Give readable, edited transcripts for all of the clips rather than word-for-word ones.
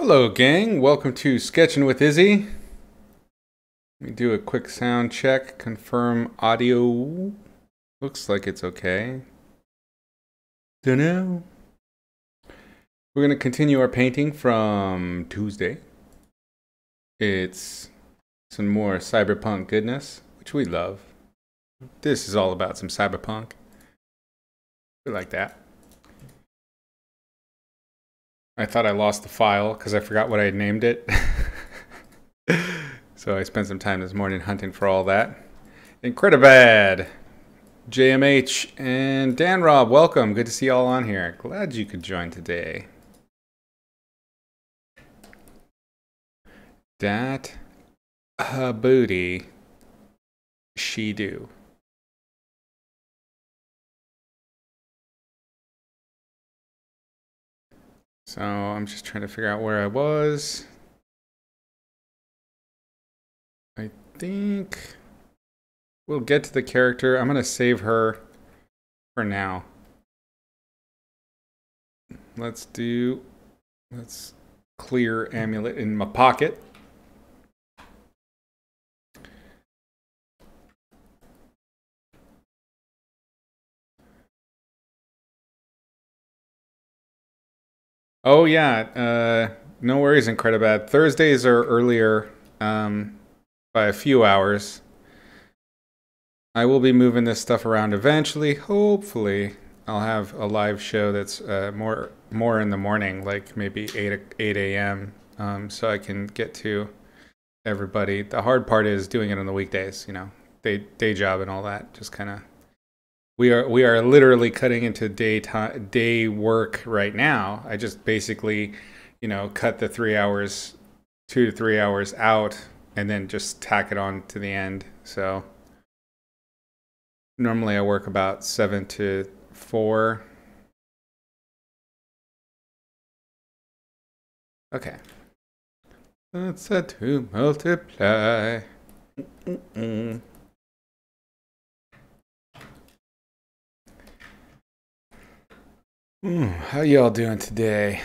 Hello, gang. Welcome to Sketching with Izzy. Let me do a quick sound check, confirm audio. Looks like it's okay. Dunno. We're going to continue our painting from Tuesday. It's some more cyberpunk goodness, which we love. This is all about some cyberpunk. We like that. I thought I lost the file because I forgot what I had named it. So I spent some time this morning hunting for all that. Incredibad, JMH, and Dan Rob, welcome. Good to see you all on here. Glad you could join today. Dat booty she do. So I'm just trying to figure out where I was. I think we'll get to the character. I'm going to save her for now. Let's clear amulet in my pocket. Oh yeah, no worries, Incredibad. Thursdays are earlier by a few hours. I will be moving this stuff around eventually. Hopefully, I'll have a live show that's more in the morning, like maybe 8 a.m. So I can get to everybody. The hard part is doing it on the weekdays, you know, day job and all that. Just kind of we are literally cutting into day work right now. I just basically, you know, cut the 3 hours, 2 to 3 hours out, and then just tack it on to the end. So normally I work about 7 to 4. Okay. Let's set to multiply. How y'all doing today?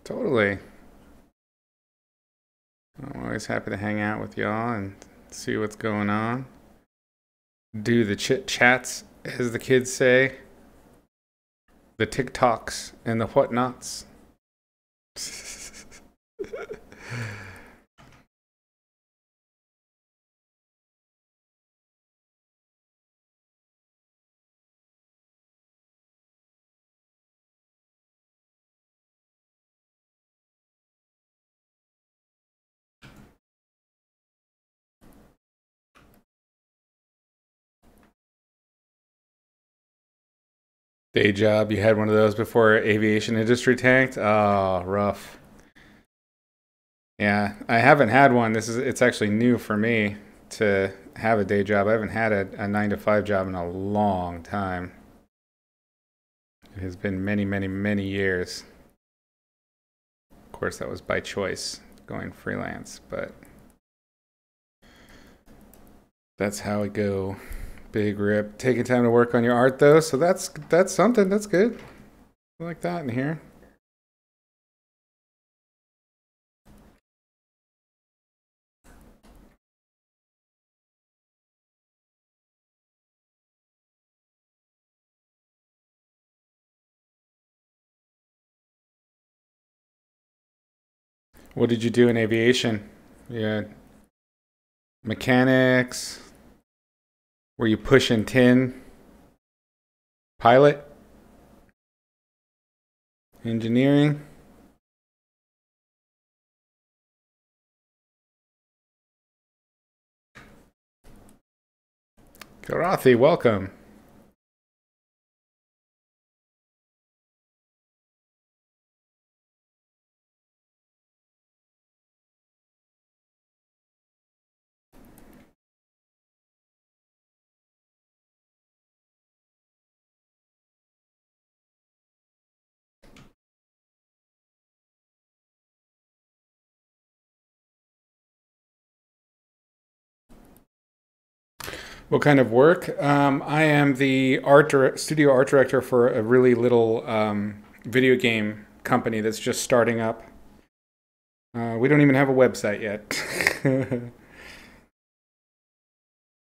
Totally. I'm always happy to hang out with y'all and see what's going on. Do the chit chats, as the kids say. The TikToks and the whatnots. Day job, you had one of those before aviation industry tanked? Oh, rough. Yeah, I haven't had one. It's actually new for me to have a day job. I haven't had a 9 to 5 job in a long time. It has been many, many, many years. Of course, that was by choice, going freelance, but that's how it go. Big rip. Taking time to work on your art though, so that's something. That's good. I like that in here. What did you do in aviation? Yeah, mechanics. Were you pushing tin? Pilot? Engineering? Karathi, welcome. What kind of work? I am the studio art director for a really little video game company that's just starting up. We don't even have a website yet.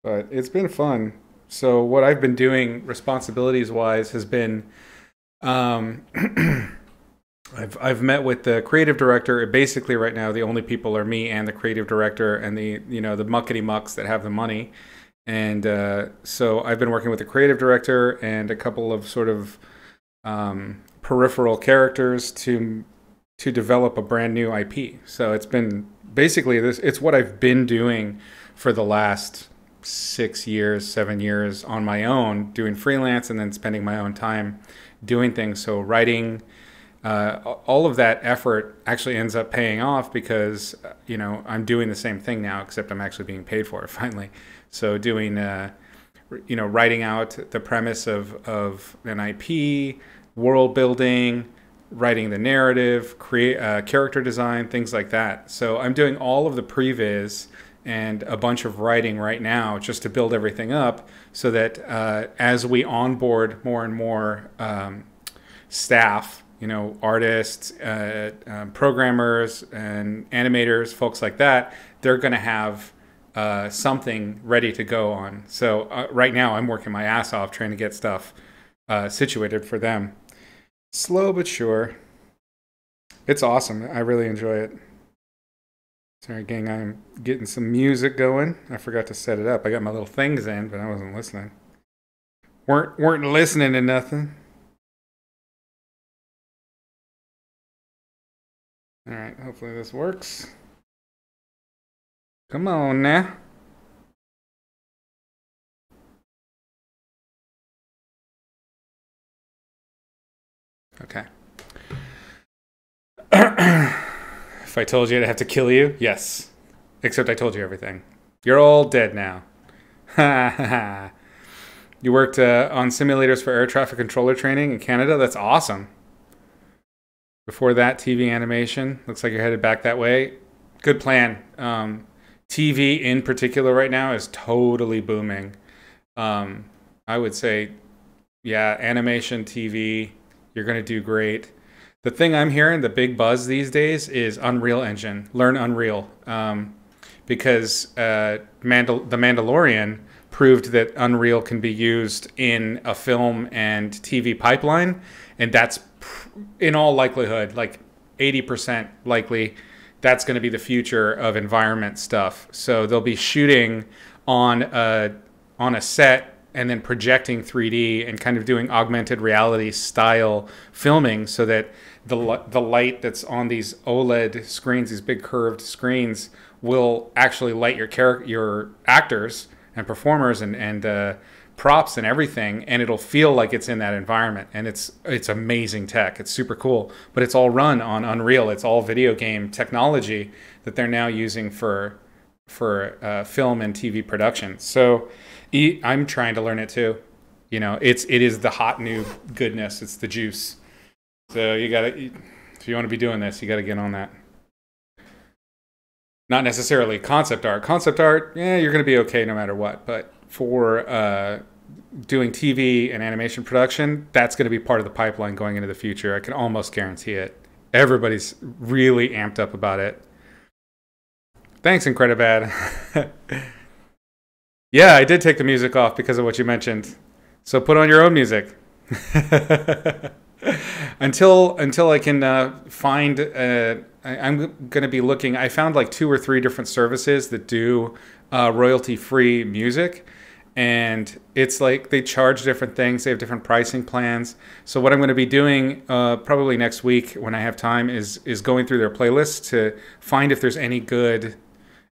But it's been fun. So what I've been doing responsibilities-wise has been um, I've met with the creative director. Basically, right now, the only people are me and the creative director and the muckety mucks that have the money. And so I've been working with the creative director and a couple of sort of peripheral characters to develop a brand new IP. So it's been basically this. It's what I've been doing for the last 6 years, 7 years on my own, doing freelance and then spending my own time doing things. So writing. All of that effort actually ends up paying off because I'm doing the same thing now, except I'm actually being paid for it finally. So doing writing out the premise of an IP, world building, writing the narrative, create character design, things like that. So I'm doing all of the previs and a bunch of writing right now just to build everything up so that as we onboard more and more staff, artists, programmers, and animators, folks like that, they're going to have something ready to go on. So right now I'm working my ass off trying to get stuff situated for them. Slow but sure. It's awesome. I really enjoy it. Sorry, gang, I'm getting some music going. I forgot to set it up. I got my little things in, but I wasn't listening. Weren't listening to nothing. All right, hopefully this works. Come on now. Okay. If I told you I'd have to kill you, yes. Except I told you everything. You're all dead now. You worked on simulators for air traffic controller training in Canada? That's awesome. Before that, TV animation. Looks like you're headed back that way. Good plan. TV in particular right now is totally booming. I would say, yeah, animation, TV, you're going to do great. The thing I'm hearing, the big buzz these days, is Unreal Engine. Learn Unreal. Because The Mandalorian proved that Unreal can be used in a film and TV pipeline. And that's, in all likelihood, like 80% likely, that's going to be the future of environment stuff. So they'll be shooting on a set and then projecting 3D and kind of doing augmented reality style filming so that the light that's on these OLED screens, these big curved screens, will actually light your actors and performers and props and everything, and it'll feel like it's in that environment. And it's amazing tech. It's super cool, but it's all run on Unreal. It's all video game technology that they're now using for film and TV production. So I'm trying to learn it too. It is the hot new goodness. It's the juice. So you gotta, if you want to be doing this, you got to get on that. Not necessarily concept art. Concept art, yeah, you're going to be okay no matter what. But for doing TV and animation production, that's going to be part of the pipeline going into the future. I can almost guarantee it. Everybody's really amped up about it. Thanks, Incredibad. Yeah, I did take the music off because of what you mentioned. So put on your own music. Until I can find, I'm going to be looking. I found like 2 or 3 different services that do royalty-free music. And it's like they charge different things. They have different pricing plans. So what I'm going to be doing probably next week when I have time is going through their playlists to find if there's any good,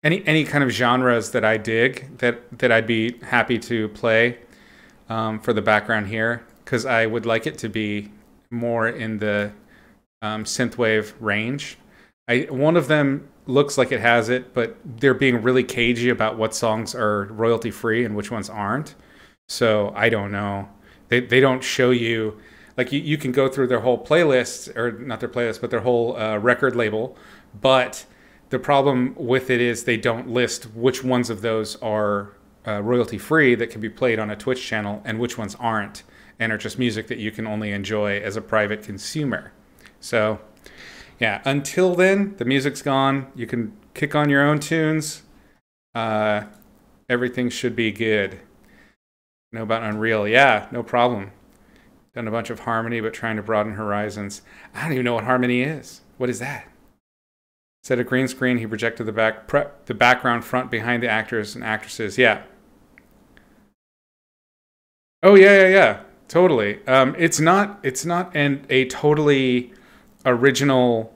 any kind of genres that I dig that I'd be happy to play for the background here, because I would like it to be more in the synthwave range. One of them looks like it has it, but they're being really cagey about what songs are royalty free and which ones aren't. So I don't know. They don't show you, like you can go through their whole playlist, or not their playlist, but their whole record label. But the problem with it is they don't list which ones of those are royalty free that can be played on a Twitch channel and which ones aren't. and are just music that you can only enjoy as a private consumer. So, yeah, until then, the music's gone. You can kick on your own tunes. Everything should be good. Know about Unreal? Yeah, no problem. Done a bunch of Harmony, but trying to broaden horizons. I don't even know what Harmony is. What is that? Set a green screen. He projected the background front behind the actors and actresses. Yeah. Oh yeah. Totally. It's not a totally original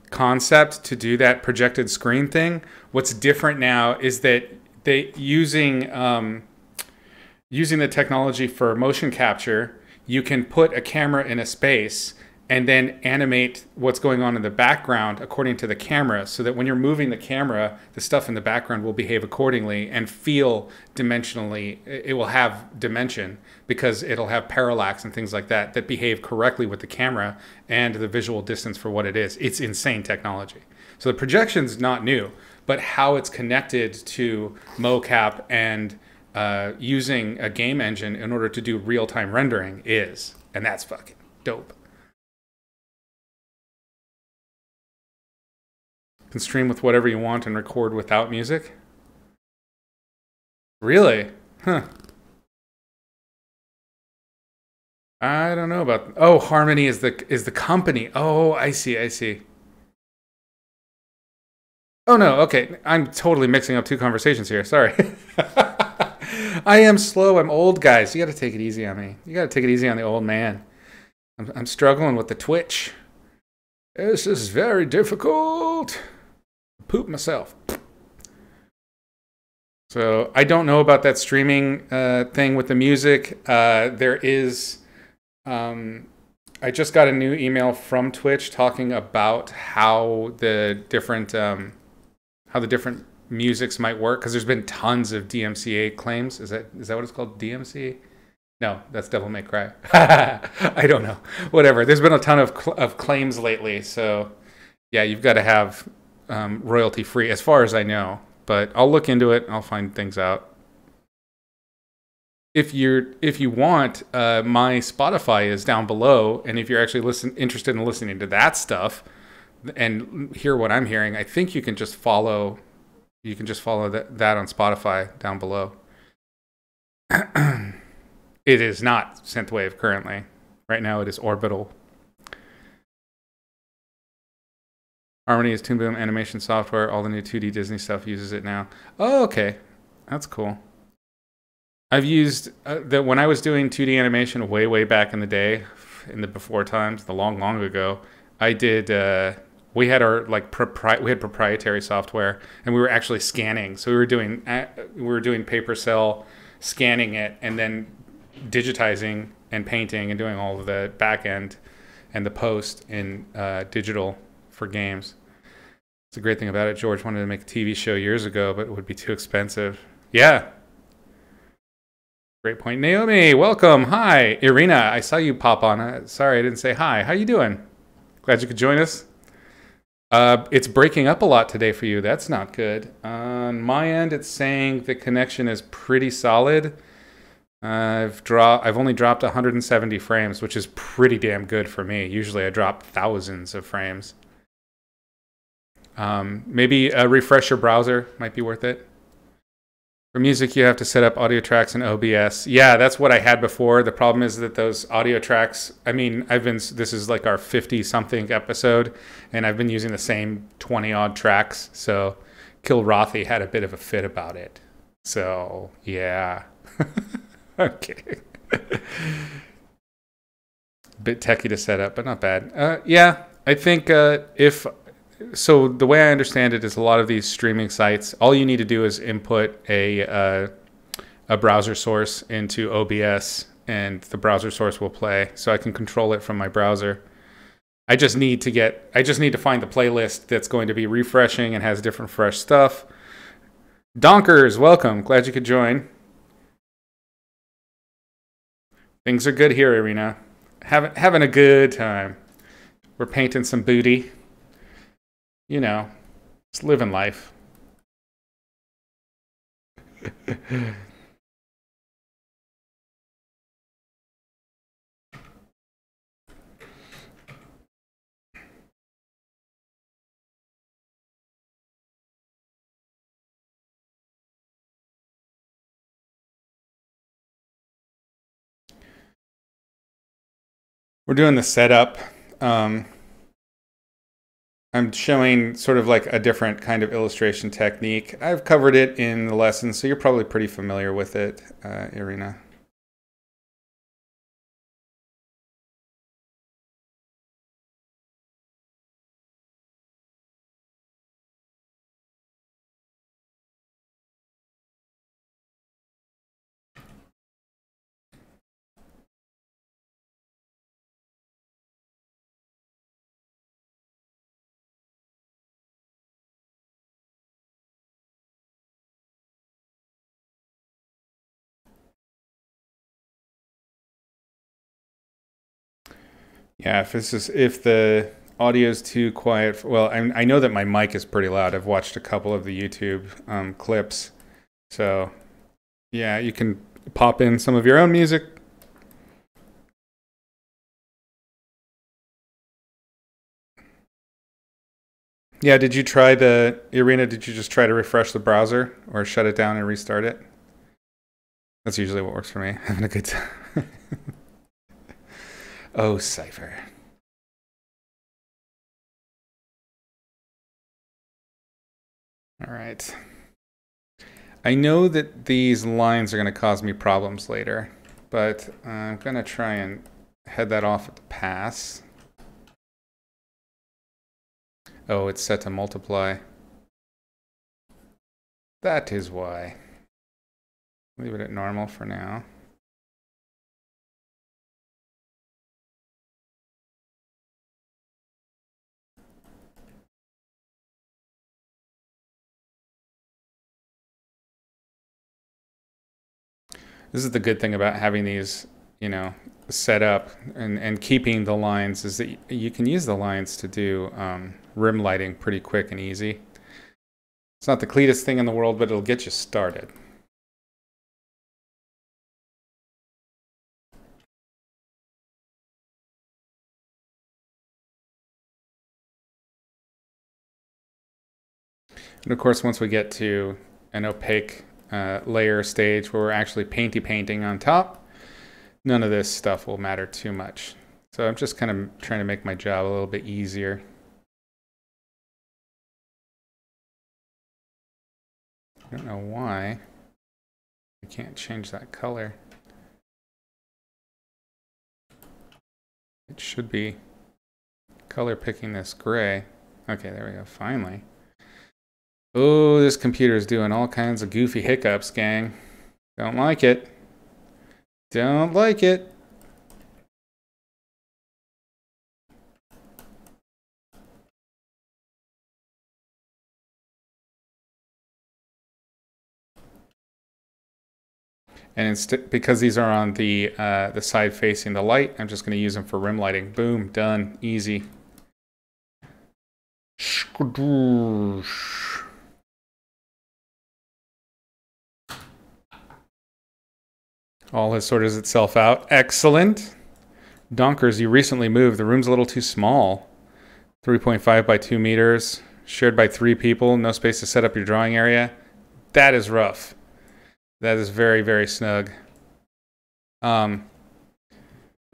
concept to do that projected screen thing. What's different now is that they using the technology for motion capture, you can put a camera in a space and then animate what's going on in the background according to the camera, so that when you're moving the camera, the stuff in the background will behave accordingly and feel dimensionally. It will have dimension because it'll have parallax and things like that that behave correctly with the camera and the visual distance for what it is. It's insane technology. So the projection's not new, but how it's connected to mocap and using a game engine in order to do real-time rendering is, and that's fucking dope. Can stream with whatever you want and record without music? Really? Huh. I don't know about... Oh, Harmony is the company. Oh, I see. Oh, no, okay. I'm totally mixing up two conversations here. Sorry. I am slow. I'm old, guys. You got to take it easy on me. You got to take it easy on the old man. I'm struggling with the Twitch. This is very difficult. Poop myself. So I don't know about that streaming thing with the music. There is... I just got a new email from Twitch talking about how the different musics might work, because there's been tons of DMCA claims. Is that what it's called? DMCA? No, that's Devil May Cry. I don't know. Whatever. There's been a ton of claims lately. So yeah, you've got to have royalty free, as far as I know. But I'll look into it. I'll find things out. If you want, my Spotify is down below, and if you're actually interested in listening to that stuff and hear what I'm hearing, I think you can just follow. You can just follow that on Spotify down below. It is not synthwave currently. Right now, it is orbital. Harmony is Toon Boom animation software. All the new 2D Disney stuff uses it now. Oh, okay, that's cool. I've used that when I was doing 2D animation way back in the day, in the before times, the long ago. I did. We had our we had proprietary software, and we were actually scanning. So we were doing paper cell, scanning it, and then digitizing and painting and doing all of the back end and the post in digital for games. It's a great thing about it. George wanted to make a TV show years ago, but it would be too expensive. Yeah. Great point. Naomi, welcome. Hi. Irina, I saw you pop on. Sorry I didn't say hi. How you doing? Glad you could join us. It's breaking up a lot today for you. That's not good. On my end, it's saying the connection is pretty solid. I've only dropped 170 frames, which is pretty damn good for me. Usually I drop thousands of frames. Maybe refresh your browser might be worth it. For music, you have to set up audio tracks in OBS. Yeah, that's what I had before. The problem is that those audio tracks, I mean, this is like our 50-something episode, and I've been using the same 20-odd tracks. So Kilrothy had a bit of a fit about it. So, yeah. Okay. Bit techie to set up, but not bad. Yeah, I think so the way I understand it is a lot of these streaming sites, all you need to do is input a browser source into OBS, and the browser source will play. So I can control it from my browser. I just need to find the playlist that's going to be refreshing and has different fresh stuff. Donkers, welcome. Glad you could join. Things are good here, Irina. Having a good time. We're painting some booty. You know, just living life. We're doing the setup. I'm showing sort of like a different kind of illustration technique. I've covered it in the lesson, so you're probably pretty familiar with it, Irina. Yeah, if the audio is too quiet, well, I know that my mic is pretty loud. I've watched a couple of the YouTube clips, so yeah, you can pop in some of your own music. Yeah, did you try Irina, did you just try to refresh the browser or shut it down and restart it? That's usually what works for me. Having a good time. Oh, Cypher. All right. I know that these lines are going to cause me problems later, but I'm going to try and head that off at the pass. Oh, it's set to multiply. That is why. Leave it at normal for now. This is the good thing about having these, set up and keeping the lines is that you can use the lines to do rim lighting pretty quick and easy. It's not the cleanest thing in the world, but it'll get you started. And of course, once we get to an opaque layer stage where we're actually painting on top, none of this stuff will matter too much. So I'm just kind of trying to make my job a little bit easier. I don't know why I can't change that color. It should be color picking this gray. Okay, there we go, finally. Oh, this computer is doing all kinds of goofy hiccups, gang. Don't like it. Don't like it. And because these are on the side facing the light, I'm just going to use them for rim lighting. Boom, done, easy. All has sorted itself out. Excellent. Donkers, you recently moved. The room's a little too small. 3.5 by 2 meters. Shared by 3 people. No space to set up your drawing area. That is rough. That is very, very snug. I've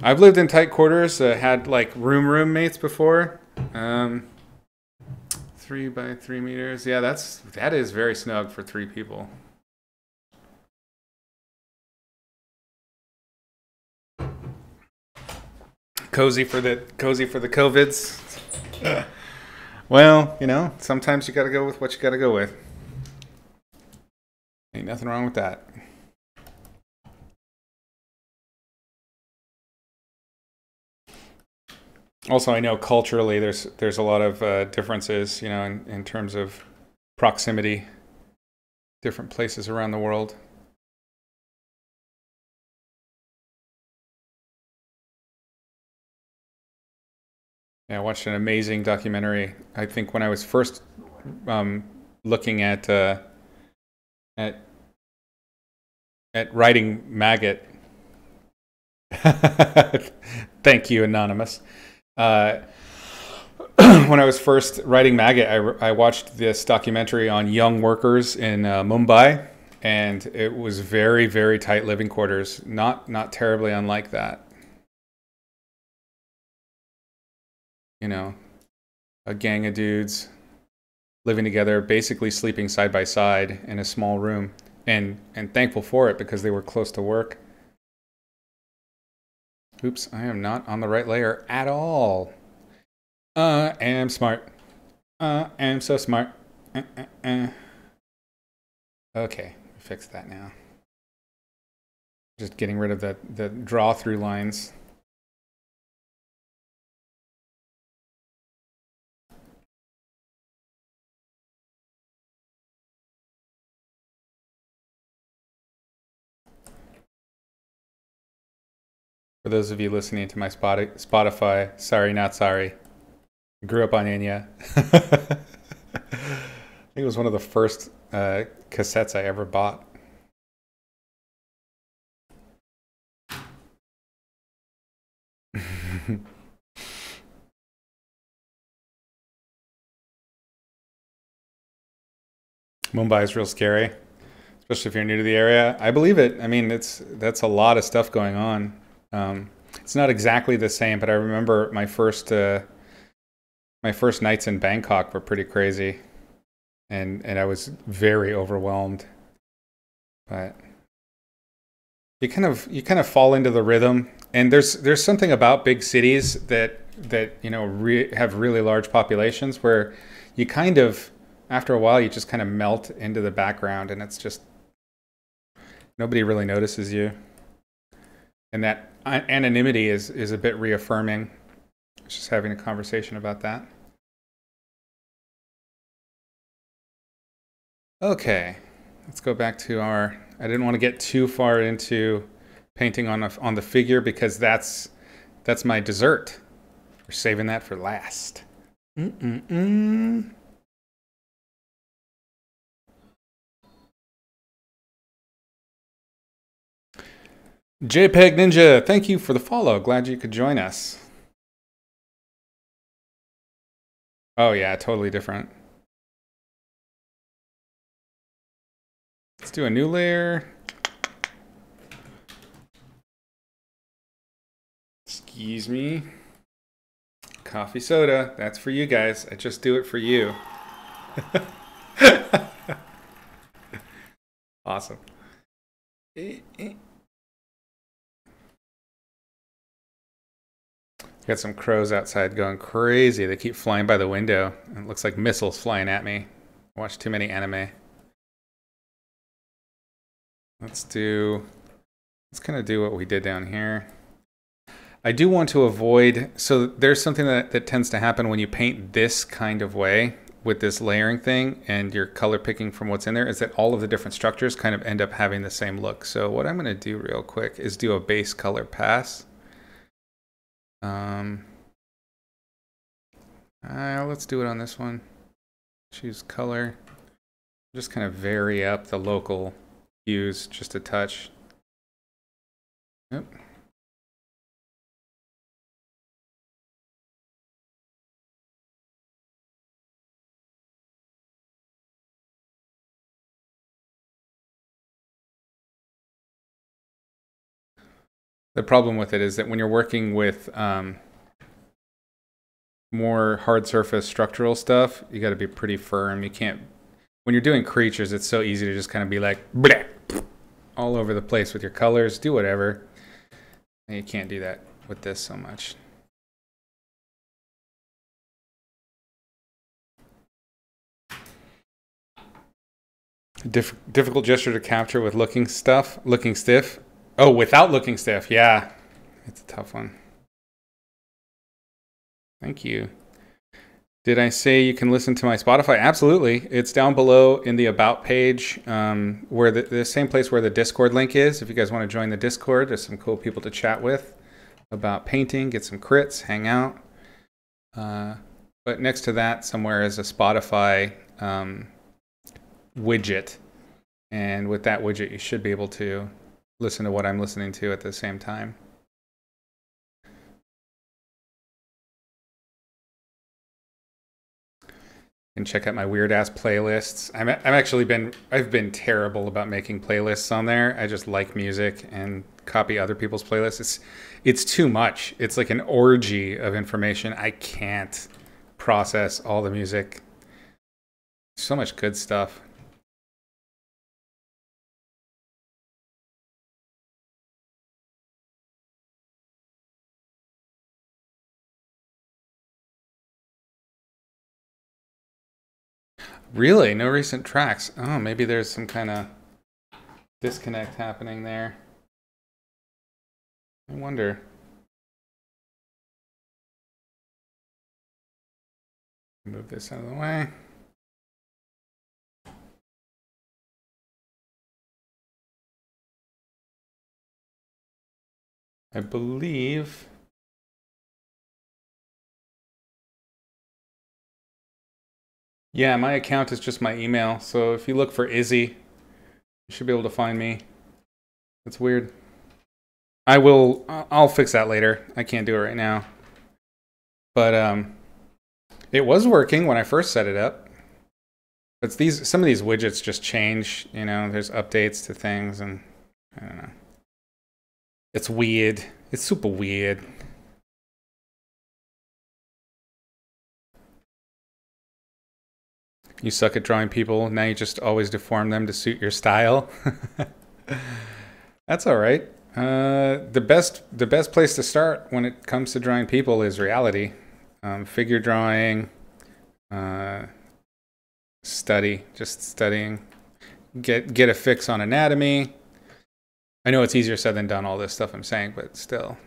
lived in tight quarters. Had like roommates before. 3 by 3 meters. Yeah, that is very snug for 3 people. Cozy for the COVIDs. Well, sometimes you got to go with what you got to go with. Ain't nothing wrong with that. Also, I know culturally there's a lot of differences, in terms of proximity, different places around the world. Yeah, I watched an amazing documentary. I think when I was first looking at writing maggot. Thank you, Anonymous. When I was first writing maggot, I watched this documentary on young workers in Mumbai, and it was very, very tight living quarters. Not terribly unlike that. you know, a gang of dudes living together, basically sleeping side by side in a small room, and thankful for it because they were close to work. Oops, I am not on the right layer at all. I am smart. I am so smart. Okay, fix that now. Just getting rid of the draw through lines. For those of you listening to my Spotify, sorry, not sorry. I grew up on Enya. I think it was one of the first cassettes I ever bought. Mumbai is real scary, especially if you're new to the area. I believe it. I mean, that's a lot of stuff going on. It's not exactly the same, but I remember my first nights in Bangkok were pretty crazy, and I was very overwhelmed. But you kind of fall into the rhythm, and there's something about big cities that you know have really large populations where you kind of, after a while, you just kind of melt into the background, and it's just nobody really notices you, and that anonymity is a bit reaffirming. Just having a conversation about that. Okay, let's go back to our. I didn't want to get too far into painting on the figure because that's my dessert. We're saving that for last. JPEG Ninja, thank you for the follow. Glad you could join us. Oh yeah, totally different. Let's do a new layer. Excuse me. Coffee soda, that's for you guys. I just do it for you. Awesome. Got some crows outside going crazy. They keep flying by the window. It looks like missiles flying at me. I watch too many anime. Let's kind of do what we did down here. I do want to avoid, so there's something that tends to happen when you paint this kind of way with this layering thing and you're color picking from what's in there, is that all of the different structures kind of end up having the same look. So what I'm going to do real quick is do a base color pass. Let's do it on this one. Choose color. Just kind of vary up the local hues just a touch. Yep. The problem with it is that when you're working with more hard surface structural stuff, you got to be pretty firm. You can't, when you're doing creatures, it's so easy to just kind of be like bleh, all over the place with your colors, do whatever. And you can't do that with this so much. Difficult gesture to capture with looking stiff. Oh, without looking stiff, yeah. It's a tough one. Thank you. Did I say you can listen to my Spotify? Absolutely. It's down below in the About page, where the same place where the Discord link is. If you guys want to join the Discord, there's some cool people to chat with about painting, get some crits, hang out. But next to that somewhere is a Spotify widget. And with that widget, you should be able to listen to what I'm listening to at the same time. And check out my weird ass playlists. I've been terrible about making playlists on there. I just like music and copy other people's playlists. It's too much. It's like an orgy of information. I can't process all the music. So much good stuff. Really? No recent tracks? Oh, maybe there's some kind of disconnect happening there. I wonder. Move this out of the way. I believe... Yeah, my account is just my email. So if you look for Izzy, you should be able to find me. That's weird. I'll fix that later. I can't do it right now. But it was working when I first set it up. But some of these widgets just change, you know, there's updates to things and I don't know. It's weird. It's super weird. You suck at drawing people. Now you just always deform them to suit your style. That's all right. The best place to start when it comes to drawing people is reality. Figure drawing, just studying. Get a fix on anatomy. I know it's easier said than done, all this stuff I'm saying, but still,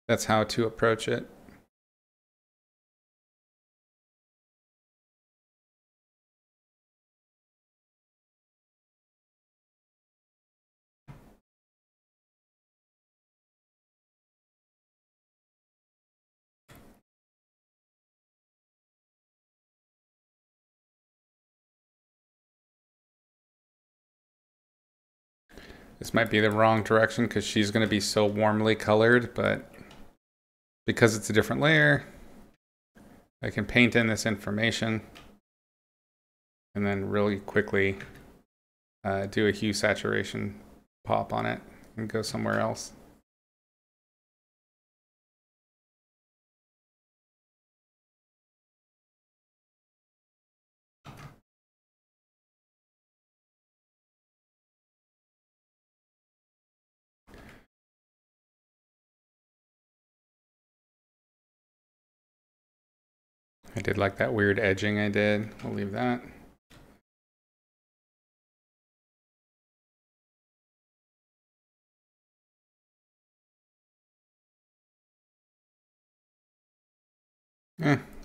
that's how to approach it. This might be the wrong direction because she's going to be so warmly colored, but because it's a different layer, I can paint in this information and then really quickly do a hue saturation pop on it and go somewhere else. I did like that weird edging I did. We'll leave that.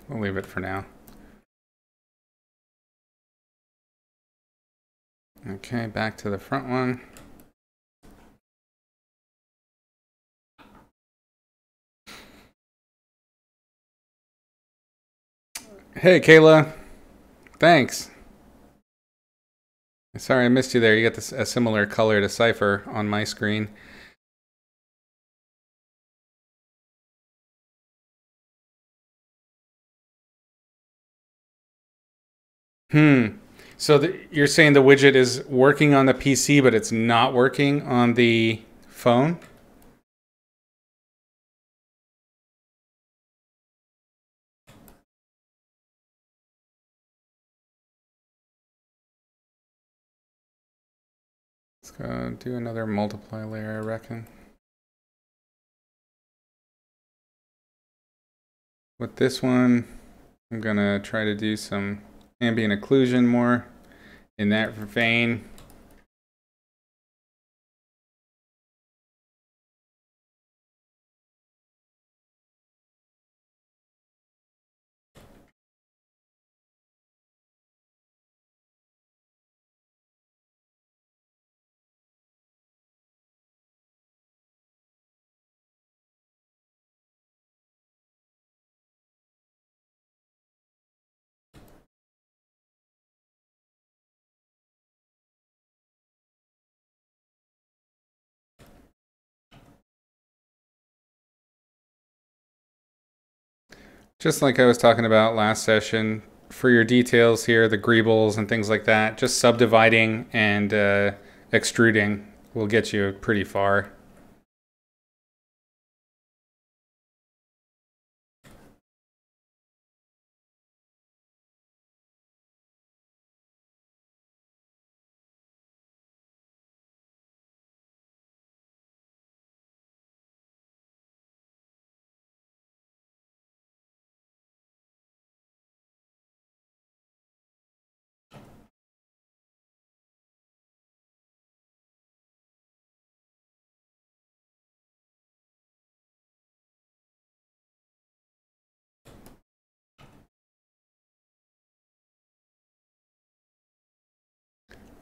We'll leave it for now. Okay, back to the front one. Hey, Kayla. Thanks. Sorry I missed you there. You got a similar color to Cypher on my screen. So you're saying the widget is working on the PC, but it's not working on the phone? Let's go do another multiply layer, I reckon. With this one, I'm gonna try to do some ambient occlusion more in that vein. Just like I was talking about last session, for your details here, the greebles and things like that, just subdividing and extruding will get you pretty far.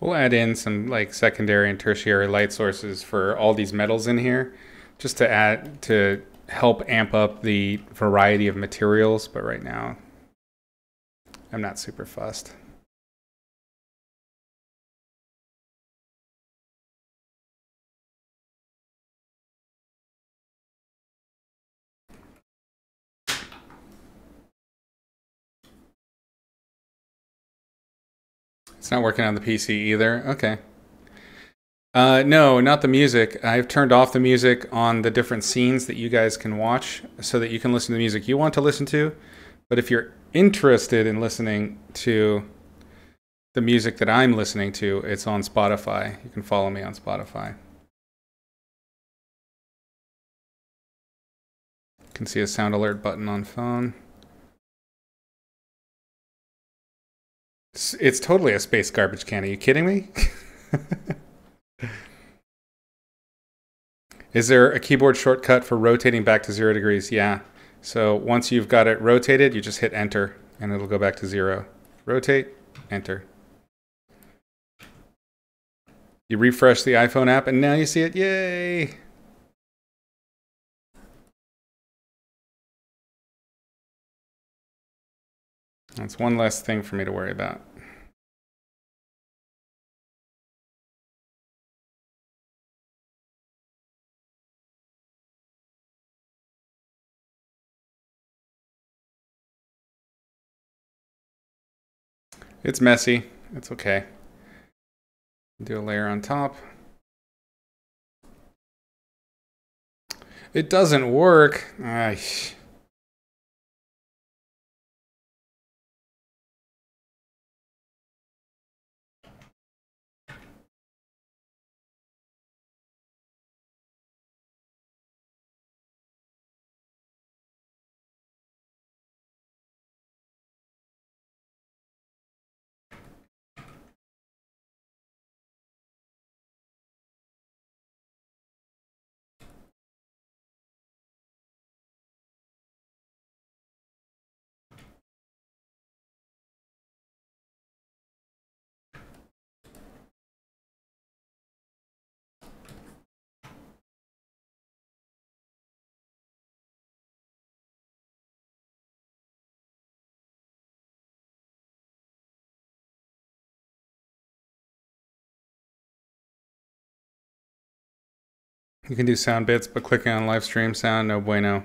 We'll add in some like secondary and tertiary light sources for all these metals in here, just to help amp up the variety of materials. But right now, I'm not super fussed. It's not working on the PC either. Okay. No, not the music. I've turned off the music on the different scenes that you guys can watch so that you can listen to the music you want to listen to. But if you're interested in listening to the music that I'm listening to, it's on Spotify. You can follow me on Spotify. You can see a sound alert button on phone. It's totally a space garbage can. Are you kidding me? Is there a keyboard shortcut for rotating back to 0 degrees? Yeah. So once you've got it rotated, you just hit enter and it'll go back to 0. Rotate, enter. You refresh the iPhone app and now you see it. Yay! That's one less thing for me to worry about. It's messy. It's okay. Do a layer on top. It doesn't work. You can do sound bits, but clicking on live stream sound, no bueno.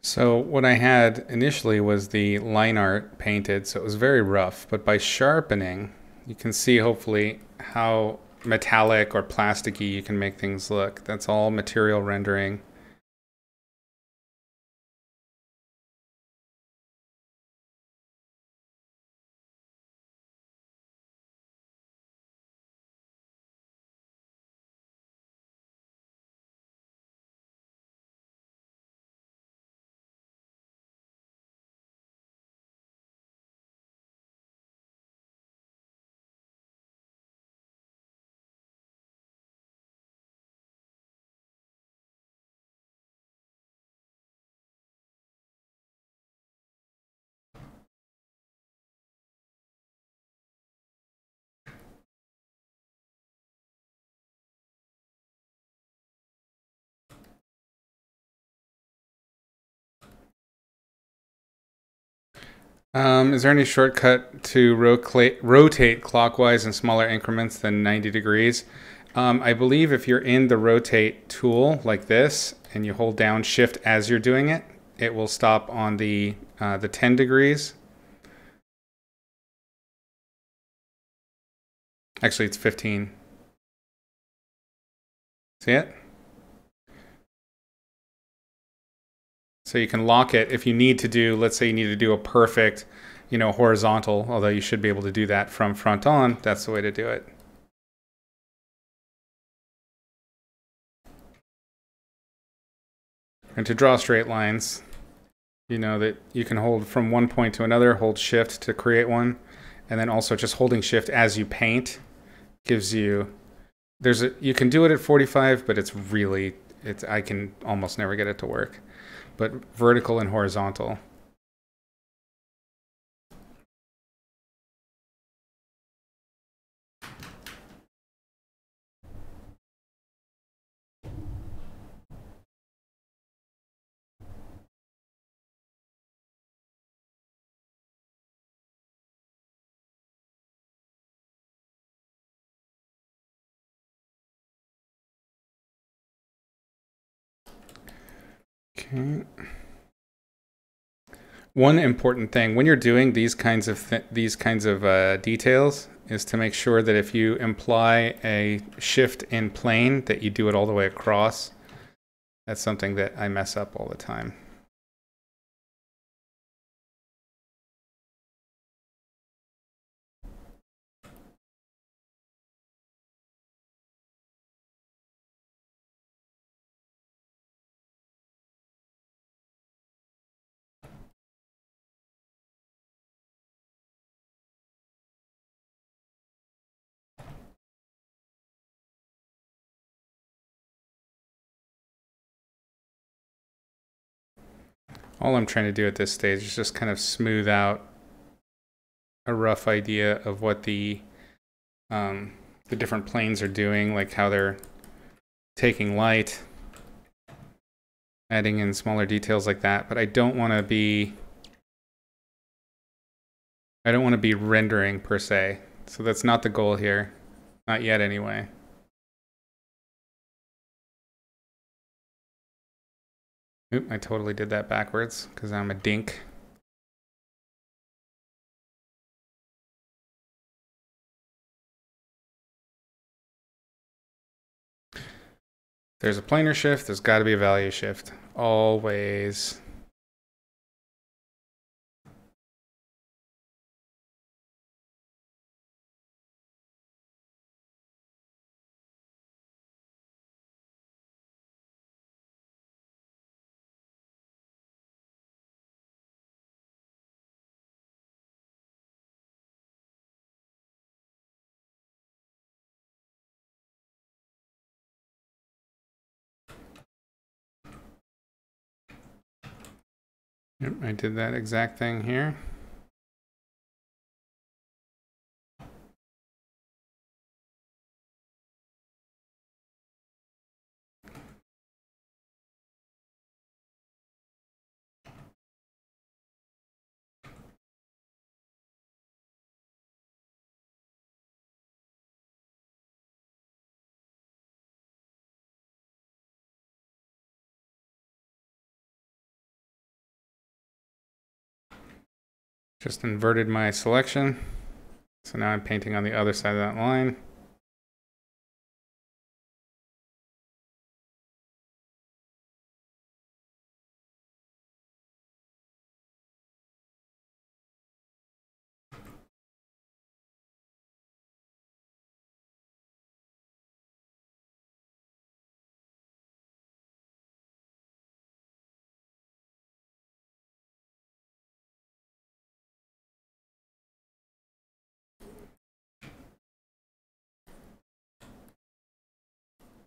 So what I had initially was the line art painted, so it was very rough, but by sharpening, you can see hopefully how metallic or plasticky you can make things look. That's all material rendering. Is there any shortcut to rotate clockwise in smaller increments than 90 degrees? I believe if you're in the rotate tool like this and you hold down shift as you're doing it, it will stop on the 10 degrees. Actually, it's 15. See it? So you can lock it if you need to do, let's say you need to do a perfect, horizontal, although you should be able to do that from front on. That's the way to do it. And to draw straight lines, you know that you can hold from one point to another, hold shift to create one, and then also just holding shift as you paint gives you, you can do it at 45, but I can almost never get it to work. But vertical and horizontal. Okay. One important thing when you're doing these kinds of details is to make sure that if you imply a shift in plane, that you do it all the way across. That's something that I mess up all the time. All I'm trying to do at this stage is just kind of smooth out a rough idea of what the different planes are doing, like how they're taking light, adding in smaller details like that. But I don't want to be rendering per se. So that's not the goal here. Not yet anyway. Oop, I totally did that backwards because I'm a dink. There's a planar shift, there's got to be a value shift. Always. Yep, I did that exact thing here. Just inverted my selection. So now I'm painting on the other side of that line.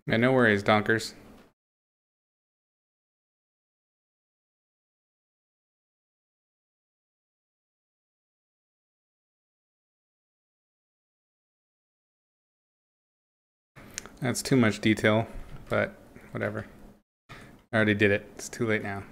Yeah, no worries, donkers. That's too much detail, but whatever. I already did it. It's too late now.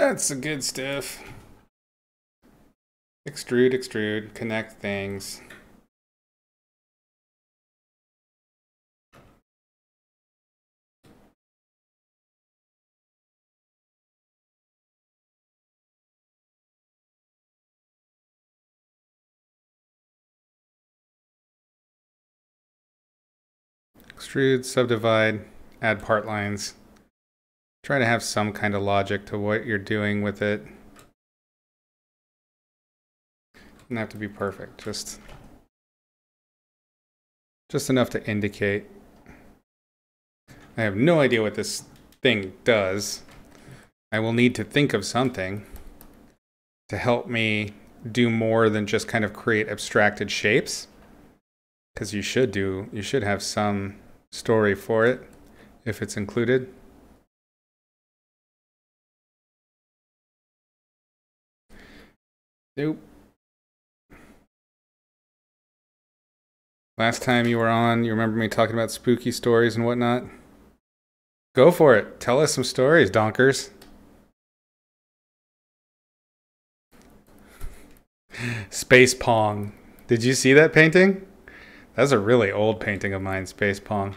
That's the good stuff. Extrude, extrude, connect things. Extrude, subdivide, add part lines. Try to have some kind of logic to what you're doing with it. Doesn't have to be perfect, just enough to indicate. I have no idea what this thing does. I will need to think of something to help me do more than just kind of create abstracted shapes. Because you should have some story for it if it's included. Nope. Last time you were on, you remember me talking about spooky stories and whatnot? Go for it. Tell us some stories, donkers. Space Pong. Did you see that painting? That's a really old painting of mine, Space Pong.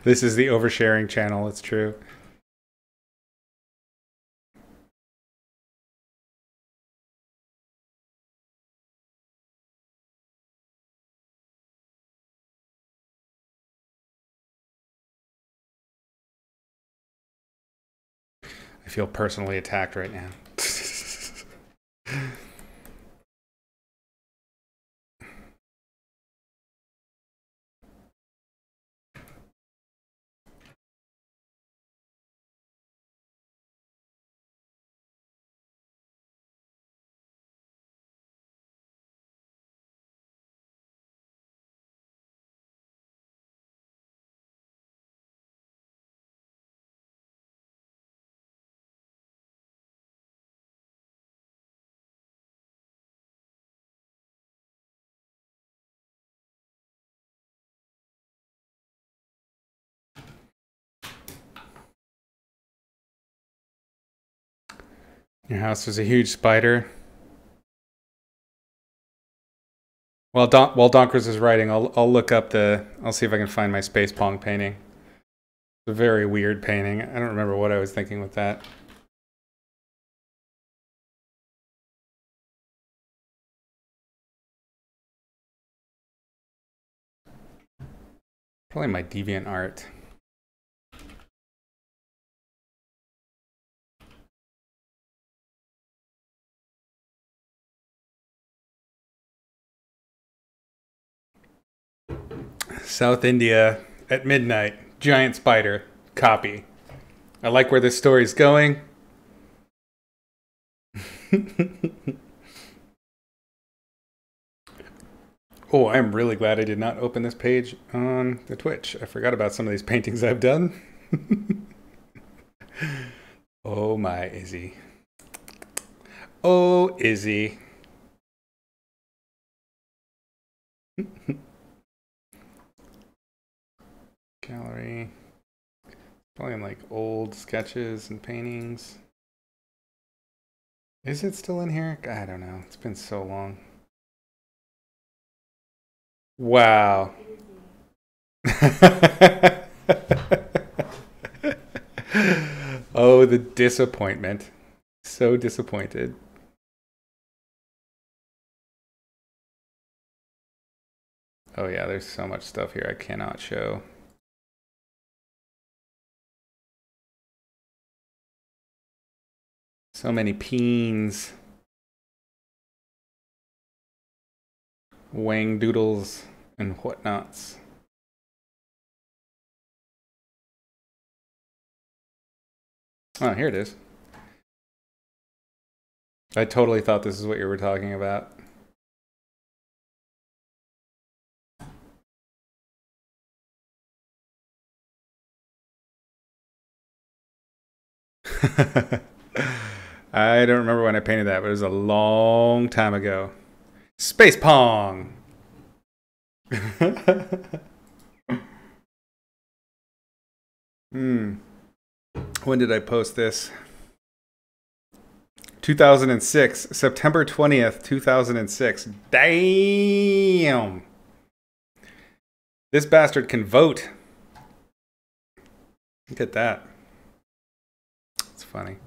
This is the oversharing channel, it's true. I feel personally attacked right now. Your house is a huge spider. While Donkers is writing, I'll look up I'll see if I can find my Space Pong painting. It's a very weird painting. I don't remember what I was thinking with that. Probably my DeviantArt. South India at midnight. Giant spider. Copy. I like where this story's going. Oh, I'm really glad I did not open this page on the Twitch. I forgot about some of these paintings I've done. Oh my Izzy. Oh, Izzy. Gallery. Probably in like old sketches and paintings. Is it still in here? I don't know. It's been so long. Wow. Oh, the disappointment. So disappointed. Oh yeah, there's so much stuff here I cannot show. So many peens. Wang doodles and whatnots. Oh, here it is. I totally thought this is what you were talking about. I don't remember when I painted that, but it was a long time ago. Space Pong! Hmm. When did I post this? 2006, September 20th, 2006. Damn. This bastard can vote. Look at that. It's funny.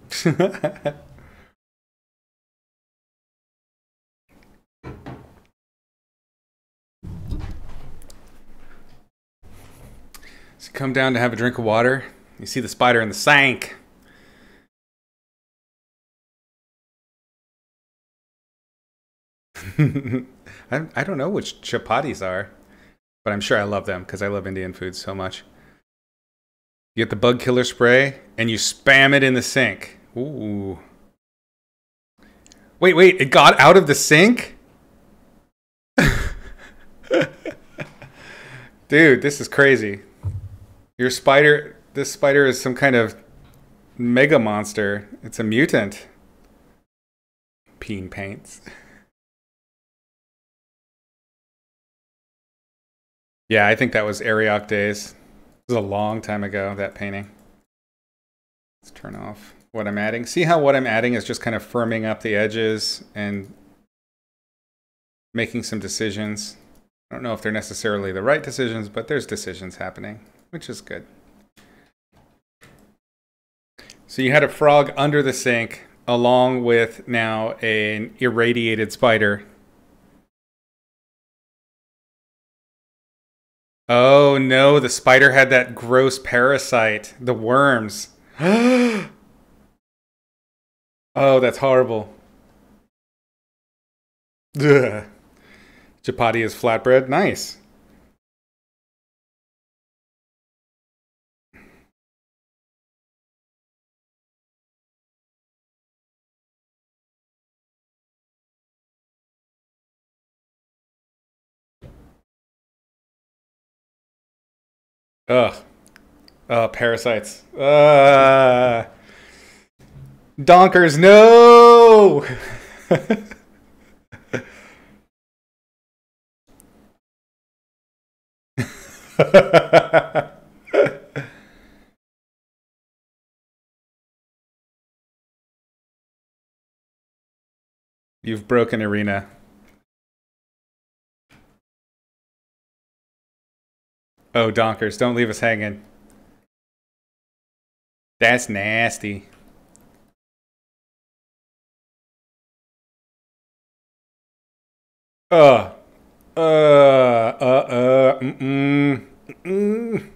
So you come down to have a drink of water. You see the spider in the sink. I don't know which chapatis are, but I'm sure I love them because I love Indian food so much. You get the bug killer spray and you spam it in the sink. Ooh. Wait, it got out of the sink? Dude, this is crazy. This spider is some kind of mega monster. It's a mutant. Peen paints. Yeah, I think that was Ariok days. It was a long time ago, that painting. Let's turn off what I'm adding. See how what I'm adding is just kind of firming up the edges and making some decisions. I don't know if they're necessarily the right decisions, but there's decisions happening, which is good. So you had a frog under the sink along with now an irradiated spider. Oh no, the spider had that gross parasite, the worms. Oh, that's horrible. Ugh. Chapati is flatbread. Nice. Ugh. Parasites. Donkers, no! You've broken Arena. Oh, Donkers, don't leave us hanging. That's nasty. Uh, mm-mm, mm-mm.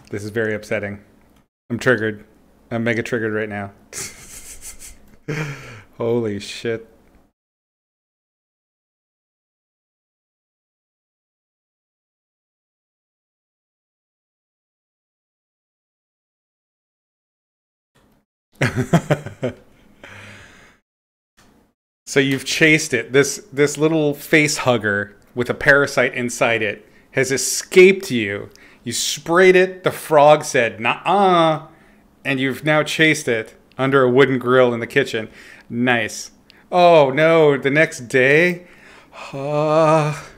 This is very upsetting. I'm triggered. I'm mega triggered right now. Holy shit. So you've chased it. This little face hugger with a parasite inside it has escaped you. You sprayed it. The frog said, "Nah," and you've now chased it under a wooden grill in the kitchen. Nice. Oh no! The next day. Oh,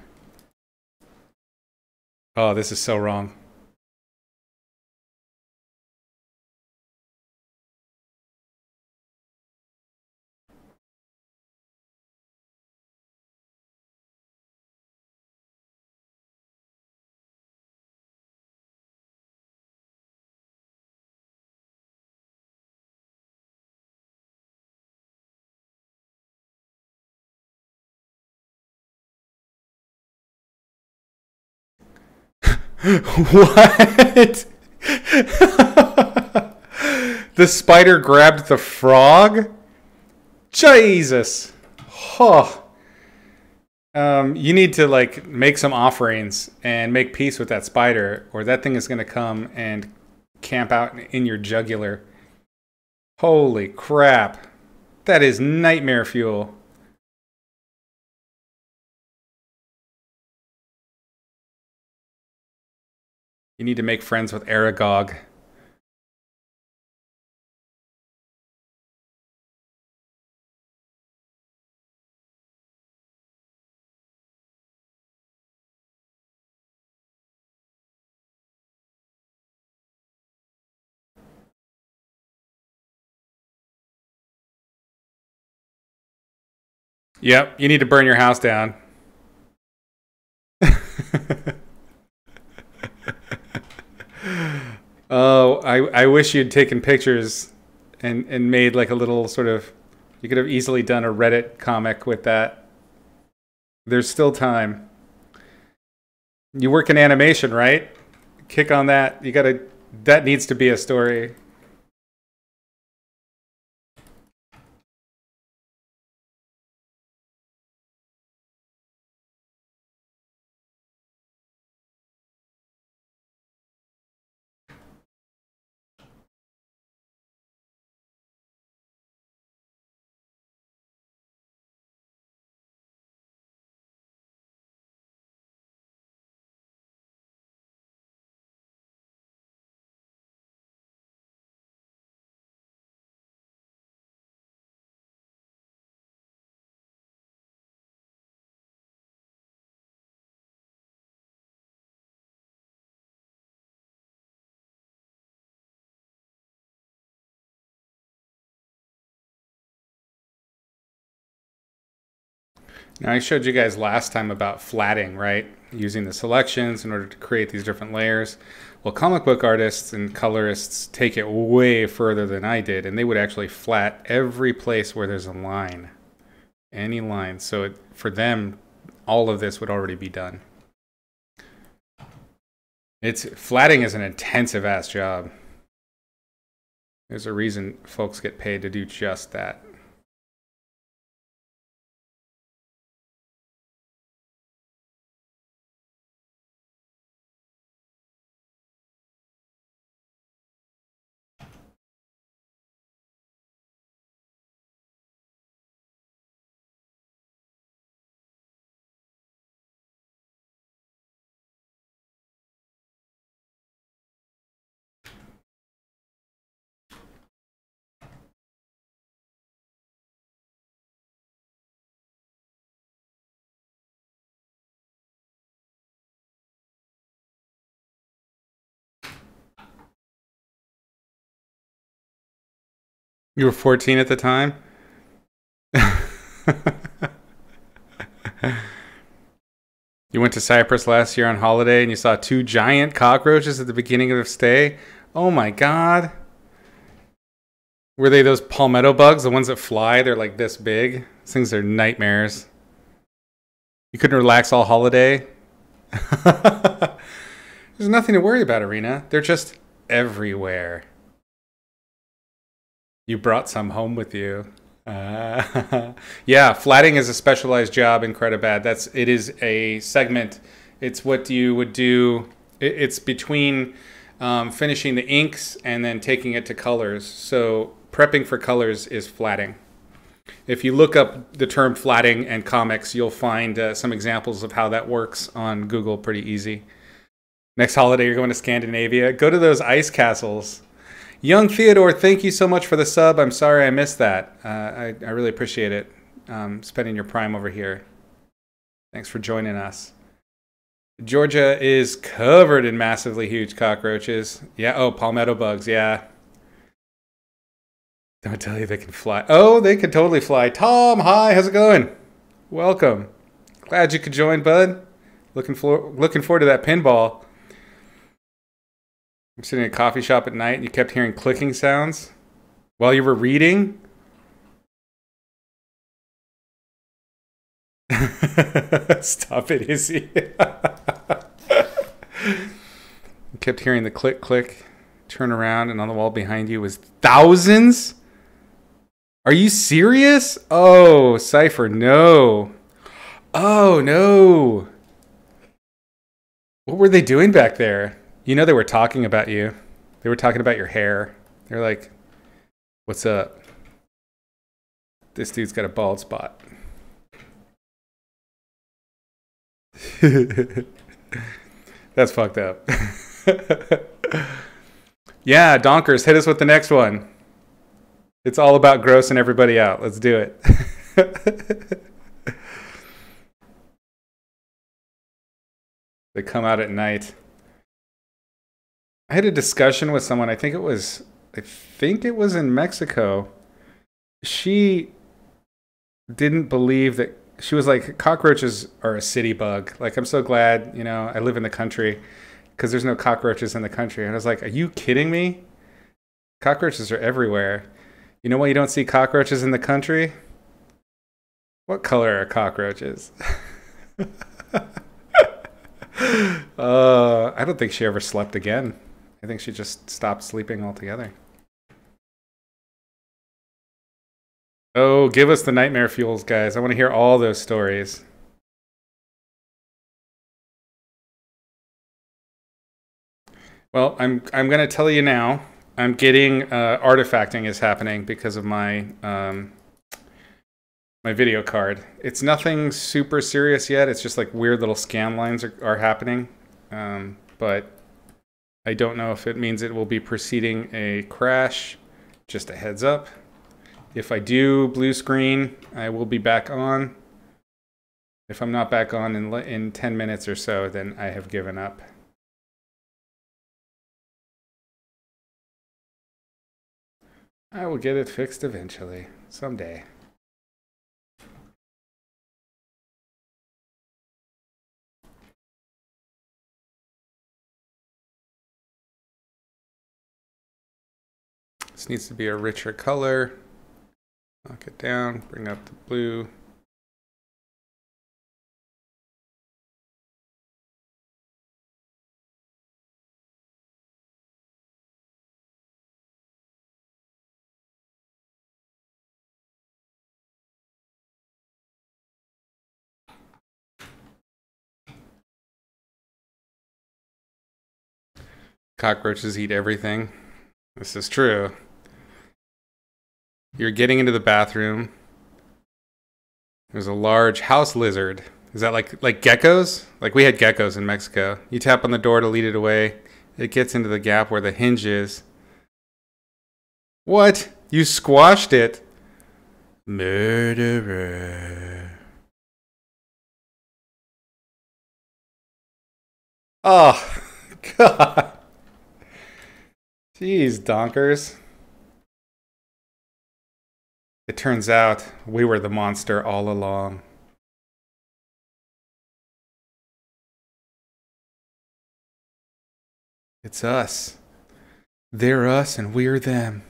oh, this is so wrong. What? The spider grabbed the frog? Jesus. Oh. You need to like make some offerings and make peace with that spider, or that thing is going to come and camp out in your jugular. Holy crap. That is nightmare fuel. You need to make friends with Aragog. Yep, you need to burn your house down. Oh, I wish you'd taken pictures and made like a little sort of, you could have easily done a Reddit comic with that. There's still time. You work in animation, right? Kick on that. You gotta, that needs to be a story. Now, I showed you guys last time about flatting, right? Using the selections in order to create these different layers. Well, comic book artists and colorists take it way further than I did, and they would actually flat every place where there's a line. Any line. So for them, all of this would already be done. Flatting is an intensive ass job. There's a reason folks get paid to do just that. You were 14 at the time? You went to Cyprus last year on holiday and you saw 2 giant cockroaches at the beginning of the stay? Oh my god. Were they those palmetto bugs, the ones that fly? They're like this big. These things are nightmares. You couldn't relax all holiday? There's nothing to worry about, Arena. They're just everywhere. You brought some home with you. Yeah, flatting is a specialized job in Credibad. It is a segment. It's what you would do. It's between finishing the inks and then taking it to colors. So prepping for colors is flatting. If you look up the term flatting and comics, you'll find some examples of how that works on Google pretty easy. Next holiday, you're going to Scandinavia. Go to those ice castles. Young Theodore, thank you so much for the sub. I'm sorry I missed that. I really appreciate it, spending your prime over here. Thanks for joining us. Georgia is covered in massively huge cockroaches. Yeah, oh, palmetto bugs, yeah. Don't tell you they can fly. Oh, they can totally fly. Tom, hi, how's it going? Welcome. Glad you could join, bud. Looking forward to that pinball. I'm sitting in a coffee shop at night and you kept hearing clicking sounds while you were reading. Stop it, Izzy. You kept hearing the click, click, turn around, and on the wall behind you was thousands? Are you serious? Oh, Cypher, no. Oh, no. What were they doing back there? You know they were talking about you. They were talking about your hair. They're like, what's up? This dude's got a bald spot. That's fucked up. Yeah, Donkers, hit us with the next one. It's all about grossing everybody out. Let's do it. They come out at night. I had a discussion with someone. I think it was in Mexico. She didn't believe that. She was like, cockroaches are a city bug. Like, I'm so glad, I live in the country because there's no cockroaches in the country. And I was like, are you kidding me? Cockroaches are everywhere. You know why you don't see cockroaches in the country? What color are cockroaches? I don't think she ever slept again. I think she just stopped sleeping altogether. Oh, give us the nightmare fuels, guys. I want to hear all those stories. Well, I'm gonna tell you now. I'm getting artifacting is happening because of my my video card. It's nothing super serious yet. It's just like weird little scan lines are happening, but I don't know if it means it will be preceding a crash. Just a heads up. If I do blue screen, I will be back on. If I'm not back on in 10 minutes or so, then I have given up. I will get it fixed eventually, someday. This needs to be a richer color. Knock it down, bring up the blue. Cockroaches eat everything. This is true. You're getting into the bathroom. There's a large house lizard. Is that like geckos? Like we had geckos in Mexico. You tap on the door to lead it away. It gets into the gap where the hinge is. What? You squashed it? Murderer. Oh, God. Jeez, donkers. It turns out we were the monster all along. It's us. They're us and we're them.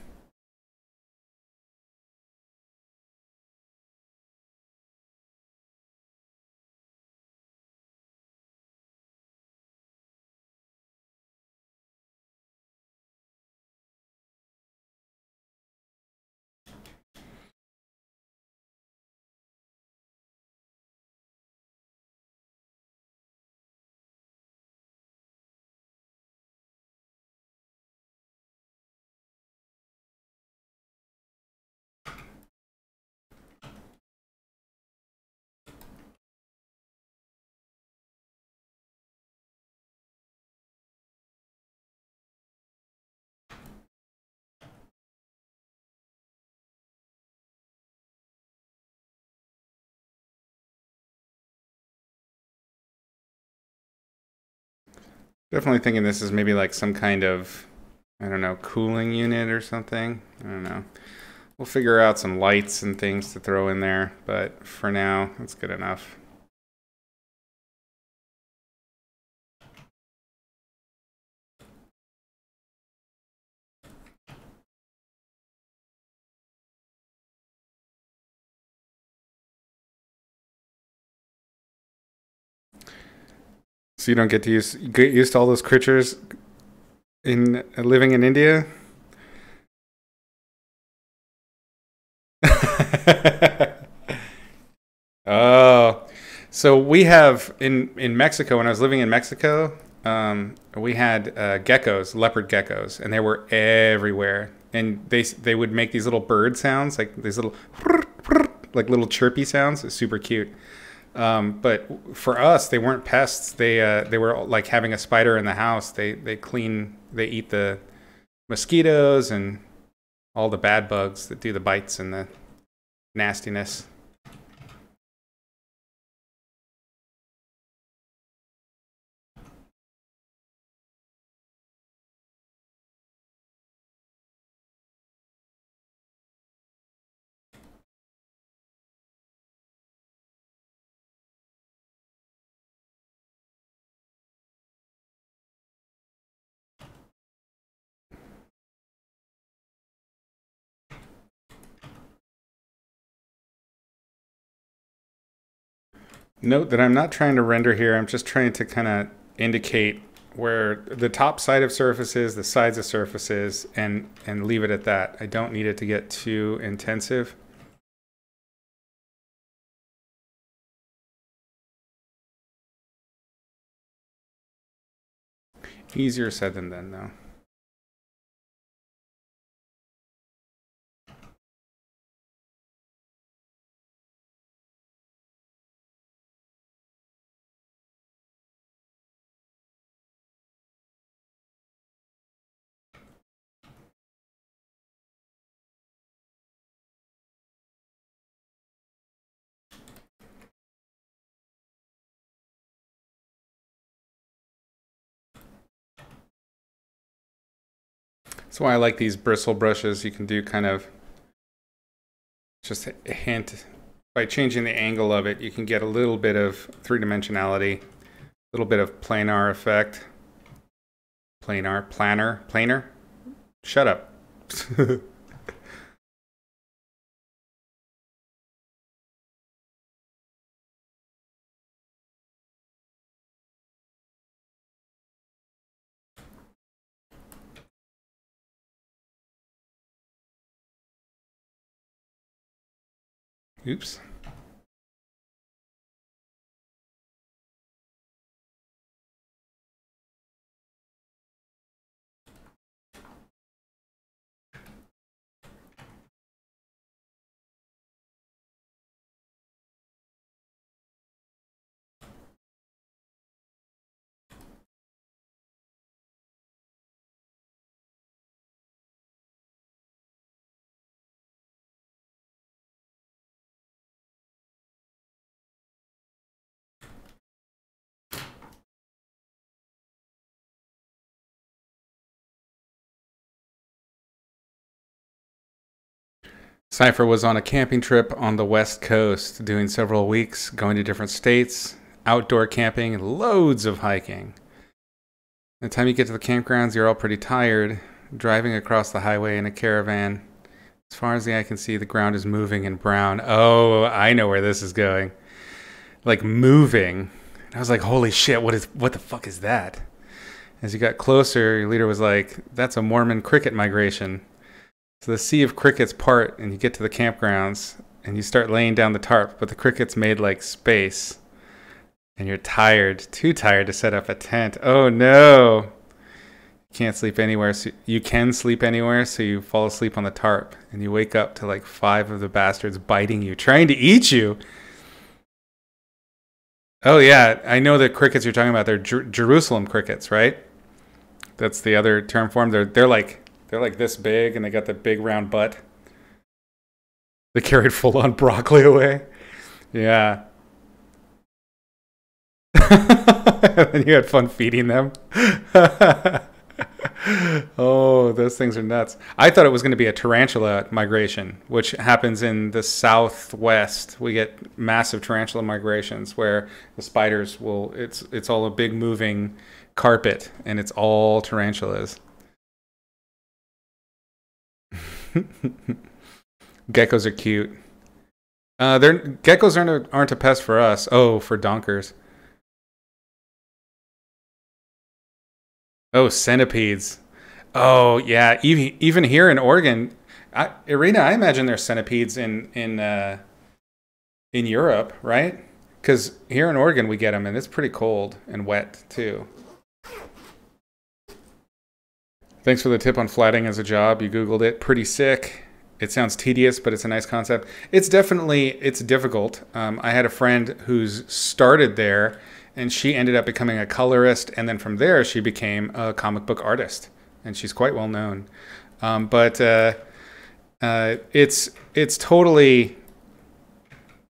Definitely thinking this is maybe like some kind of, I don't know, cooling unit or something. I don't know. We'll figure out some lights and things to throw in there, but for now, that's good enough. So you don't get used to all those creatures in living in India? Oh, so we have in Mexico. When I was living in Mexico, we had geckos, leopard geckos, and they were everywhere. And they would make these little bird sounds, like these little like little chirpy sounds. It's super cute. But for us, they weren't pests. They were like having a spider in the house. They eat the mosquitoes and all the bad bugs that do the bites and the nastiness. Note that I'm not trying to render here. I'm just trying to kind of indicate where the top side of surface is, the sides of surfaces, and leave it at that. I don't need it to get too intensive. Easier said than done, though. That's why I like these bristle brushes. You can do kind of just a hint. By changing the angle of it, you can get a little bit of three-dimensionality, a little bit of planar effect. Planar? Shut up. Oops. Cypher was on a camping trip on the West Coast, doing several weeks, going to different states, outdoor camping, and loads of hiking. By the time you get to the campgrounds, you're all pretty tired, driving across the highway in a caravan. As far as the eye can see, the ground is moving in brown. Oh, I know where this is going. Like moving. And I was like, holy shit, what the fuck is that? As you got closer, your leader was like, that's a Mormon cricket migration. So the sea of crickets part, and you get to the campgrounds, and you start laying down the tarp, but the crickets made like space. And you're tired, too tired to set up a tent. Oh no! You can't sleep anywhere. So you can sleep anywhere, so you fall asleep on the tarp, and you wake up to like 5 of the bastards biting you, trying to eat you. Oh yeah, I know the crickets you're talking about. They're Jerusalem crickets, right? That's the other term for them. They're like this big, and they got the big round butt. They carried full on broccoli away. Yeah. And you had fun feeding them. Oh, those things are nuts. I thought it was going to be a tarantula migration, which happens in the southwest. We get massive tarantula migrations where the spiders will, it's all a big moving carpet, and it's all tarantulas. Geckos are cute. Geckos aren't a pest for us. Oh, for donkers. Oh, centipedes. Oh, yeah. Even here in Oregon, Irina, I imagine there's centipedes in Europe, right? Because here in Oregon we get them, and it's pretty cold and wet too. Thanks for the tip on flatting as a job. You Googled it. Pretty sick. It sounds tedious, but it's a nice concept. It's difficult. I had a friend who's started there, and she ended up becoming a colorist, and then from there she became a comic book artist, and she's quite well known. It's totally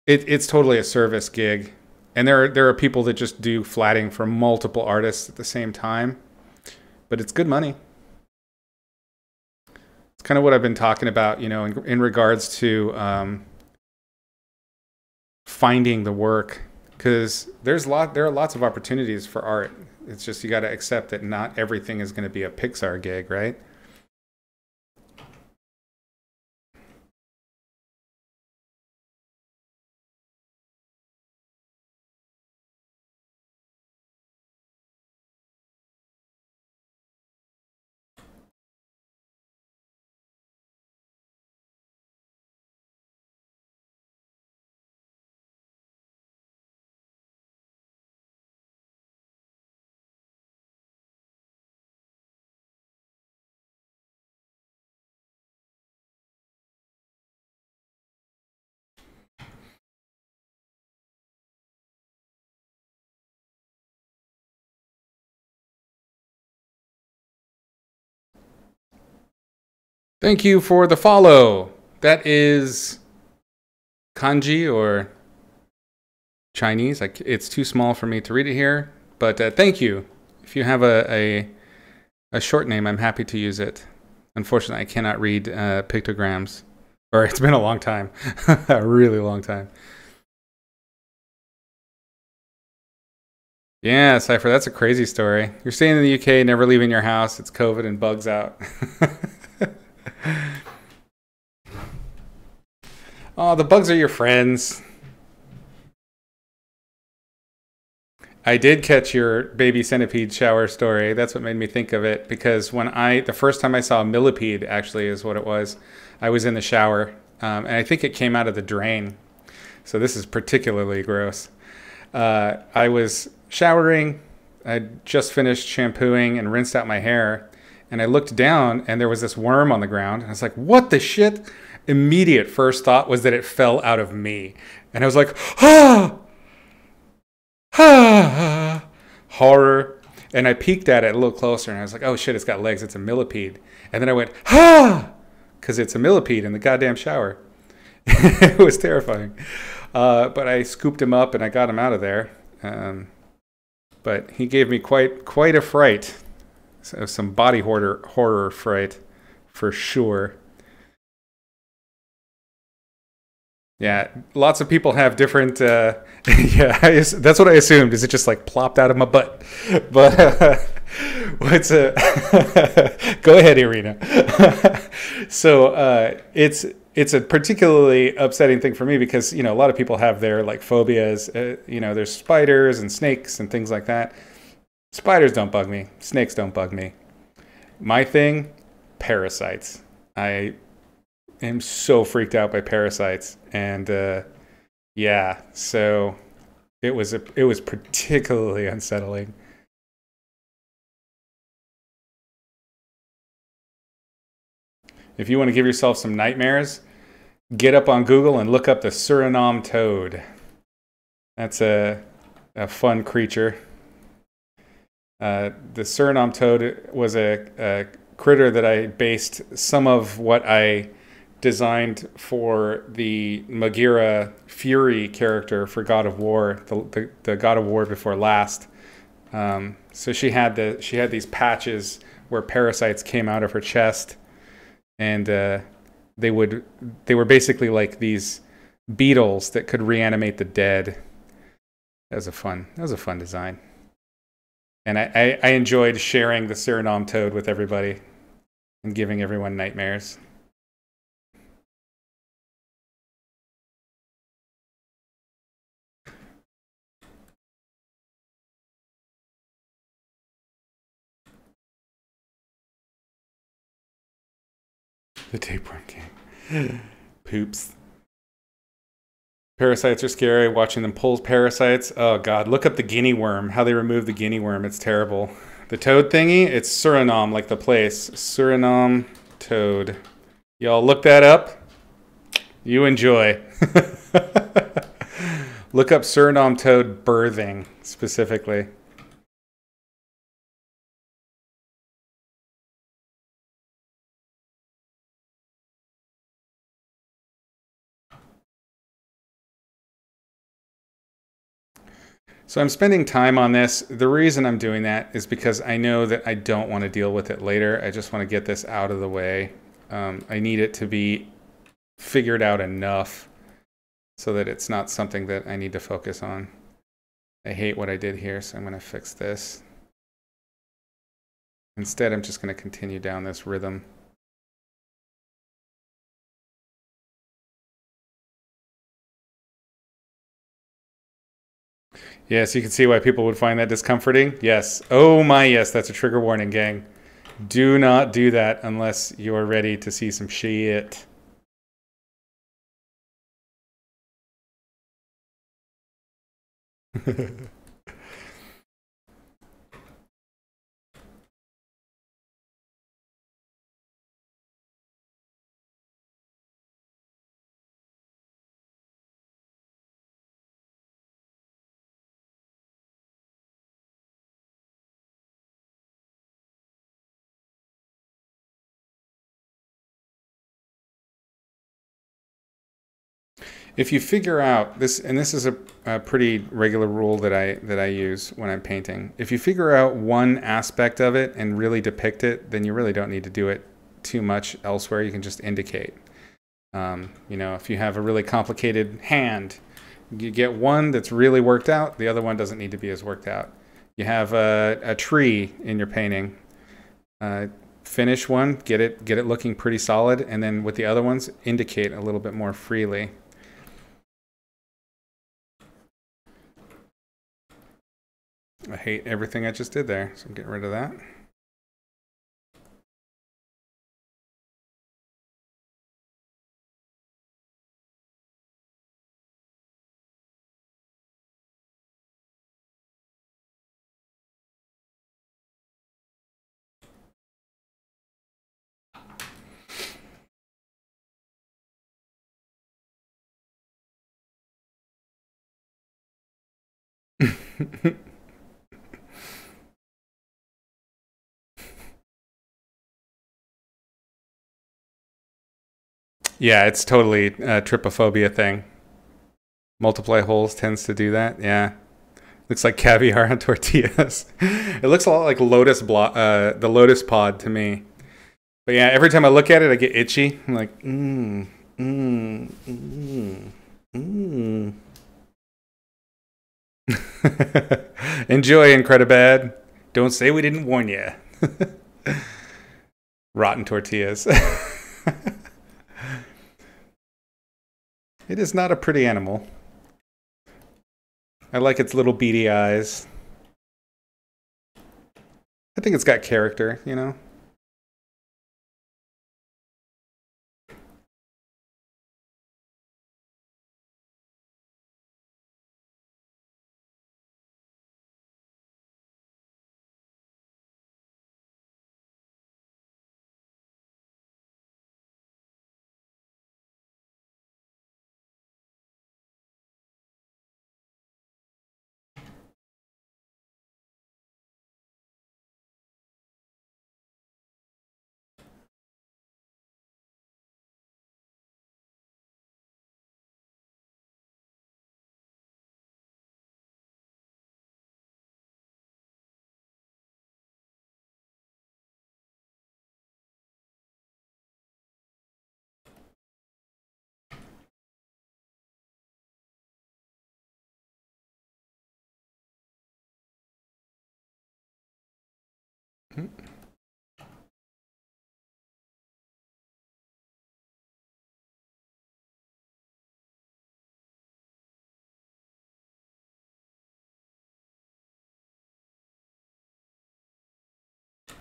it's totally a service gig, and there are people that just do flatting for multiple artists at the same time, but it's good money. It's kind of what I've been talking about, in regards to finding the work, because there are lots of opportunities for art. It's just you got to accept that not everything is going to be a Pixar gig, right? Thank you for the follow. That is kanji or Chinese. It's too small for me to read it here, but thank you. If you have a short name, I'm happy to use it. Unfortunately, I cannot read pictograms, or it's been a long time, a really long time. Yeah, Cypher, that's a crazy story. You're staying in the UK, never leaving your house. It's COVID and bugs out. Oh, the bugs are your friends. I did catch your baby centipede shower story. That's what made me think of it, because the first time I saw a millipede, actually is what it was, I was in the shower, and I think it came out of the drain. So this is particularly gross. I was showering. I'd just finished shampooing and rinsed out my hair, and I looked down and there was this worm on the ground. And I was like, what the shit? Immediate first thought was that it fell out of me. And I was like, ah! Ah! Horror. And I peeked at it a little closer and I was like, oh shit, it's got legs. It's a millipede. And then I went, ah! Because it's a millipede in the goddamn shower. It was terrifying. But I scooped him up and I got him out of there. But he gave me quite a fright. So some body horror fright, for sure. Yeah, lots of people have different. Yeah, that's what I assumed. Is it just like plopped out of my butt? But what's a? Go ahead, Irina. So it's a particularly upsetting thing for me because a lot of people have their like phobias. There's spiders and snakes and things like that. Spiders don't bug me. Snakes don't bug me. My thing, parasites. I am so freaked out by parasites, and yeah, so it was particularly unsettling. If you want to give yourself some nightmares, get up on Google and look up the Surinam Toad. That's a fun creature. The Surinam Toad was a critter that I based some of what I designed for the Magira Fury character for God of War, the God of War before last. So she had these patches where parasites came out of her chest, and they were basically like these beetles that could reanimate the dead. That was a fun design. And I enjoyed sharing the Surinam Toad with everybody and giving everyone nightmares. The tapeworm king. Poops. Parasites are scary. Watching them pull parasites. Oh god, look up the guinea worm. How they remove the guinea worm. It's terrible. The toad thingy, it's Surinam, like the place. Surinam Toad. Y'all look that up. You enjoy. Look up Surinam Toad birthing specifically. So I'm spending time on this. The reason I'm doing that is because I know that I don't want to deal with it later. I just want to get this out of the way. I need it to be figured out enough so that it's not something that I need to focus on. I hate what I did here, so I'm going to fix this. Instead, I'm just going to continue down this rhythm. Yes, you can see why people would find that discomforting. Yes. Oh my, yes, that's a trigger warning, gang. Do not do that unless you're ready to see some shit. If you figure out this, and this is a pretty regular rule that I use when I'm painting. If you figure out one aspect of it and really depict it, then you really don't need to do it too much elsewhere. You can just indicate. You know, if you have a really complicated hand, you get one that's really worked out. The other one doesn't need to be as worked out. You have a tree in your painting. Finish one, get it looking pretty solid, and then with the other ones, indicate a little bit more freely. I hate everything I just did there, so I'm getting rid of that. Yeah, it's totally a trypophobia thing. Multiply holes tends to do that. Yeah. Looks like caviar on tortillas. It looks a lot like the lotus pod to me. But yeah, every time I look at it, I get itchy. I'm like, Enjoy, Incredibad. Don't say we didn't warn you. Rotten tortillas. It is not a pretty animal. I like its little beady eyes. I think it's got character, you know?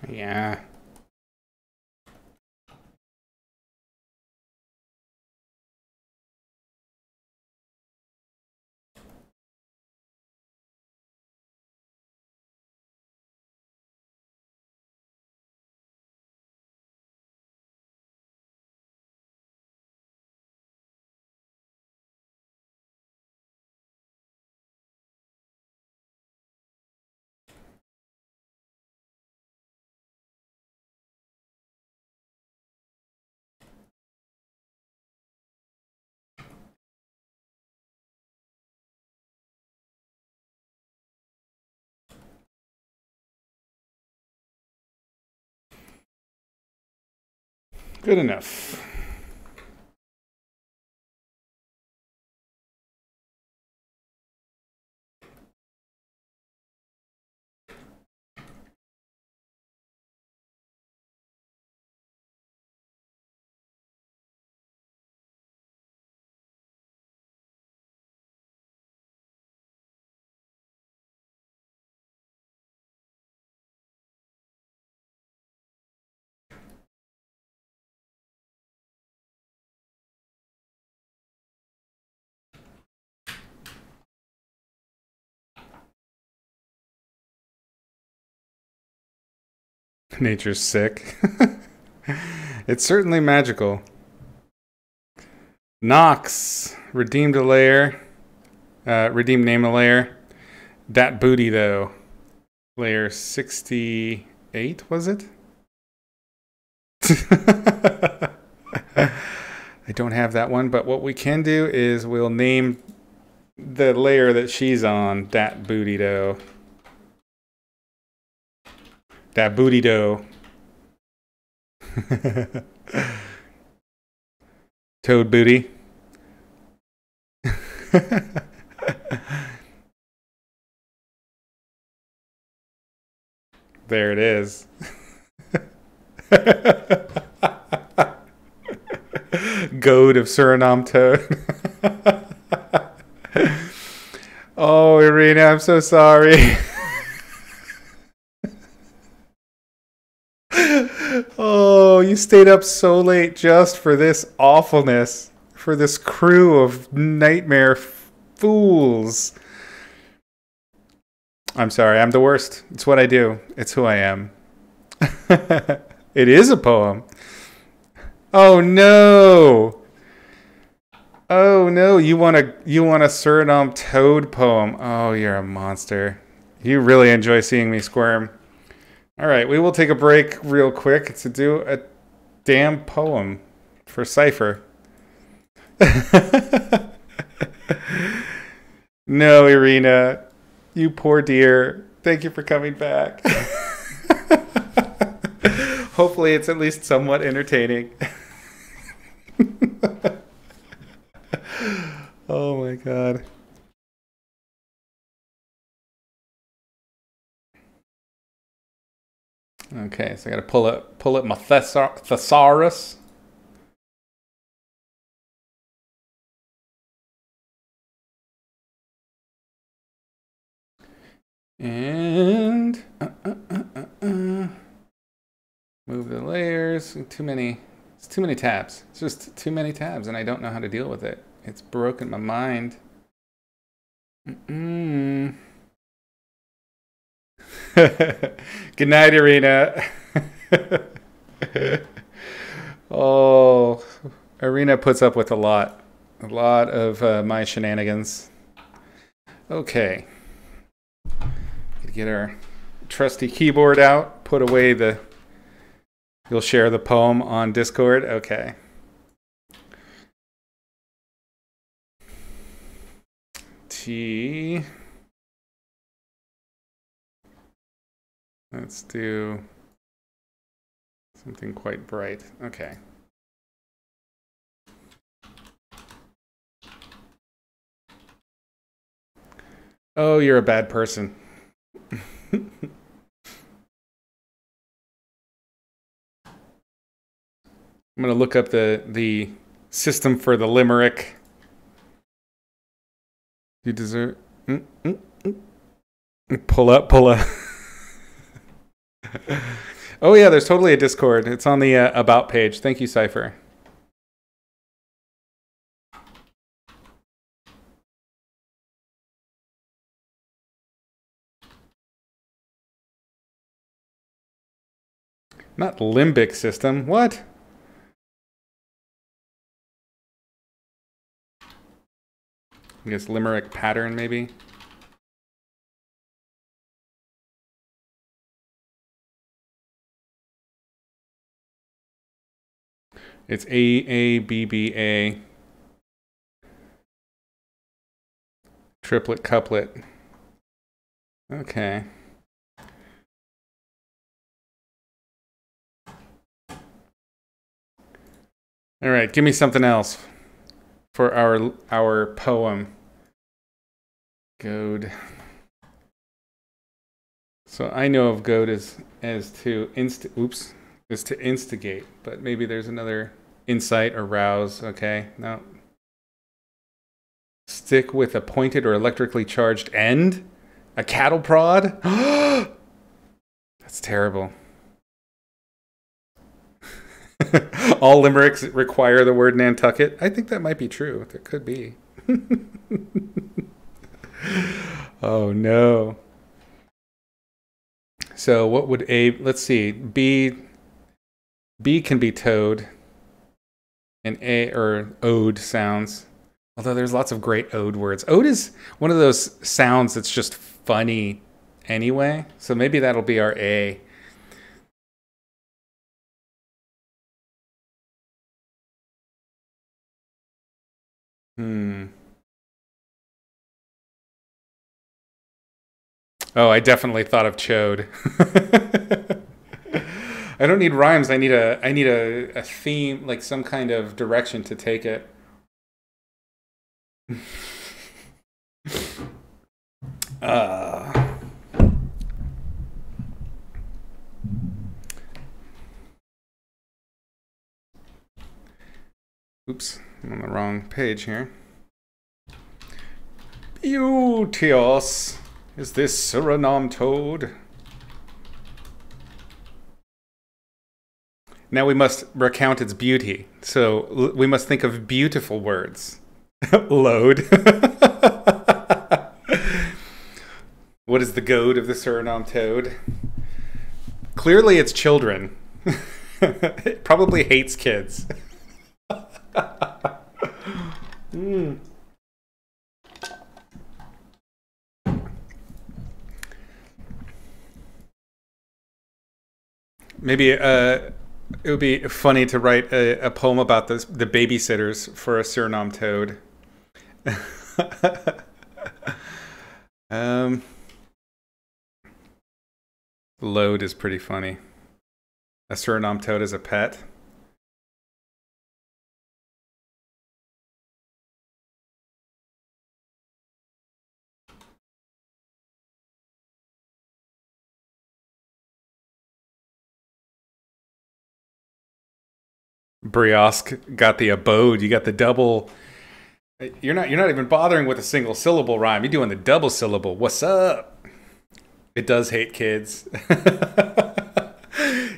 Yeah. Good enough. Nature's sick. It's certainly magical. Nox redeemed a layer. Redeemed name a layer. Dat booty though. Layer 68 was it? I don't have that one, but what we can do is we'll name the layer that she's on Dat Booty Dough. Dat Booty Dough. Toad Booty. There it is. Goad of Surinam Toad. Oh, Irina, I'm so sorry. Oh, you stayed up so late just for this awfulness. For this crew of nightmare fools. I'm sorry, I'm the worst. It's what I do. It's who I am. It is a poem. Oh no! Oh no, you want a Surinam Toad poem. Oh, you're a monster. You really enjoy seeing me squirm. Alright, we will take a break real quick to do a damn poem for Cypher. No, Irina. You poor dear. Thank you for coming back. Hopefully it's at least somewhat entertaining. Oh my god. Okay, so I gotta pull up my thesaurus. And move the layers. Too many. It's too many tabs. It's just too many tabs, and I don't know how to deal with it. It's broken my mind. Good night, Irina. Oh, Irina puts up with a lot of my shenanigans. Okay. Get our trusty keyboard out, put away the... You'll share the poem on Discord? Okay. T. Let's do something quite bright. Okay. Oh, you're a bad person. I'm going to look up the system for the limerick. You deserve... Pull up. Oh yeah, there's totally a Discord. It's on the About page. Thank you, Cypher. Not limbic system. What? I guess limerick pattern, maybe. It's AABBA. Triplet couplet. Okay. All right, give me something else for our poem. Goad. So I know of goad as to instigate, but maybe there's another incite or rouse. Okay, no. Stick with a pointed or electrically charged end? A cattle prod? That's terrible. All limericks require the word Nantucket. I think that might be true. There could be. Oh no. So what would A, let's see, B can be toad, and A or ode sounds. Although there's lots of great ode words. Ode is one of those sounds that's just funny anyway. So maybe that'll be our A. Hmm. Oh, I definitely thought of chode. I don't need rhymes. I need a theme, like some kind of direction to take it. Uh, oops, I'm on the wrong page here. Beauteous is this Surinam Toad. Now we must recount its beauty. So we must think of beautiful words. Load. What is the goad of the Surinam Toad? Clearly it's children. It probably hates kids. Mm. Maybe it would be funny to write a poem about the babysitters for a Surinam Toad. um, Load is pretty funny. A Surinam Toad as a pet. Briosk got the abode. You got the double. You're not even bothering with a single syllable rhyme. You're doing the double syllable. What's up? It does hate kids.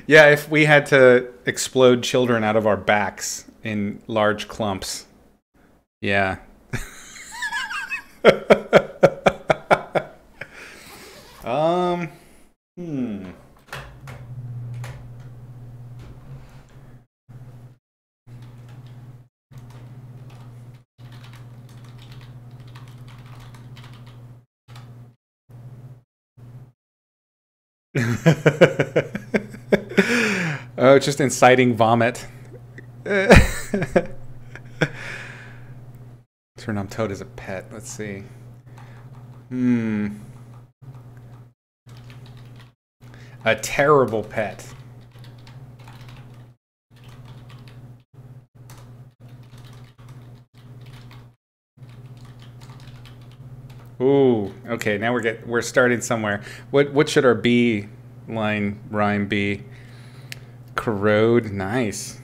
Yeah, if we had to explode children out of our backs in large clumps. Yeah. um hmm. Oh, just inciting vomit. Surinam Toad is a pet. Let's see. A terrible pet. Ooh, okay. Now we're starting somewhere. What should our B line rhyme be? Corrode, nice.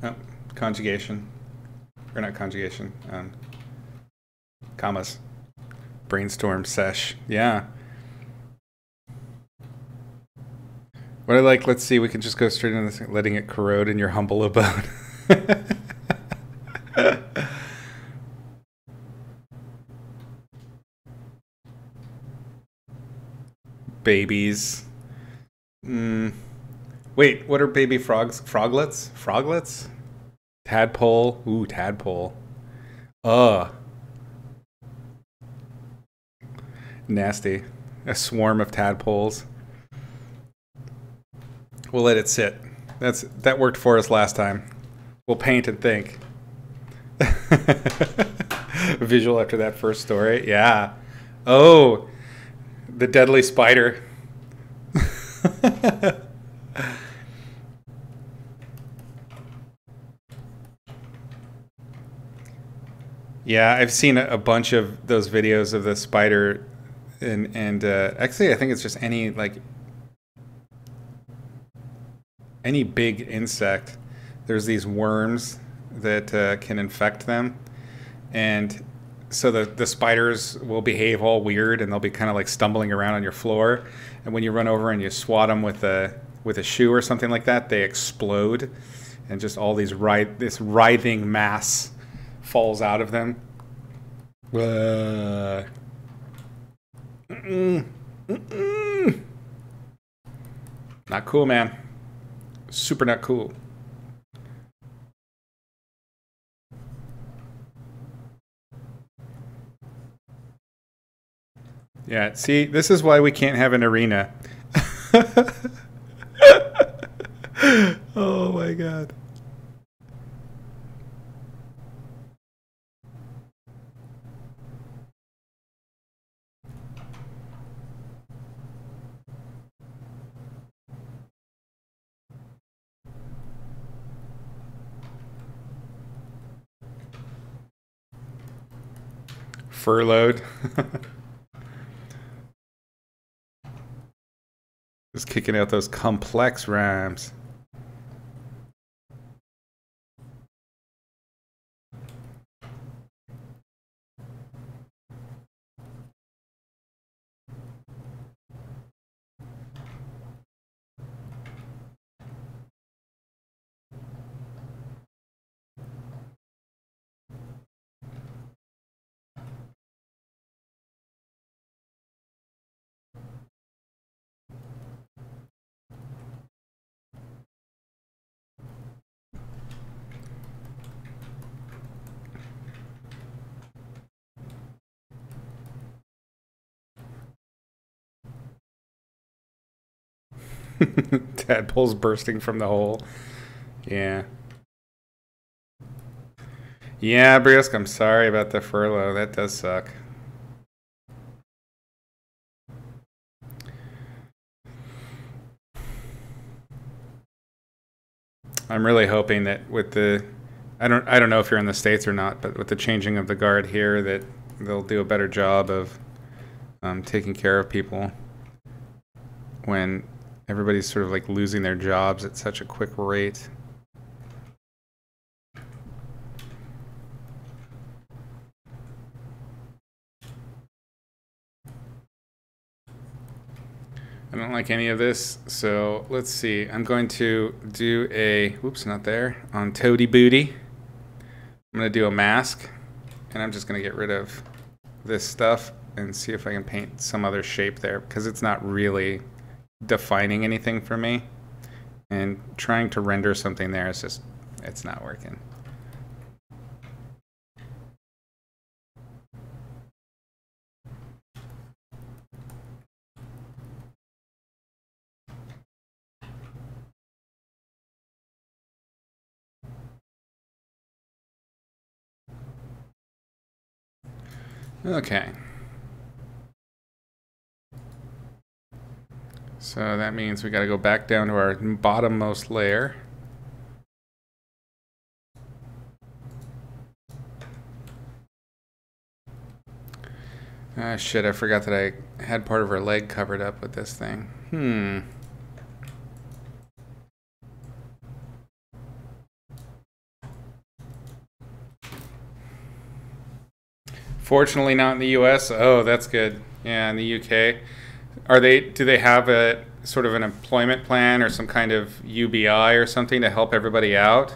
Oh, conjugation, or not conjugation. Commas. Brainstorm sesh. Yeah. What I like, let's see, we can just go straight into this, letting it corrode in your humble abode. Babies. Wait, what are baby frogs? Froglets? Froglets? Tadpole. Ooh, tadpole. Ugh. Nasty. A swarm of tadpoles. We'll let it sit. That worked for us last time. We'll paint and think. Visual after that first story. Yeah. Oh, the deadly spider. Yeah, I've seen a bunch of those videos of the spider, and actually, I think it's just any big insect. There's these worms that can infect them, and so the spiders will behave all weird, and they'll be kind of like stumbling around on your floor. And when you run over and you swat them with a shoe or something like that, they explode, and just all this writhing mass falls out of them. Not cool, man. Super not cool. Yeah, see, this is why we can't have an arena. Oh my god. Furloughed. Just kicking out those complex rhymes. Tadpoles bursting from the hole. Yeah. Yeah, Brisk, I'm sorry about the furlough. That does suck. I'm really hoping that with the I don't know if you're in the States or not, but with the changing of the guard here that they'll do a better job of taking care of people when everybody's sort of like losing their jobs at such a quick rate. I don't like any of this, so let's see. I'm going to do a, whoops, not there, on Toady Booty. I'm going to do a mask, and I'm just going to get rid of this stuff and see if I can paint some other shape there, because it's not really defining anything for me. And trying to render something there is just, it's not working. Okay. So that means we got to go back down to our bottommost layer. Ah, shit, I forgot that I had part of her leg covered up with this thing. Fortunately not in the US. Oh, that's good. Yeah, in the UK. Do they have a sort of an employment plan or some kind of UBI or something to help everybody out?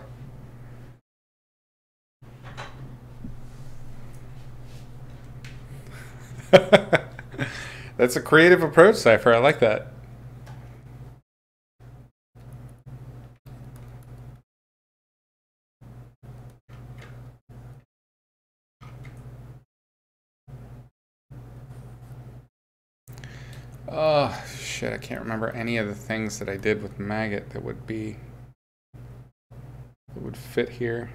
That's a creative approach, Cypher. I like that. Oh, shit, I can't remember any of the things that I did with Maggot that would fit here.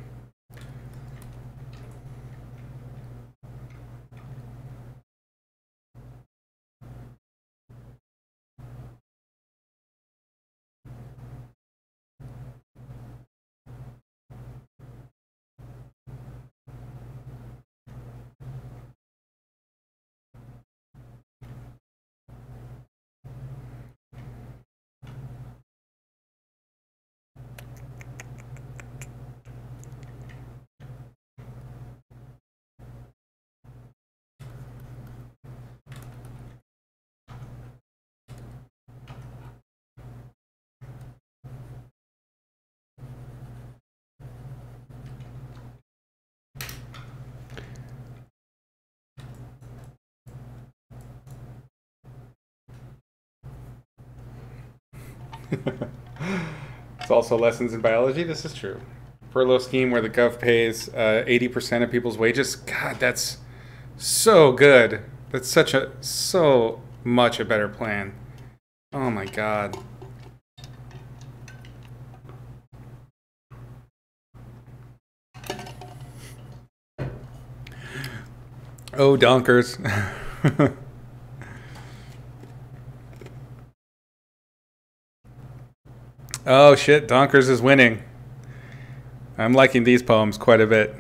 It's also lessons in biology. This is true. Furlough scheme where the gov pays 80% of people's wages. God, that's so good. That's so much a better plan. Oh my god. Oh, donkers. Oh shit, donkers is winning. I'm liking these poems quite a bit.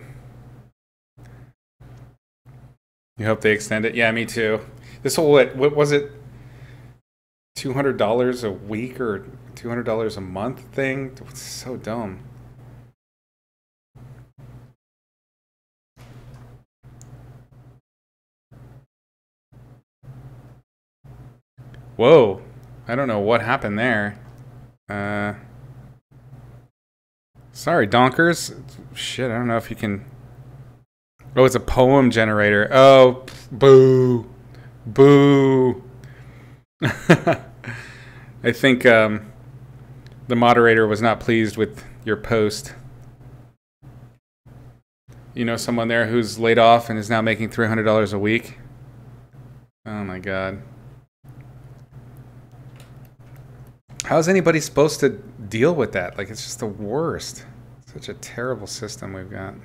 You hope they extend it? Yeah, me too. This whole, what was it? $200 a week or $200 a month thing? It's so dumb. Whoa. I don't know what happened there. Sorry, donkers. Shit, I don't know if you can... Oh, it's a poem generator. Oh, boo. Boo. I think the moderator was not pleased with your post. You know someone there who's laid off and is now making $300 a week? Oh my god. How's anybody supposed to deal with that? Like, it's just the worst. Such a terrible system we've got.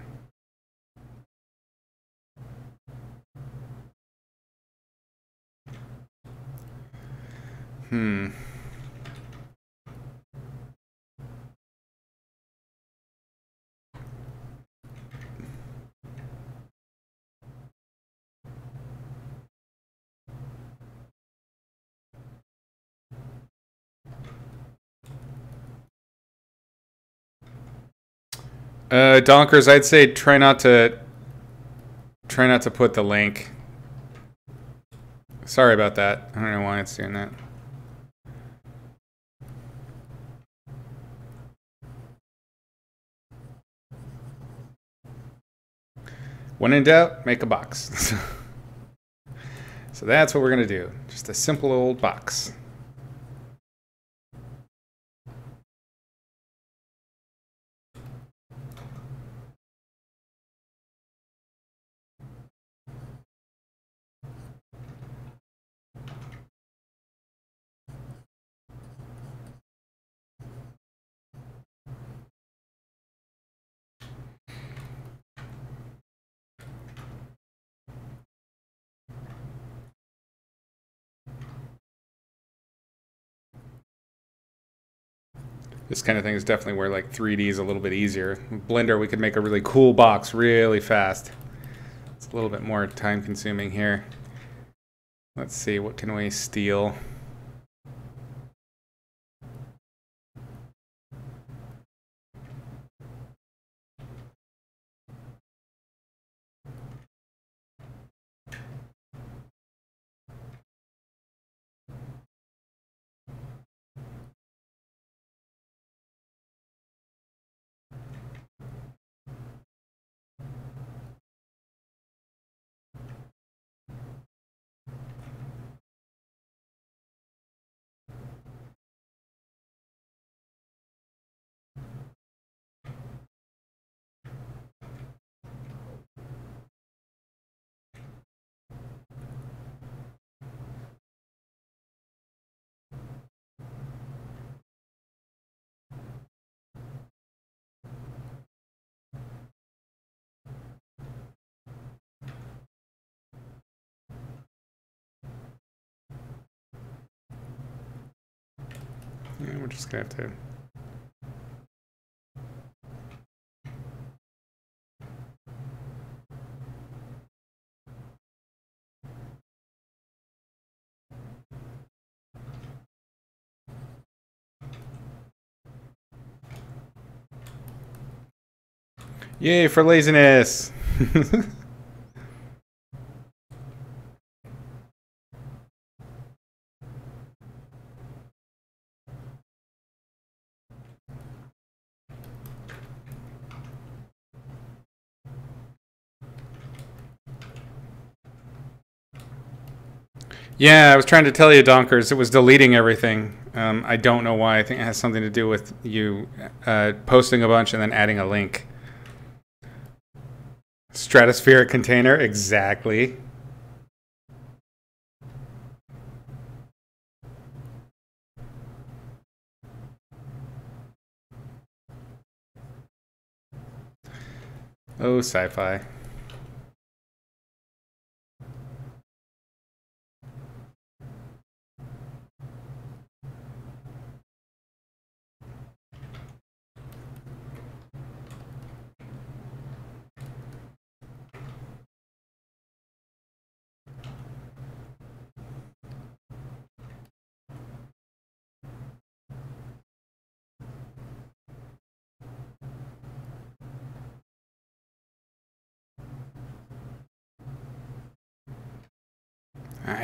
Donkers, I'd say try not to put the link. Sorry about that. I don't know why it's doing that. When in doubt, make a box. So that's what we're gonna do. Just a simple old box. This kind of thing is definitely where like 3D is a little bit easier. With Blender, we could make a really cool box really fast. It's a little bit more time consuming here. Let's see, what can we steal? Yeah, we're just gonna have to. Yay for laziness! Yeah, I was trying to tell you, Donkers, it was deleting everything. I don't know why. I think it has something to do with you posting a bunch and then adding a link. Stratospheric container, exactly. Oh, sci-fi.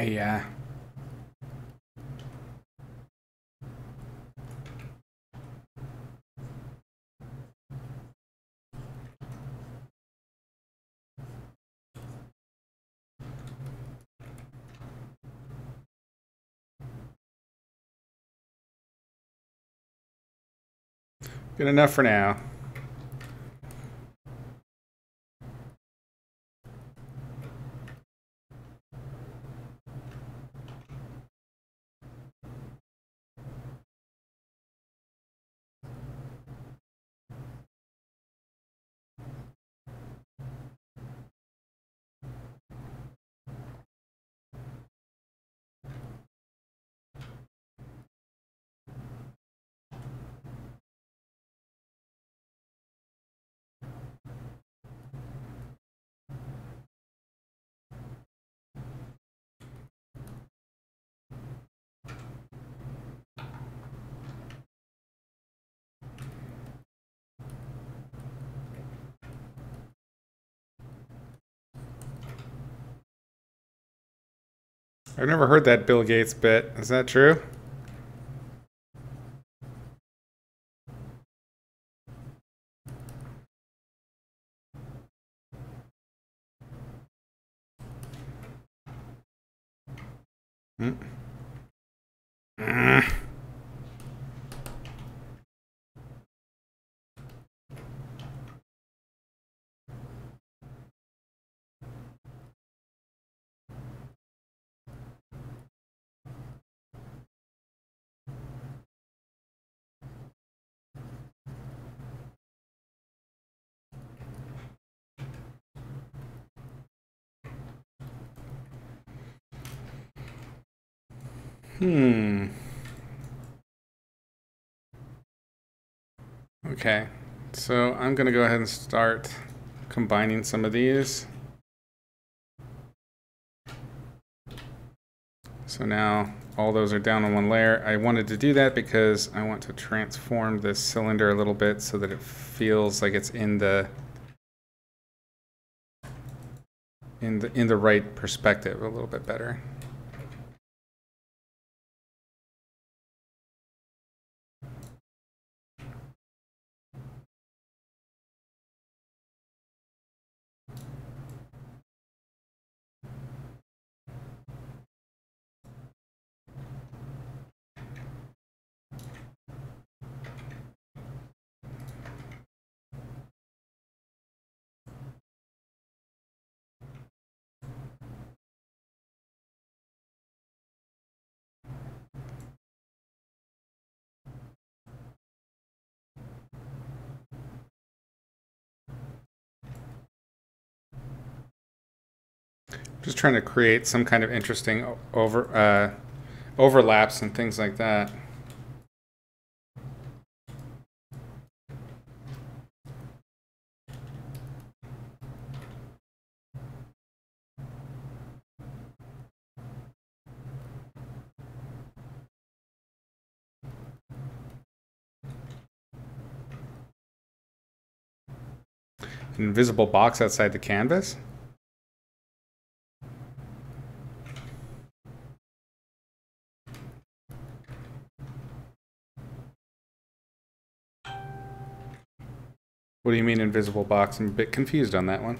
Yeah. Good enough for now. I've never heard that Bill Gates bit. Is that true? Hmm. Okay, so I'm gonna go ahead and start combining some of these. So now all those are down on one layer. I wanted to do that because I want to transform this cylinder a little bit so that it feels like it's in the right perspective a little bit better. Just trying to create some kind of interesting overlaps and things like that. An invisible box outside the canvas? What do you mean invisible box? I'm a bit confused on that one.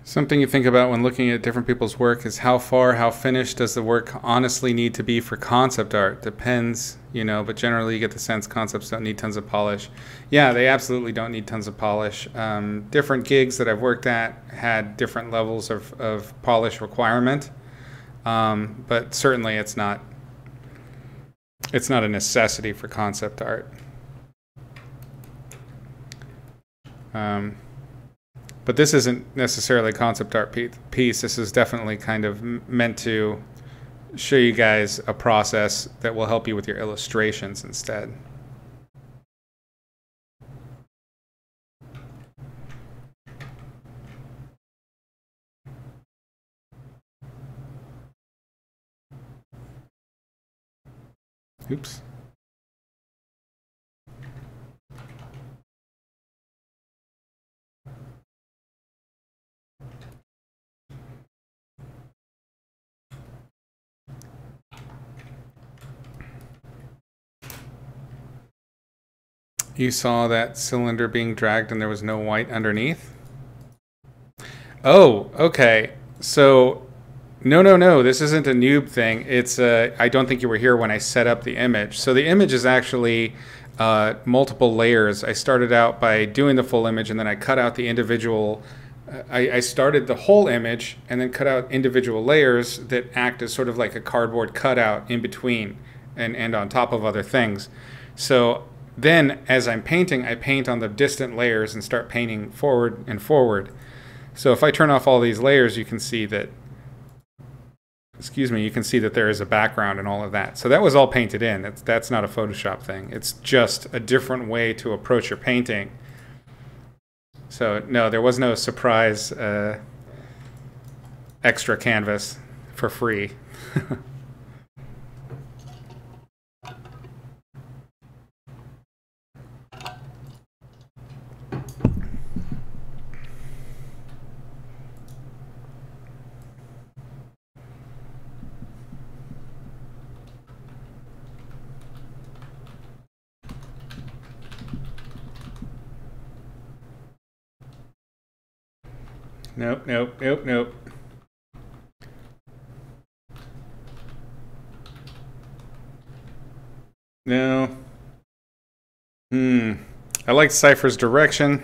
Something you think about when looking at different people's work is how finished does the work honestly need to be for concept art? Depends, but generally you get the sense concepts don't need tons of polish. Yeah, they absolutely don't need tons of polish. Different gigs that I've worked at had different levels of polish requirement, but certainly it's not a necessity for concept art. But this isn't necessarily a concept art piece. This is definitely kind of meant to show you guys a process that will help you with your illustrations instead. Oops. You saw that cylinder being dragged and there was no white underneath? Oh, okay. So, no. This isn't a noob thing. It's I don't think you were here when I set up the image. So the image is actually multiple layers. I started out by doing the full image and then I cut out the individual. I started the whole image and then cut out individual layers that act as sort of like a cardboard cutout in between and on top of other things. So then, as I'm painting, I paint on the distant layers and start painting forward and forward. So if I turn off all these layers, you can see that, you can see that there is a background and all of that. So that was all painted in. That's not a Photoshop thing. It's just a different way to approach your painting. So no, there was no surprise extra canvas for free. Nope. No. I like Cypher's direction.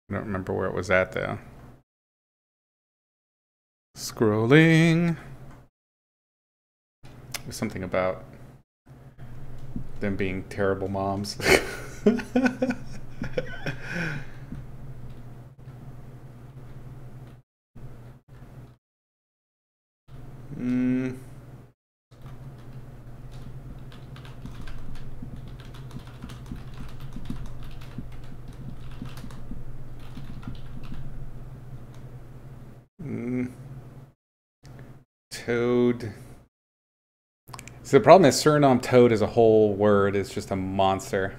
I don't remember where it was at, though. Scrolling. There's something about them being terrible moms. Toad. So the problem is Surinam Toad as a whole word is just a monster.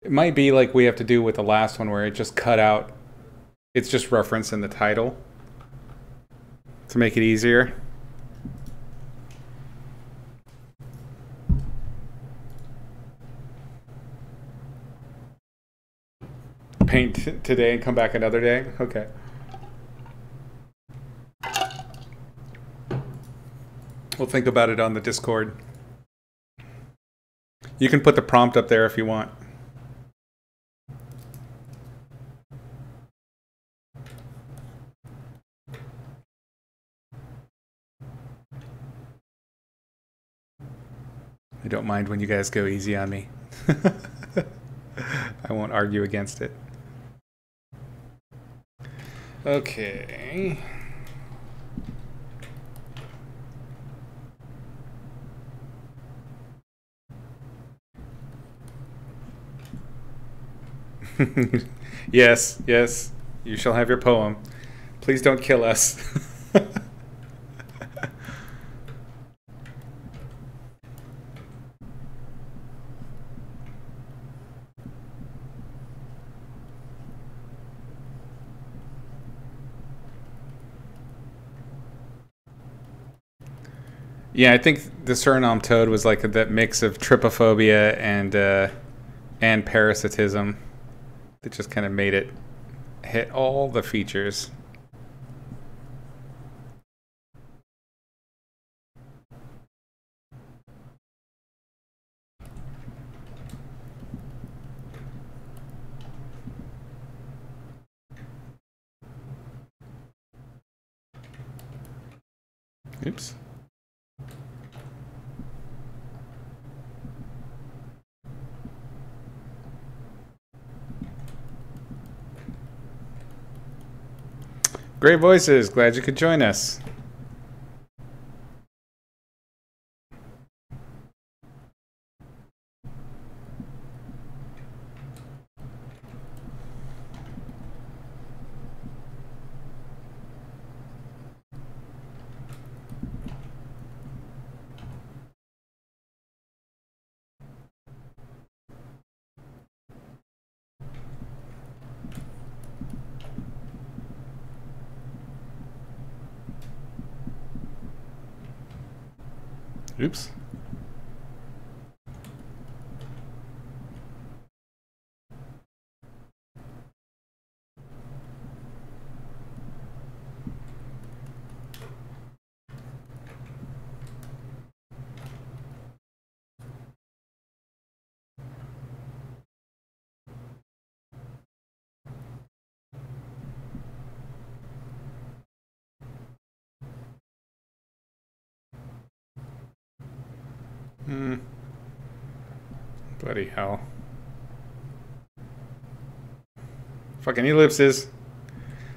It might be like we have to do with the last one where it just cut out, it's just referenced in the title to make it easier. Paint today and come back another day? Okay. We'll think about it on the Discord. You can put the prompt up there if you want. I don't mind when you guys go easy on me. I won't argue against it. Okay. Yes, you shall have your poem. Please don't kill us. Yeah, I think the Surinam Toad was like that mix of trypophobia and parasitism that just kind of made it hit all the features. Oops. Great voices. Glad you could join us. Oops. Bloody hell. Fucking ellipses.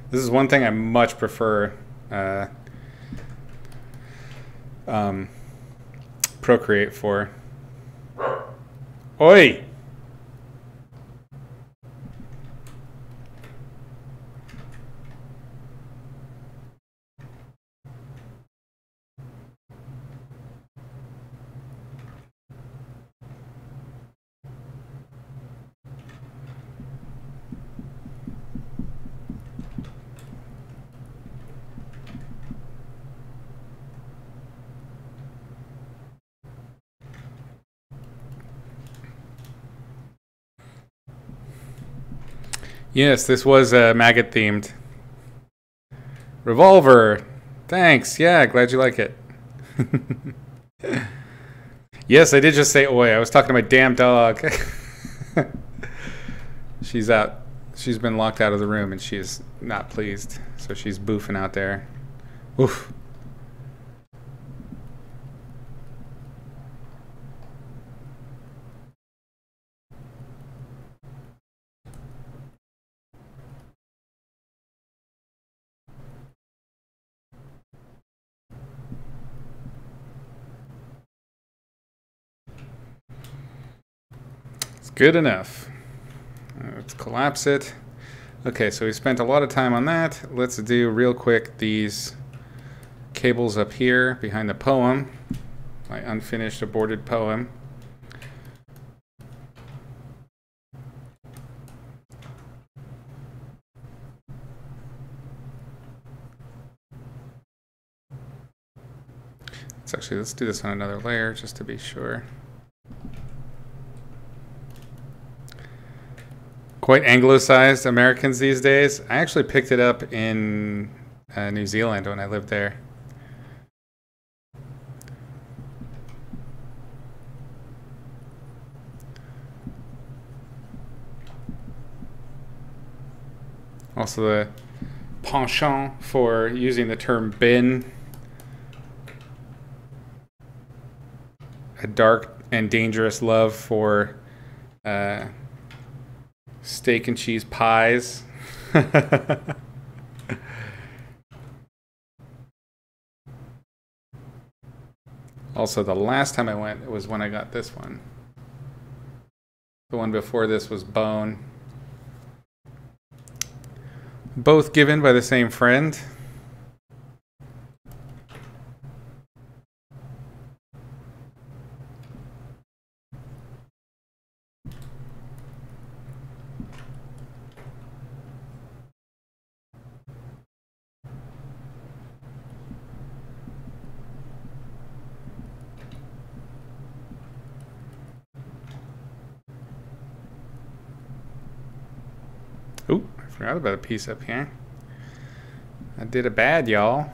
This is one thing I much prefer Procreate for. Oi! Yes, this was maggot themed. Revolver. Thanks. Yeah, glad you like it. Yes, I did just say oi. I was talking to my damn dog. She's out. She's been locked out of the room and she's not pleased. So she's boofing out there. Oof. Good enough. Let's collapse it. Okay, so we spent a lot of time on that. Let's do real quick these cables up here behind the poem. My unfinished aborted poem. Let's do this on another layer just to be sure. Quite anglicized Americans these days. I actually picked it up in New Zealand when I lived there. Also the penchant for using the term bin. A dark and dangerous love for steak and cheese pies. Also, the last time I went was when I got this one. The one before this was bone. Both given by the same friend. Forgot about a piece up here. I did a bad, y'all.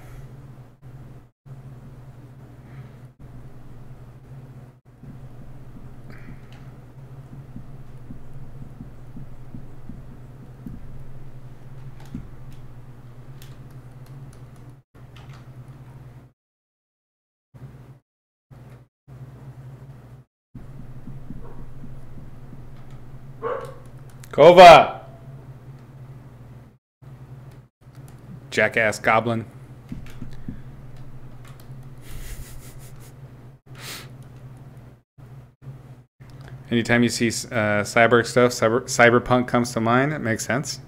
Kova! Jackass goblin. Anytime you see cyber stuff, cyberpunk comes to mind. It makes sense.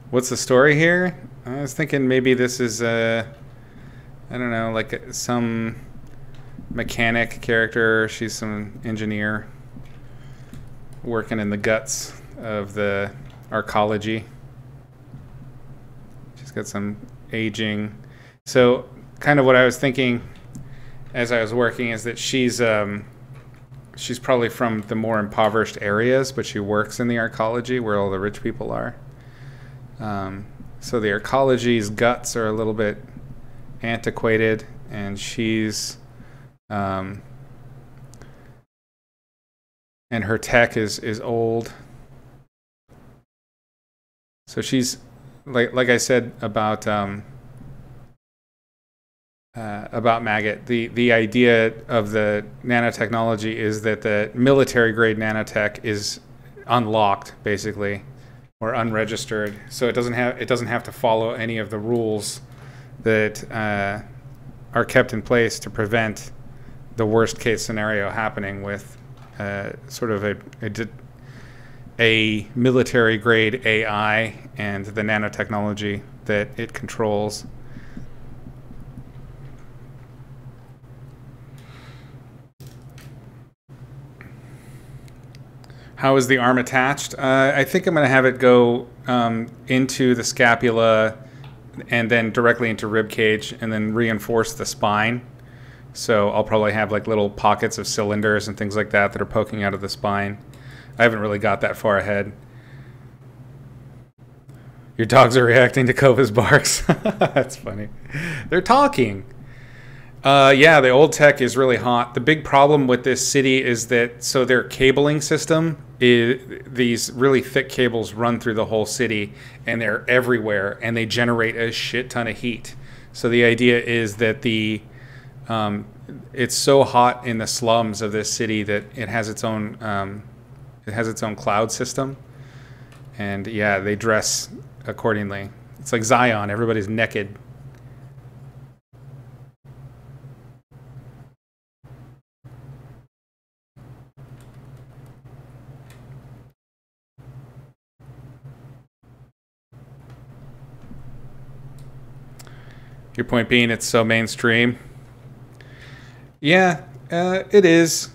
What's the story here? I was thinking maybe this is I don't know, like some mechanic character. She's some engineer working in the guts of the arcology. She's got some aging. So kind of what I was thinking as I was working is that she's probably from the more impoverished areas, but she works in the arcology where all the rich people are. So the arcology's guts are a little bit antiquated, and she's and her tech is old. So she's like I said about Maggot, the idea of the nanotechnology is that the military grade nanotech is unlocked basically, or unregistered, so it doesn't have to follow any of the rules that are kept in place to prevent the worst case scenario happening with sort of a military grade AI and the nanotechnology that it controls. How is the arm attached? I think I'm going to have it go into the scapula and then directly into rib cage, and then reinforce the spine. So I'll probably have like little pockets of cylinders and things like that are poking out of the spine. I haven't really got that far ahead. Your dogs are reacting to Kova's barks. That's funny. They're talking. Yeah, the old tech is really hot. The big problem with this city is that, so their cabling system is, these really thick cables run through the whole city, and they're everywhere, and they generate a shit ton of heat. So the idea is that it's so hot in the slums of this city that it has its own cloud system, and yeah, they dress accordingly. It's like Zion. Everybody's naked. Your point being it's so mainstream. Yeah, it is.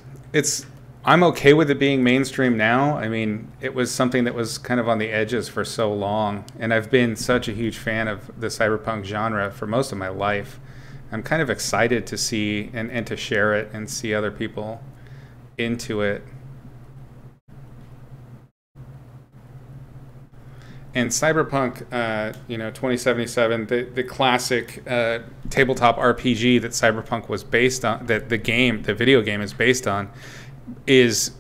I'm okay with it being mainstream now. I mean, it was something that was kind of on the edges for so long, and I've been such a huge fan of the cyberpunk genre for most of my life. I'm kind of excited to see and to share it and see other people into it. And Cyberpunk, 2077, the classic tabletop RPG that Cyberpunk was based on, that the video game is based on, it's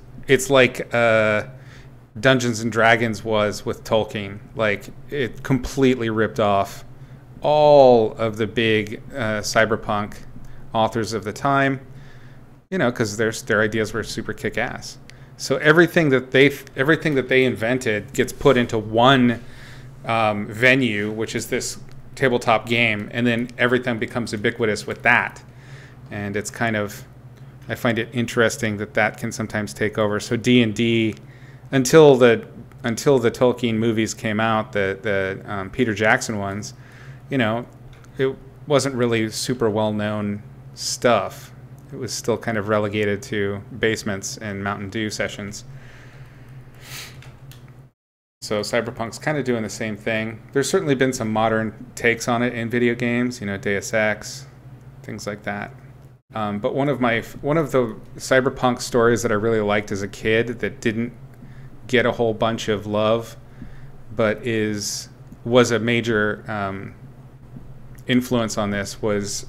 like Dungeons and Dragons was with Tolkien. Like, it completely ripped off all of the big cyberpunk authors of the time, because their ideas were super kick-ass. So everything that they invented gets put into one venue, which is this tabletop game, and then everything becomes ubiquitous with that. And it's kind of, I find it interesting that can sometimes take over. So D&D, until the Tolkien movies came out, the Peter Jackson ones, it wasn't really super well-known stuff. It was still kind of relegated to basements and Mountain Dew sessions. So Cyberpunk's kind of doing the same thing. There's certainly been some modern takes on it in video games, Deus Ex, things like that. But one of the cyberpunk stories that I really liked as a kid that didn't get a whole bunch of love, but was a major influence on this was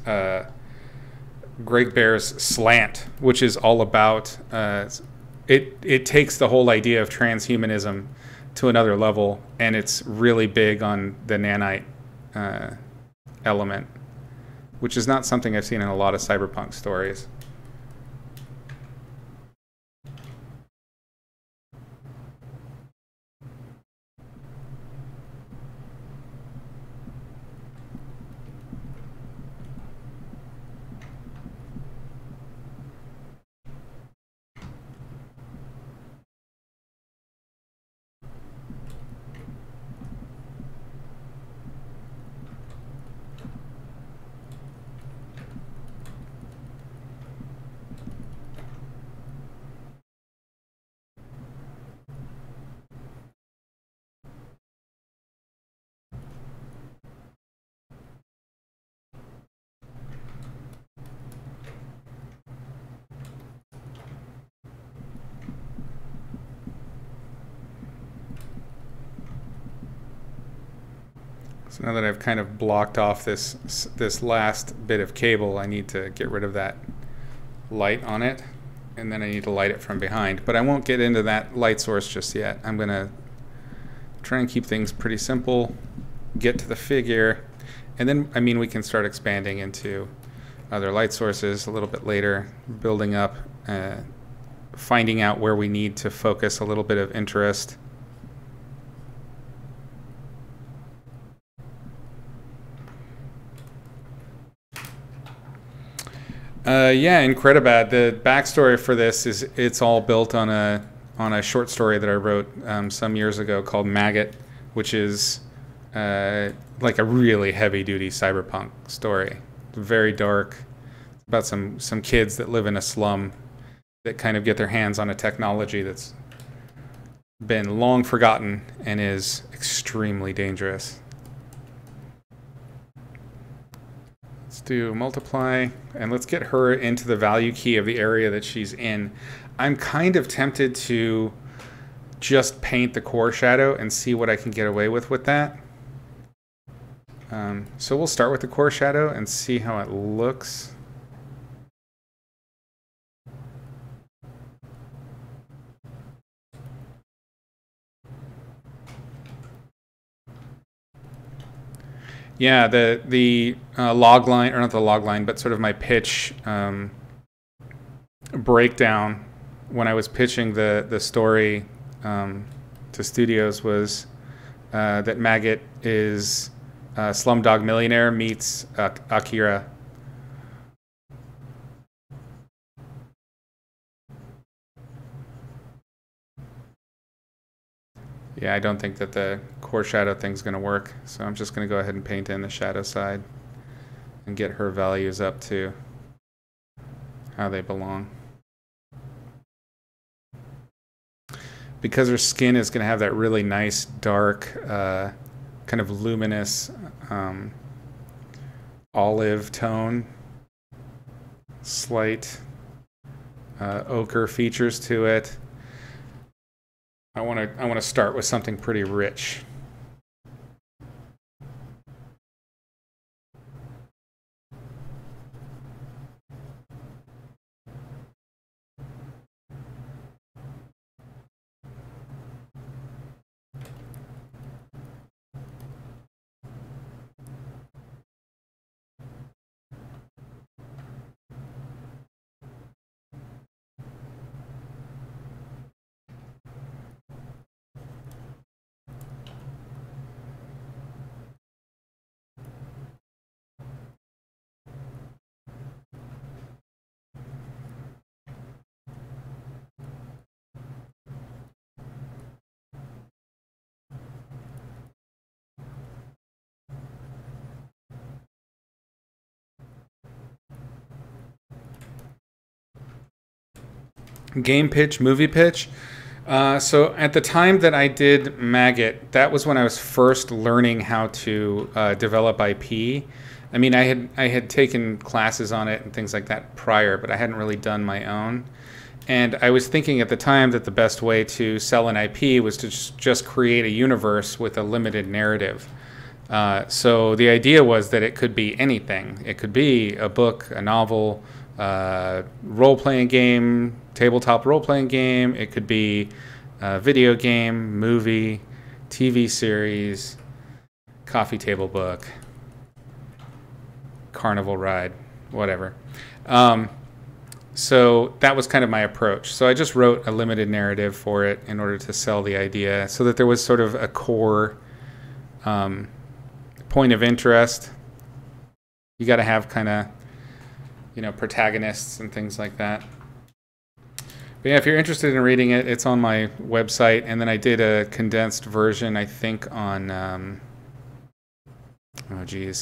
Greg Bear's Slant, which is all about it takes the whole idea of transhumanism to another level, and it's really big on the nanite element, which is not something I've seen in a lot of cyberpunk stories. So now that I've kind of blocked off this last bit of cable, I need to get rid of that light on it, and then I need to light it from behind. But I won't get into that light source just yet. I'm going to try and keep things pretty simple, get to the figure, and then, I mean, we can start expanding into other light sources a little bit later, building up, finding out where we need to focus a little bit of interest. Yeah, Incredibad. The backstory for this is it's all built on a short story that I wrote some years ago called Maggot, which is like a really heavy-duty cyberpunk story. It's very dark. It's about some kids that live in a slum that kind of get their hands on a technology that's been long forgotten and is extremely dangerous. Let's do multiply, and let's get her into the value key of the area that she's in. I'm kind of tempted to just paint the core shadow and see what I can get away with that. So we'll start with the core shadow and see how it looks. Yeah, the log line, or not the log line, but sort of my pitch breakdown when I was pitching the story to studios was that Maggot is Slumdog Millionaire meets Akira. Yeah, I don't think that the core shadow thing's going to work, so I'm just going to go ahead and paint in the shadow side and get her values up to how they belong. Because her skin is going to have that really nice, dark, kind of luminous olive tone, slight ochre features to it. I want to start with something pretty rich. Game pitch, movie pitch. So at the time that I did Maggot, that was when I was first learning how to develop IP. I mean, I had taken classes on it and things like that prior, but I hadn't really done my own. And I was thinking at the time that the best way to sell an IP was to just create a universe with a limited narrative. So the idea was that it could be anything. It could be a book, a novel, role-playing game, tabletop role-playing game. It could be a video game, movie, TV series, coffee table book, carnival ride, whatever. So that was kind of my approach. So I just wrote a limited narrative for it in order to sell the idea, so that there was sort of a core point of interest. You got to have kind of, protagonists and things like that. But yeah, if you're interested in reading it, it's on my website. And then I did a condensed version, I think, on,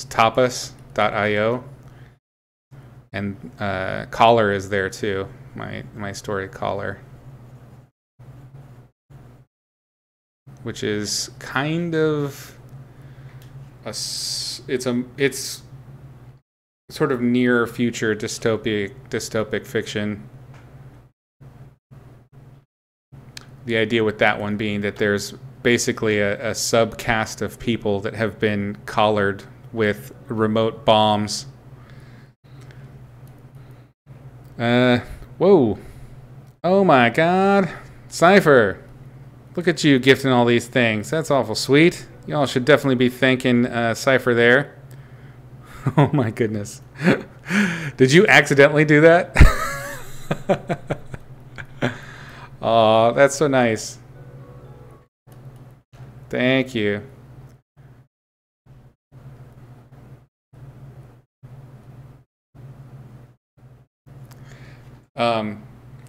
tapas.io. And Collar is there too, my story Collar, which is kind of it's sort of near future dystopic fiction. The idea with that one being that there's basically a subcaste of people that have been collared with remote bombs. Whoa. Oh my God. Cypher. Look at you gifting all these things. That's awful sweet. Y'all should definitely be thanking Cypher there. Oh my goodness. Did you accidentally do that? Oh, that's so nice. Thank you.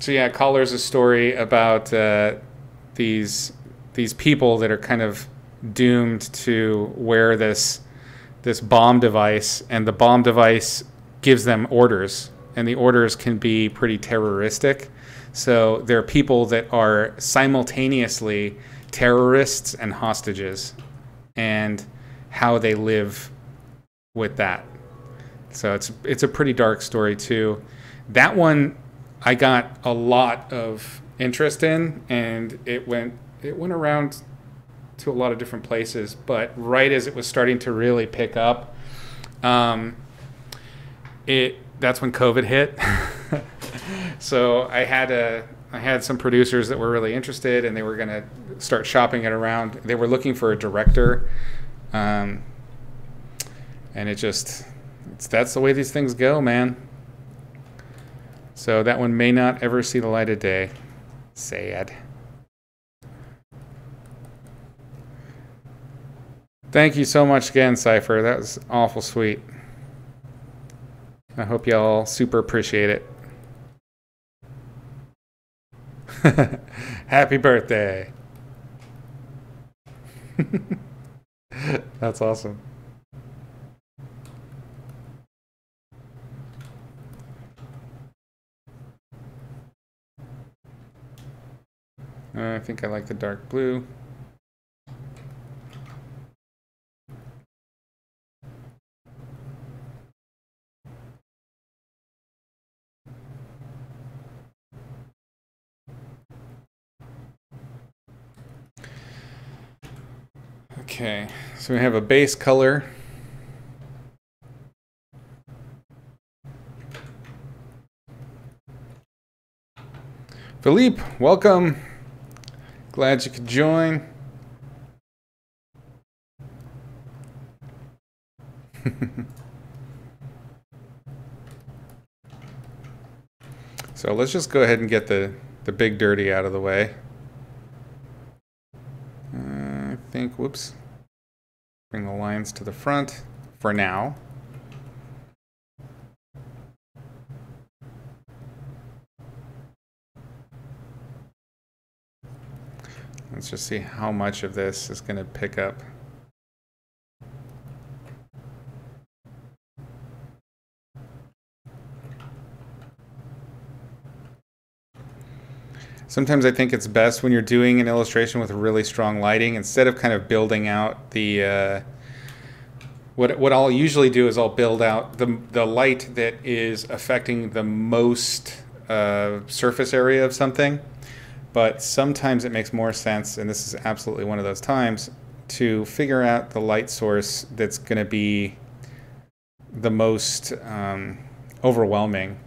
So yeah, Collar's a story about these people that are kind of doomed to wear this bomb device, and the bomb device gives them orders, and the orders can be pretty terroristic. So there are people that are simultaneously terrorists and hostages, and how they live with that. So it's a pretty dark story too. That one I got a lot of interest in, and it went around to a lot of different places. But right as it was starting to really pick up, that's when COVID hit. So I had some producers that were really interested, and they were going to start shopping it around. They were looking for a director, and that's the way these things go, man. So that one may not ever see the light of day. Sad. Thank you so much again, Cypher. That was awful sweet. I hope y'all super appreciate it. Happy birthday. That's awesome. I think I like the dark blue. Okay, so we have a base color. Philippe, welcome. Glad you could join. So let's just go ahead and get the big dirty out of the way. I think, whoops. Bring the lines to the front for now. Let's just see how much of this is going to pick up. Sometimes I think it's best when you're doing an illustration with really strong lighting, instead of kind of building out the what I'll usually do is I'll build out the light that is affecting the most surface area of something. But sometimes it makes more sense, and this is absolutely one of those times, to figure out the light source that's going to be the most overwhelming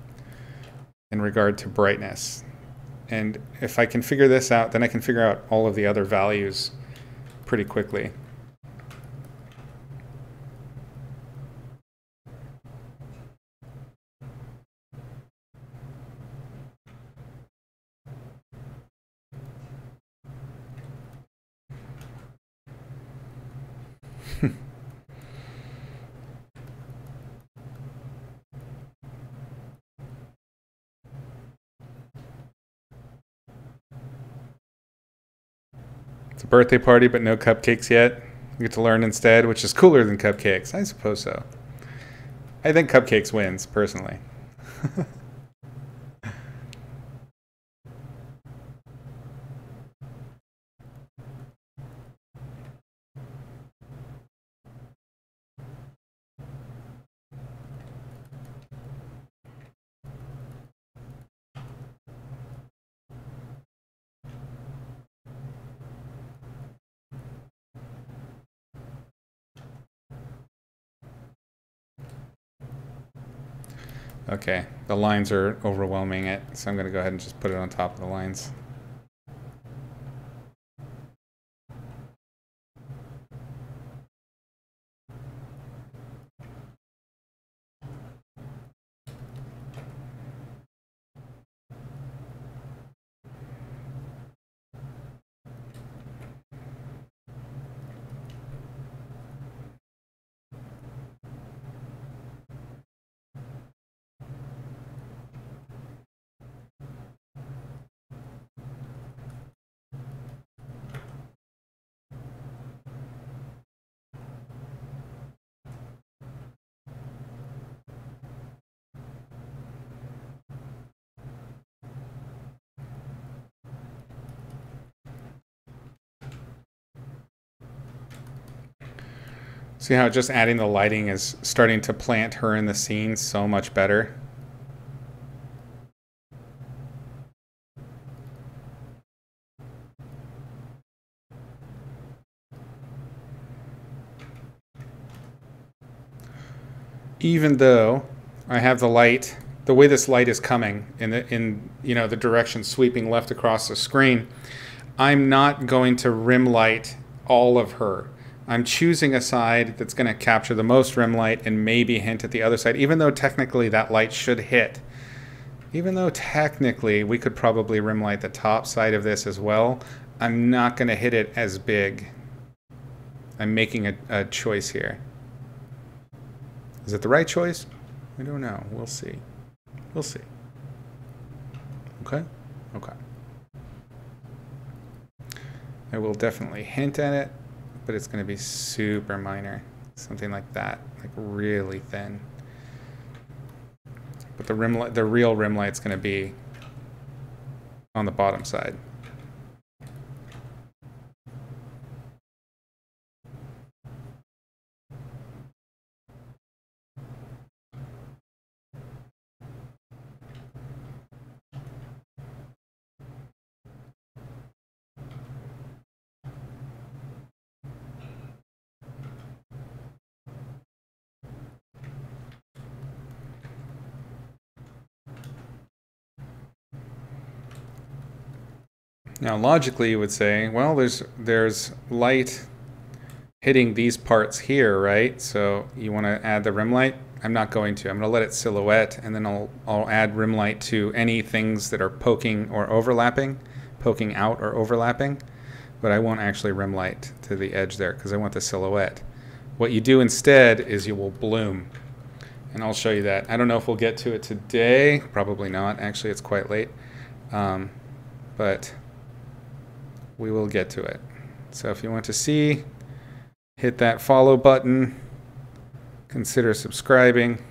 in regard to brightness. And if I can figure this out, then I can figure out all of the other values pretty quickly. It's a birthday party, but no cupcakes yet. You get to learn instead, which is cooler than cupcakes. I suppose so. I think cupcakes wins, personally. Okay, the lines are overwhelming it, so I'm going to go ahead and just put it on top of the lines. See how just adding the lighting is starting to plant her in the scene so much better? Even though I have the light, the way this light is coming in the direction sweeping left across the screen, I'm not going to rim light all of her. I'm choosing a side that's going to capture the most rim light and maybe hint at the other side, even though technically that light should hit. Even though technically we could probably rim light the top side of this as well, I'm not going to hit it as big. I'm making a choice here. Is it the right choice? I don't know. We'll see. We'll see. Okay? Okay. I will definitely hint at it, but it's going to be super minor. Something like that. Like really thin. But the real rim light's going to be on the bottom side. Now, logically, you would say, well, there's light hitting these parts here, right? So you want to add the rim light? I'm not going to. I'm going to let it silhouette, and then I'll add rim light to any things that are poking or overlapping, poking out or overlapping. But I won't actually rim light to the edge there because I want the silhouette. What you do instead is you will bloom. And I'll show you that. I don't know if we'll get to it today. Probably not. Actually, it's quite late. But we will get to it. So if you want to see, hit that follow button, consider subscribing,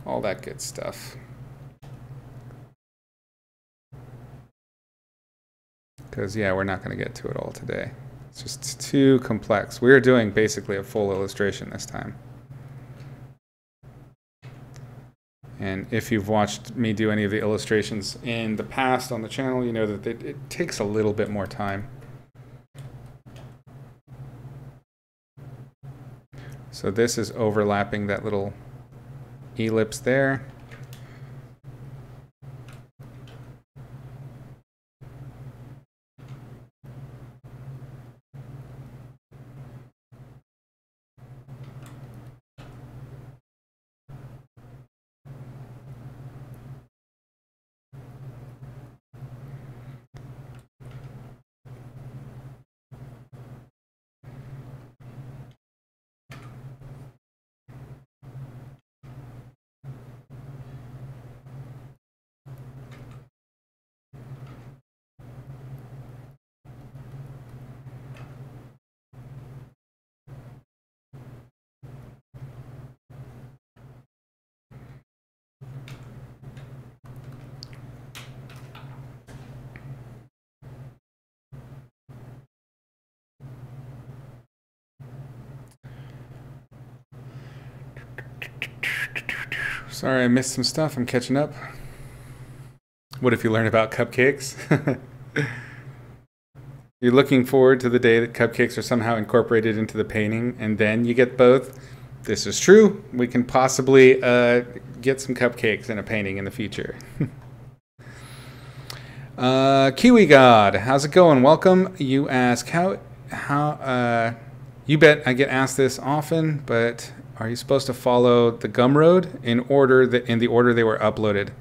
all that good stuff. Because, yeah, we're not going to get to it all today. It's just too complex. We're doing basically a full illustration this time. And if you've watched me do any of the illustrations in the past on the channel, you know that it takes a little bit more time. So this is overlapping that little ellipse there. Sorry, I missed some stuff. I'm catching up. What if you learn about cupcakes? You're looking forward to the day that cupcakes are somehow incorporated into the painting, and then you get both. This is true. We can possibly get some cupcakes in a painting in the future. Kiwi God, how's it going? Welcome. You ask how you bet I get asked this often, but are you supposed to follow the Gumroad in the order they were uploaded?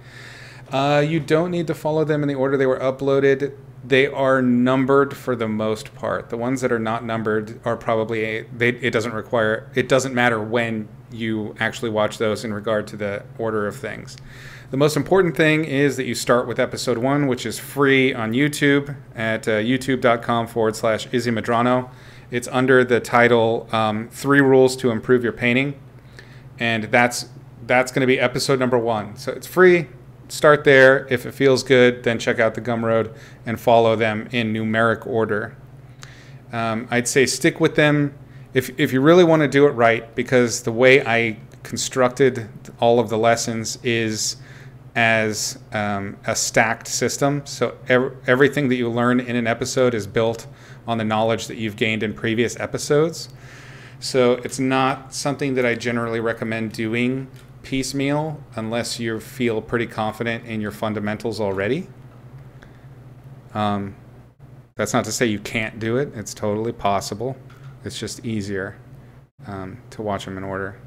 You don't need to follow them in the order they were uploaded. They are numbered for the most part. The ones that are not numbered are probably it doesn't matter when you actually watch those in regard to the order of things. The most important thing is that you start with episode 1, which is free on YouTube at youtube.com/Izzy Medrano. It's under the title 3 Rules to Improve Your Painting. And that's going to be episode number 1. So it's free. Start there. If it feels good, then check out the Gumroad and follow them in numeric order. I'd say stick with them if you really want to do it right, because the way I constructed all of the lessons is as a stacked system. So everything that you learn in an episode is built on the knowledge that you've gained in previous episodes. So it's not something that I generally recommend doing piecemeal unless you feel pretty confident in your fundamentals already. That's not to say you can't do it. It's totally possible. It's just easier to watch them in order.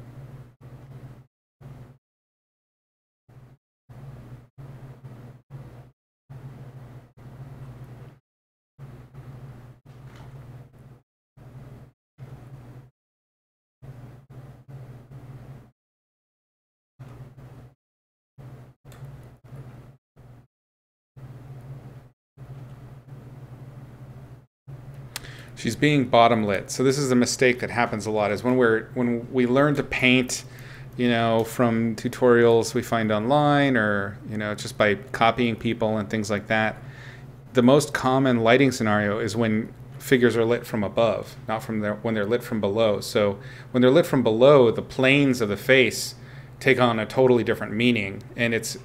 She's being bottom lit. So this is a mistake that happens a lot, is when we learn to paint, you know, from tutorials we find online, or, you know, just by copying people and things like that. The most common lighting scenario is when figures are lit from above, not from when they're lit from below. So when they're lit from below, the planes of the face take on a totally different meaning, and it's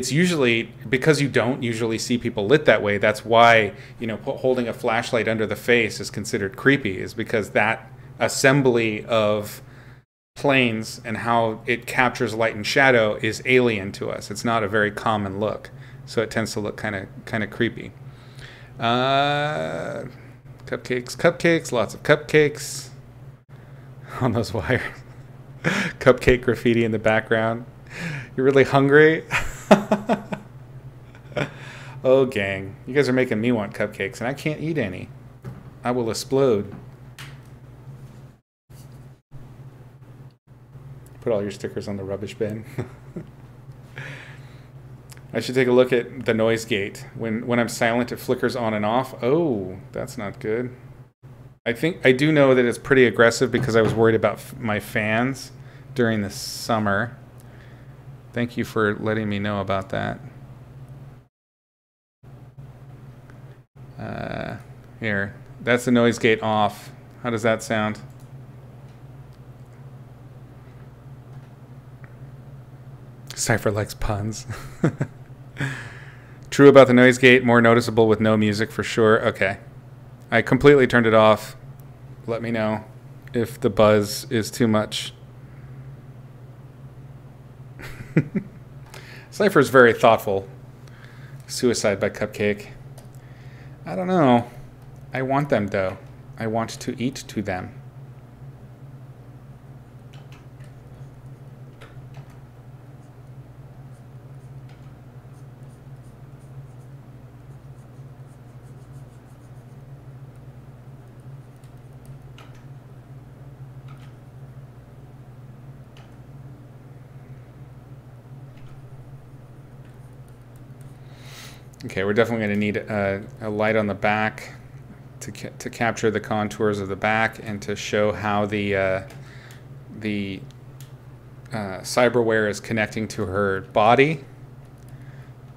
usually because you don't usually see people lit that way. That's why, you know, holding a flashlight under the face is considered creepy, is because that assembly of planes and how it captures light and shadow is alien to us. It's not a very common look, so it tends to look kind of creepy. Cupcakes, lots of cupcakes on those wires. Cupcake graffiti in the background. You're really hungry? Oh, gang. You guys are making me want cupcakes, and I can't eat any. I will explode. Put all your stickers on the rubbish bin. I should take a look at the noise gate. When I'm silent, it flickers on and off. Oh, that's not good. I do know that it's pretty aggressive because I was worried about my fans during the summer. Thank you for letting me know about that. Here, That's the noise gate off. How does that sound? Cypher likes puns. True about the noise gate, more noticeable with no music for sure. Okay. I completely turned it off. Let me know if the buzz is too much. Cypher's very thoughtful. Suicide by Cupcake. I don't know. I want them though. I want to eat to them. Okay, we're definitely going to need a light on the back to capture the contours of the back and to show how the cyberware is connecting to her body.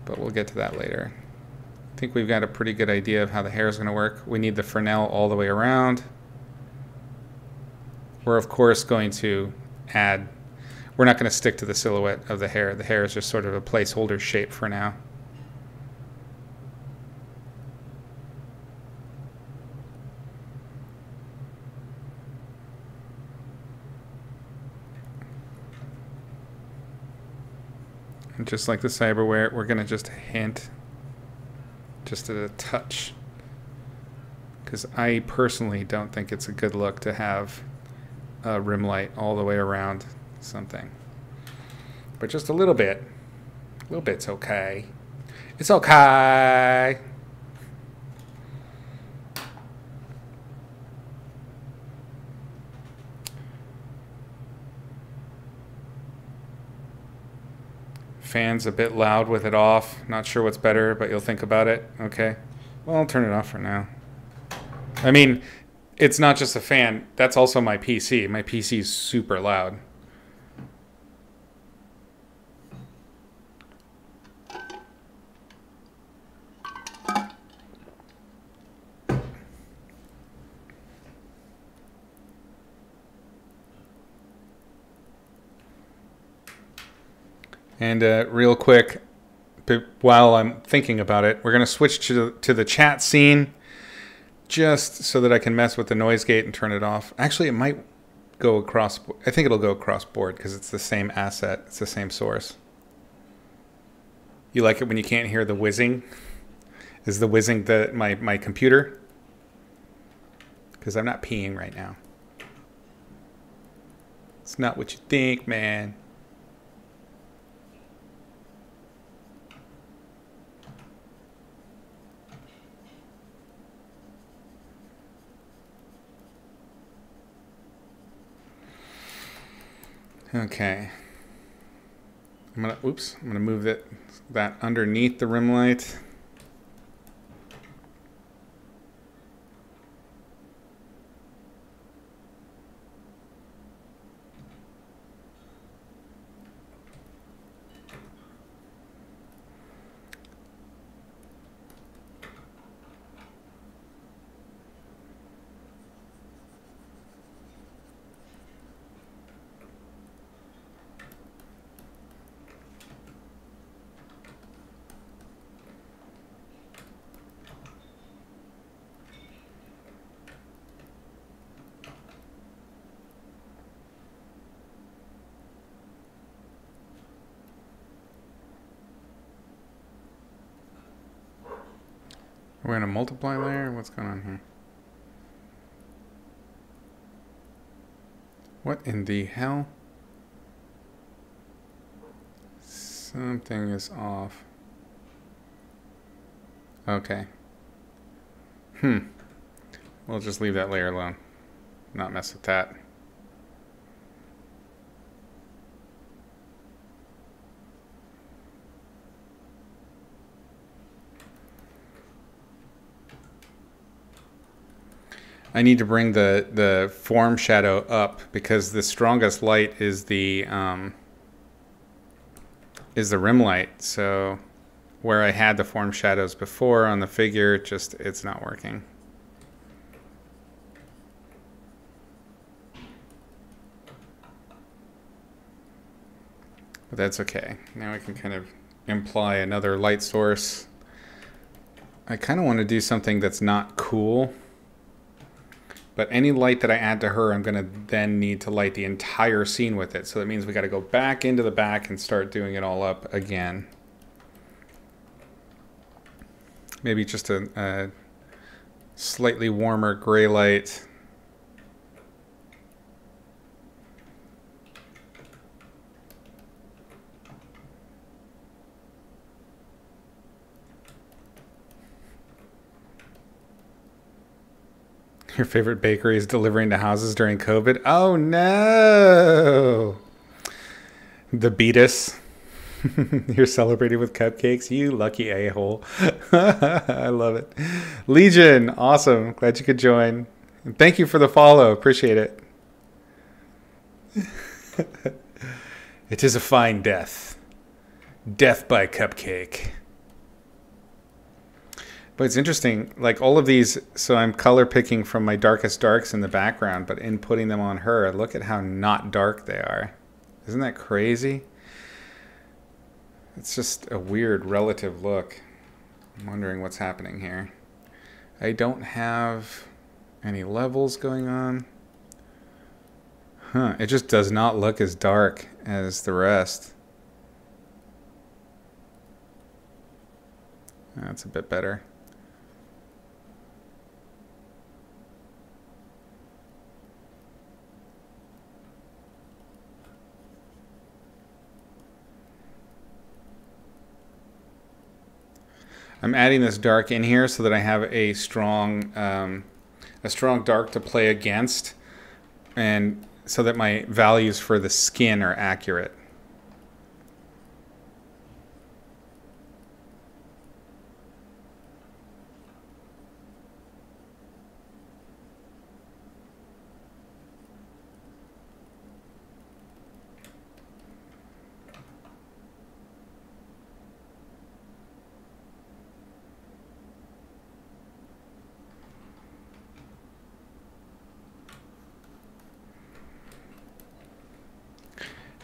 But we'll get to that later. I think we've got a pretty good idea of how the hair is going to work. We need the Fresnel all the way around. We're of course going to add, we're not going to stick to the silhouette of the hair. The hair is just sort of a placeholder shape for now. And just like the cyberware, we're going to just hint, just a touch. Because I personally don't think it's a good look to have a rim light all the way around something. But just a little bit. A little bit's okay. It's okay. Fan's a bit loud with it off. Not sure what's better, but you'll think about it. Okay. Well, I'll turn it off for now. I mean, it's not just a fan. That's also my PC. My PC is super loud. And real quick, while I'm thinking about it, we're going to switch to the chat scene just so that I can mess with the noise gate and turn it off. Actually, it might go across. I think it'll go across board because it's the same asset. It's the same source. You like it when you can't hear the whizzing? Is the whizzing my computer? Because I'm not peeing right now. It's not what you think, man. Okay. I'm gonna move that underneath the rim light. We're in a multiply layer? What's going on here? What in the hell? Something is off. Okay. We'll just leave that layer alone. Not mess with that. I need to bring the form shadow up because the strongest light is the rim light. So where I had the form shadows before on the figure, it's not working. But that's okay. Now I can kind of imply another light source. I kind of want to do something that's not cool. But any light that I add to her, I'm going to then need to light the entire scene with it. So that means we got to go back into the back and start doing it all up again. Maybe just a slightly warmer gray light. Your favorite bakery is delivering to houses during COVID? Oh no! The Beatus. You're celebrating with cupcakes? You lucky a-hole. I love it. Legion, awesome. Glad you could join. And thank you for the follow. Appreciate it. It is a fine death. Death by cupcake. But it's interesting, like all of these, so I'm color picking from my darkest darks in the background, but in putting them on her, look at how not dark they are. Isn't that crazy? It's just a weird relative look. I'm wondering what's happening here. I don't have any levels going on. Huh, it just does not look as dark as the rest. That's a bit better. I'm adding this dark in here so that I have a strong dark to play against, and so that my values for the skin are accurate.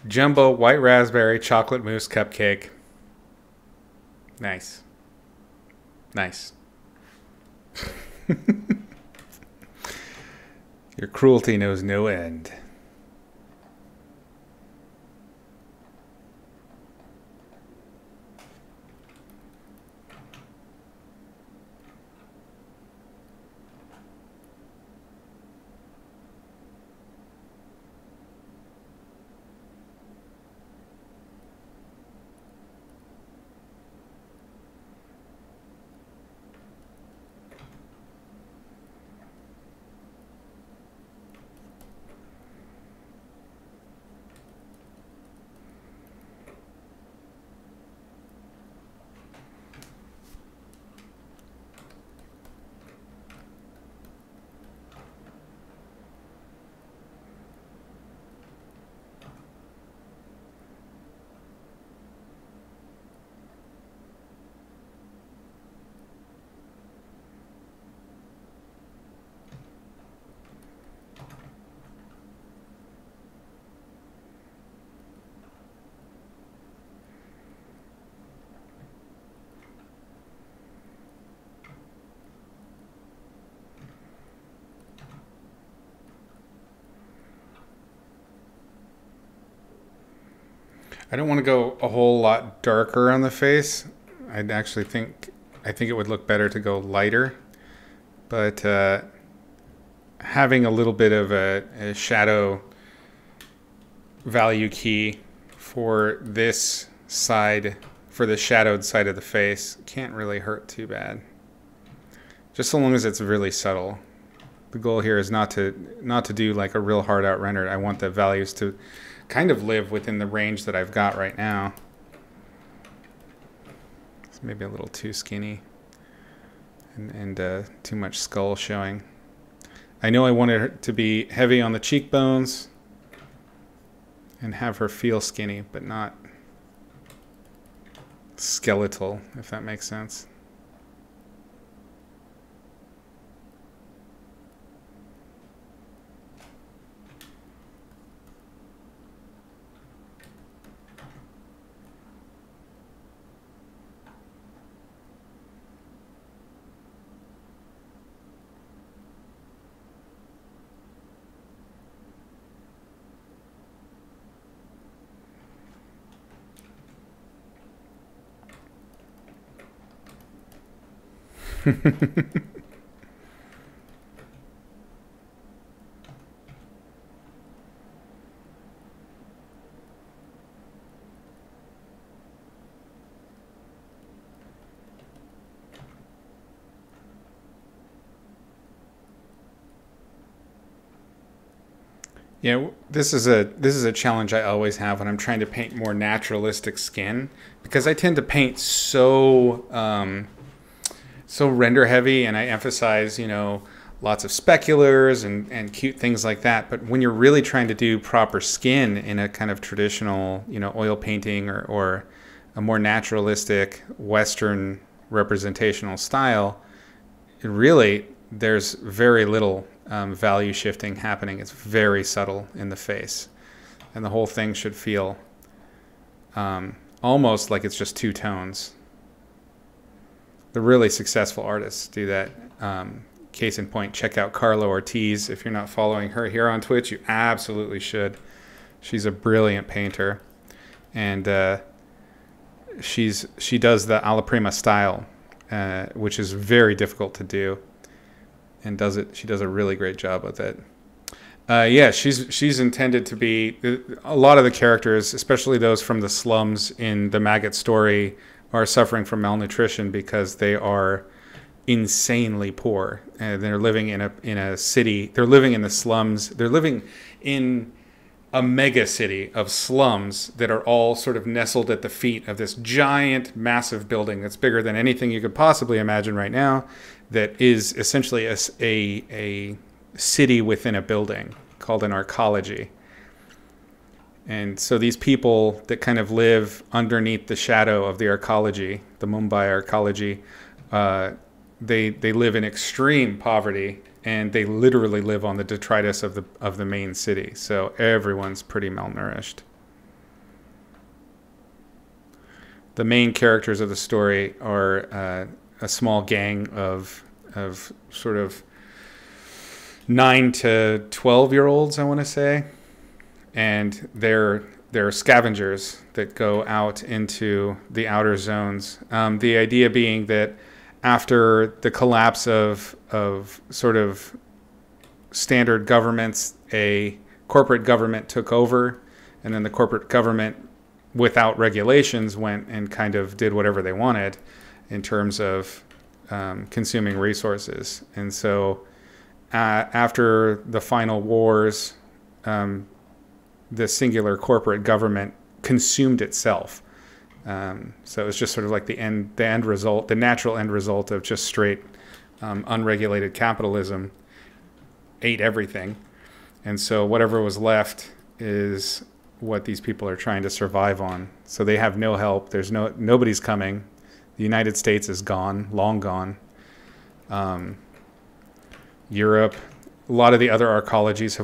Jumbo white raspberry chocolate mousse cupcake. Nice. Nice. Your cruelty knows no end. I don't want to go a whole lot darker on the face. I think it would look better to go lighter, but having a little bit of a shadow value key for this side, for the shadowed side of the face, can't really hurt too bad. Just so long as it's really subtle. The goal here is not to do like a real hard out render. I want the values to kind of live within the range that I've got right now. It's maybe a little too skinny and too much skull showing. I know I wanted her to be heavy on the cheekbones and have her feel skinny, but not skeletal, if that makes sense. Yeah, this is a challenge I always have when I'm trying to paint more naturalistic skin, because I tend to paint so render heavy, and I emphasize, lots of speculars and cute things like that. But when you're really trying to do proper skin in a kind of traditional, oil painting or a more naturalistic Western representational style, there's very little value shifting happening. It's very subtle in the face, and the whole thing should feel almost like it's just two tones. The really successful artists do that. Case in point, check out Carla Ortiz. If you're not following her here on Twitch, you absolutely should. She's a brilliant painter, and she does the alla prima style, which is very difficult to do, and she does a really great job with it. Yeah, she's intended to be, a lot of the characters, especially those from the slums in the Maggot story, are suffering from malnutrition because they are insanely poor, and they're living in a city. They're living in the slums. They're living in a mega city of slums that are all sort of nestled at the feet of this giant, massive building that's bigger than anything you could possibly imagine right now, that is essentially a city within a building called an arcology. And so these people that kind of live underneath the shadow of the arcology, the Mumbai arcology, they live in extreme poverty, and they literally live on the detritus of the main city. So everyone's pretty malnourished. The main characters of the story are a small gang of sort of 9 to 12-year-olds, I want to say, and they're scavengers that go out into the outer zones. The idea being that after the collapse of sort of standard governments, a corporate government took over, and then the corporate government, without regulations, went and kind of did whatever they wanted in terms of consuming resources. And so after the final wars, the singular corporate government consumed itself. So it's just sort of like the end result, the natural end result of just straight unregulated capitalism ate everything. And so whatever was left is what these people are trying to survive on. So they have no help. There's nobody's coming. The United States is gone, long gone. Europe, a lot of the other arcologies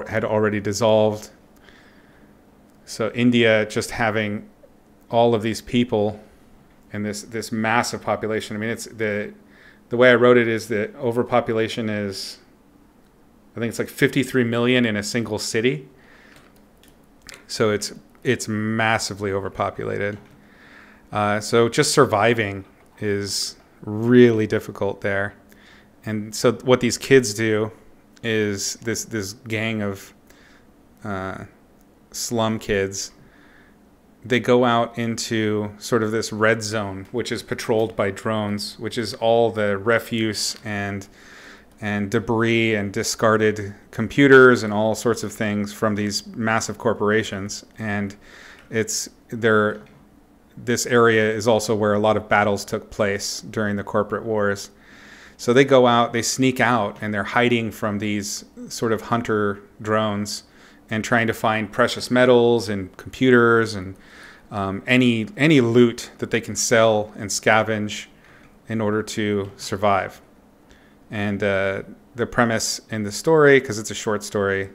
had already dissolved. So India, just having all of these people and this massive population. I mean, it's the way I wrote it is that overpopulation is, I think it's like 53 million in a single city. So it's massively overpopulated. So just surviving is really difficult there. And so what these kids do is this gang of slum kids, they go out into sort of this red zone, which is patrolled by drones, which is all the refuse and debris and discarded computers and all sorts of things from these massive corporations. And this area is also where a lot of battles took place during the corporate wars. So they go out, they sneak out, and they're hiding from these sort of hunter drones and trying to find precious metals and computers and any loot that they can sell and scavenge in order to survive. And the premise in the story, because it's a short story,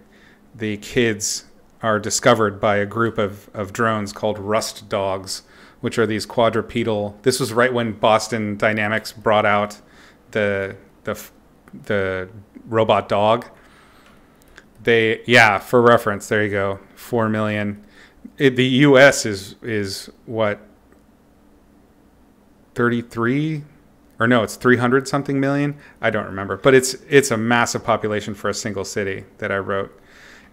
the kids are discovered by a group of drones called rust dogs, which are these quadrupedal. This was right when Boston Dynamics brought out the robot dog. For reference, there you go, 4 million. The U.S. is what, 33 Or no, it's 300 something million. I don't remember, but it's a massive population for a single city that I wrote.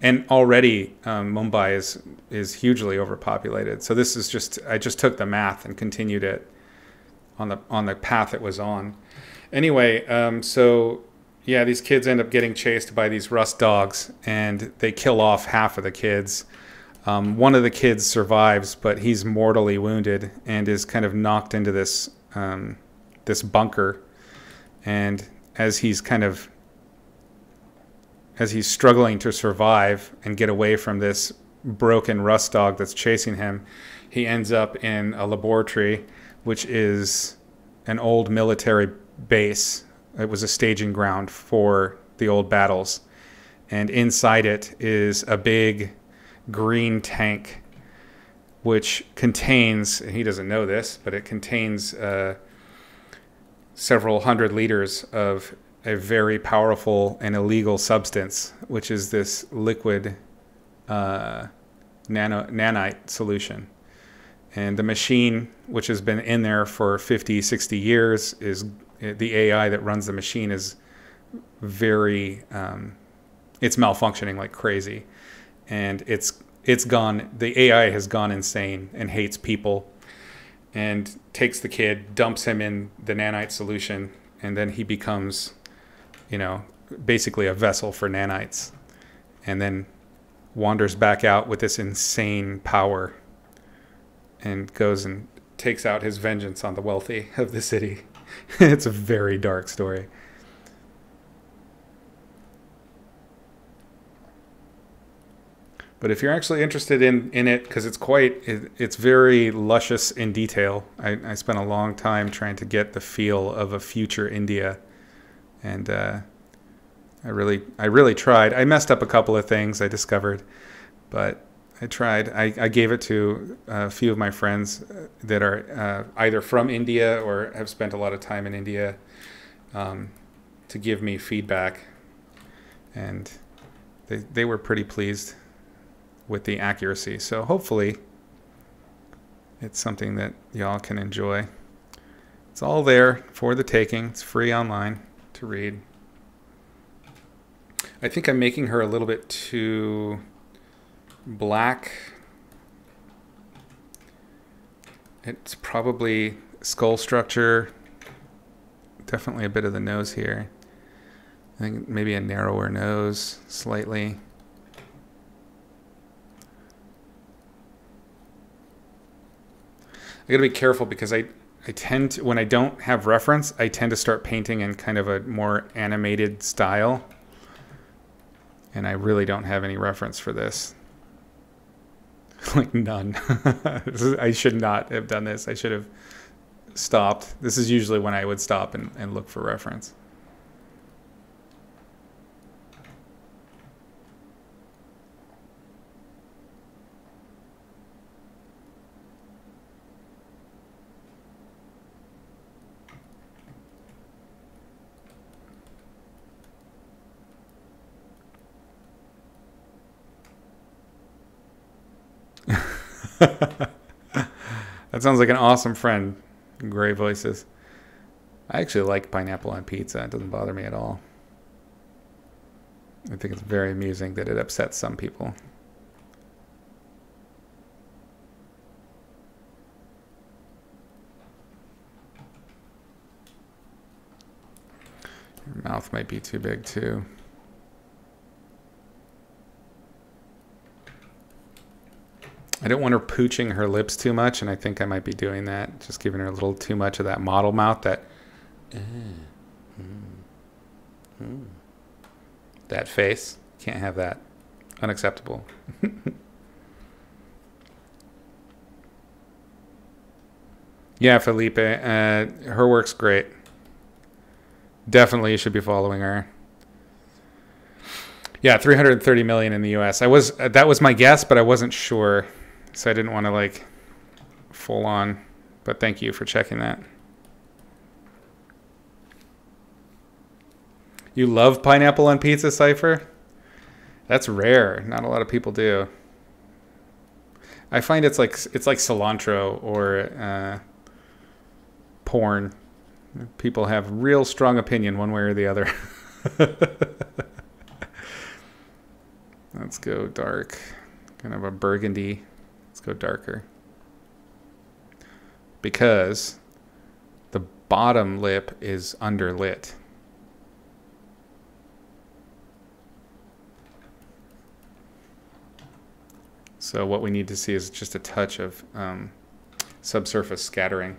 And already Mumbai is hugely overpopulated. So this is just, I just took the math and continued it on the path it was on. Anyway, so yeah, these kids end up getting chased by these rust dogs, and they kill off half of the kids. One of the kids survives, but he's mortally wounded and is kind of knocked into this this bunker. And as he's struggling to survive and get away from this broken rust dog that's chasing him, he ends up in a laboratory, which is an old military base. It was a staging ground for the old battles. And inside it is a big green tank, which contains, he doesn't know this, but it contains several hundred liters of a very powerful and illegal substance, which is this liquid nanite solution. And the machine, which has been in there for 50, 60 years, is the AI that runs the machine is very, it's malfunctioning like crazy. And it's gone, the AI has gone insane and hates people, and takes the kid, dumps him in the nanite solution, and then he becomes, you know, basically a vessel for nanites, and then wanders back out with this insane power and goes and takes out his vengeance on the wealthy of the city. It's a very dark story. But if you're actually interested in it, because it's very luscious in detail. I spent a long time trying to get the feel of a future India, and I really tried. I messed up a couple of things I discovered, but I tried. I gave it to a few of my friends that are either from India or have spent a lot of time in India, to give me feedback, and they were pretty pleased with the accuracy. So hopefully it's something that y'all can enjoy. It's all there for the taking. It's free online to read. I think I'm making her a little bit too black. It's probably skull structure. Definitely a bit of the nose here. I think maybe a narrower nose, slightly. I gotta be careful because I tend to, when I don't have reference, I tend to start painting in kind of a more animated style. And I really don't have any reference for this. Like none. I should not have done this. I should have stopped. This is usually when I would stop and look for reference. That sounds like an awesome friend. Gray voices. I actually like pineapple on pizza. It doesn't bother me at all. I think it's very amusing that it upsets some people. Your mouth might be too big too. I don't want her pooching her lips too much, and I think I might be doing that. Just giving her a little too much of that model mouth, that face. Can't have that. Unacceptable. Yeah, Felipe. Her work's great. Definitely you should be following her. Yeah, 330 million in the US. That was my guess, but I wasn't sure. So I didn't want to like full on, but thank you for checking that. You love pineapple on pizza, Cypher? That's rare. Not a lot of people do. I find it's like cilantro or porn. People have real strong opinion one way or the other. Let's go dark. Kind of a burgundy. Let's go darker. Because the bottom lip is underlit. So what we need to see is just a touch of subsurface scattering.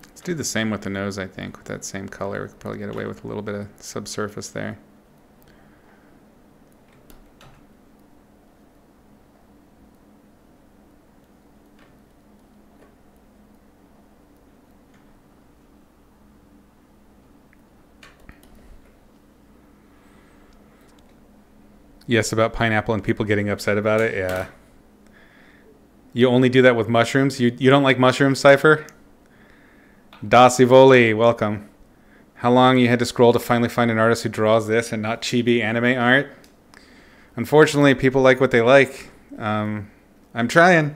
Let's do the same with the nose, I think, with that same color. We could probably get away with a little bit of subsurface there. Yes, about pineapple and people getting upset about it. Yeah. You only do that with mushrooms? You don't like mushrooms, Cypher? Dasivoli, welcome. How long you had to scroll to finally find an artist who draws this and not chibi anime art? Unfortunately, people like what they like. I'm trying.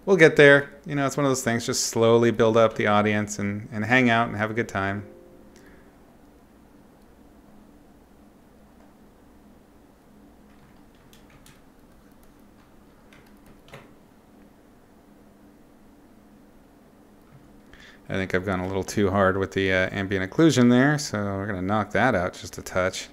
We'll get there. You know, it's one of those things. Just slowly build up the audience and hang out and have a good time. I think I've gone a little too hard with the ambient occlusion there, so we're going to knock that out just a touch.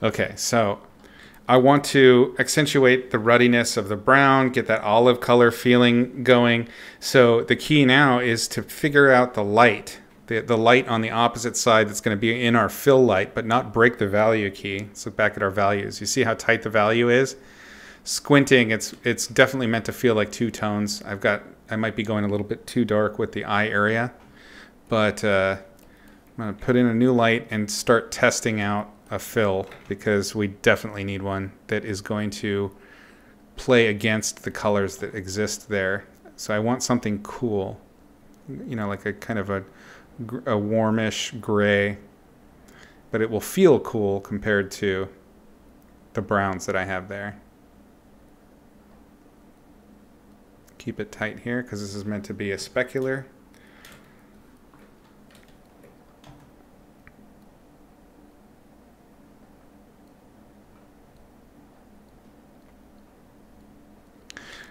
Okay, so I want to accentuate the ruddiness of the brown, get that olive color feeling going. So the key now is to figure out the light. The light on the opposite side that's going to be in our fill light, but not break the value key. Let's look back at our values. You see how tight the value is? Squinting, it's definitely meant to feel like two tones. I might be going a little bit too dark with the eye area, but I'm going to put in a new light and start testing out a fill, because we definitely need one that is going to play against the colors that exist there. So I want something cool, you know, like a kind of a warmish gray, but it will feel cool compared to the browns that I have there. Keep it tight here because this is meant to be a specular.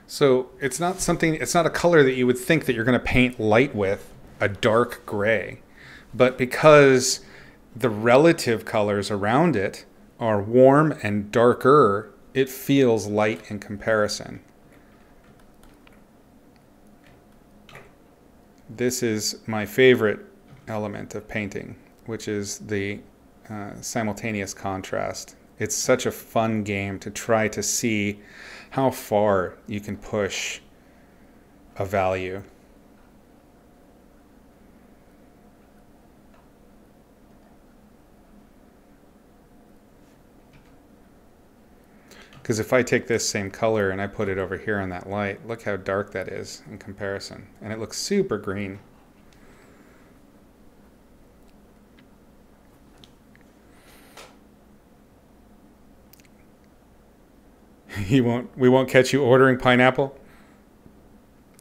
So it's not a color that you would think that you're going to paint light with, a dark gray, but because the relative colors around it are warm and darker, it feels light in comparison. This is my favorite element of painting, which is the simultaneous contrast. It's such a fun game to try to see how far you can push a value. Because if I take this same color and I put it over here on that light, look how dark that is in comparison. And it looks super green. We won't catch you ordering pineapple.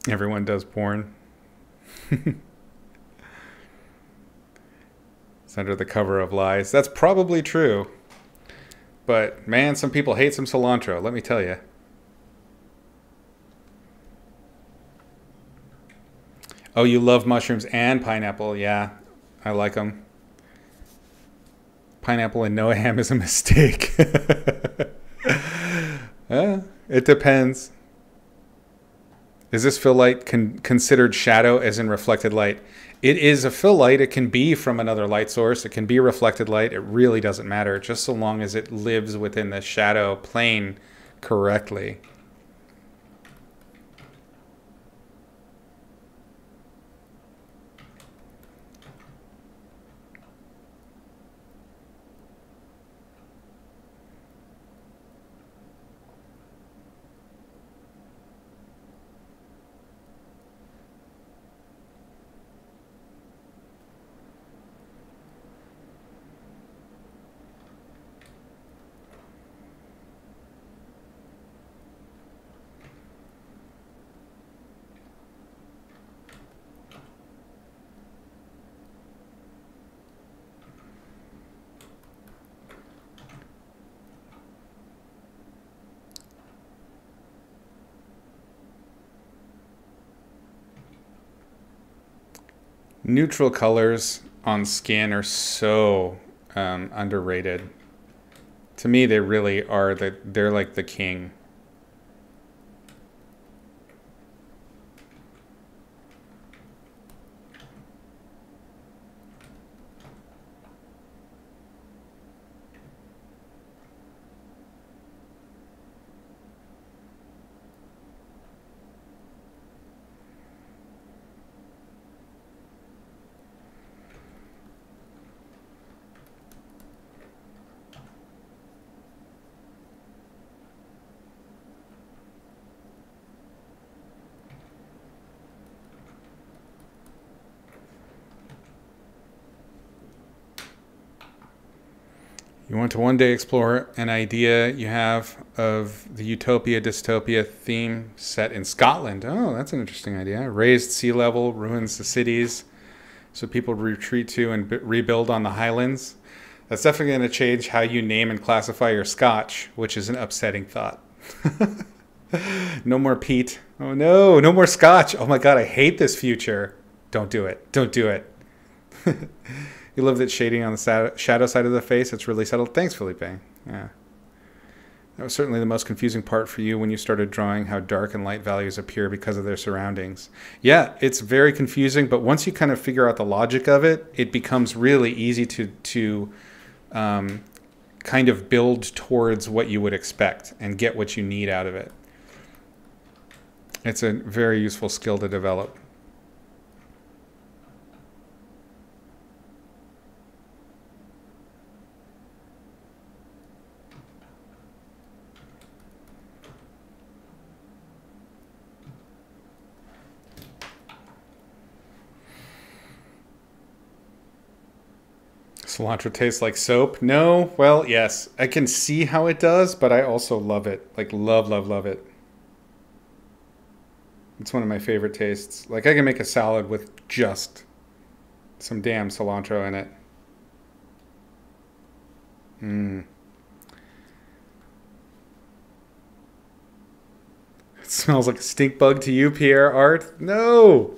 Everyone does porn. It's under the cover of lies. That's probably true. But man, some people hate some cilantro, let me tell you. Oh, you love mushrooms and pineapple. Yeah, I like them. Pineapple and no ham is a mistake. It depends. Is this fill light considered shadow as in reflected light? It is a fill light. It can be from another light source. It can be reflected light. It really doesn't matter, just so long as it lives within the shadow plane correctly. Neutral colors on skin are so underrated. To me, they really are. They're like the king. You want to one day explore an idea you have of the utopia dystopia theme set in Scotland. Oh, that's an interesting idea. Raised sea level ruins the cities, so people retreat to and rebuild on the highlands. That's definitely going to change how you name and classify your scotch, which is an upsetting thought. No more peat. Oh no, no more scotch. Oh my god, I hate this future. Don't do it. Don't do it. You love that shading on the shadow side of the face. It's really subtle. Thanks, Felipe. Yeah. That was certainly the most confusing part for you when you started drawing how dark and light values appear because of their surroundings. Yeah, it's very confusing, but once you kind of figure out the logic of it, it becomes really easy to kind of build towards what you would expect and get what you need out of it. It's a very useful skill to develop. Cilantro tastes like soap? No? Well, yes. I can see how it does, but I also love it. Like, love, love, love it. It's one of my favorite tastes. Like, I can make a salad with just some damn cilantro in it. Mmm. It smells like a stink bug to you, Pierre Art? No!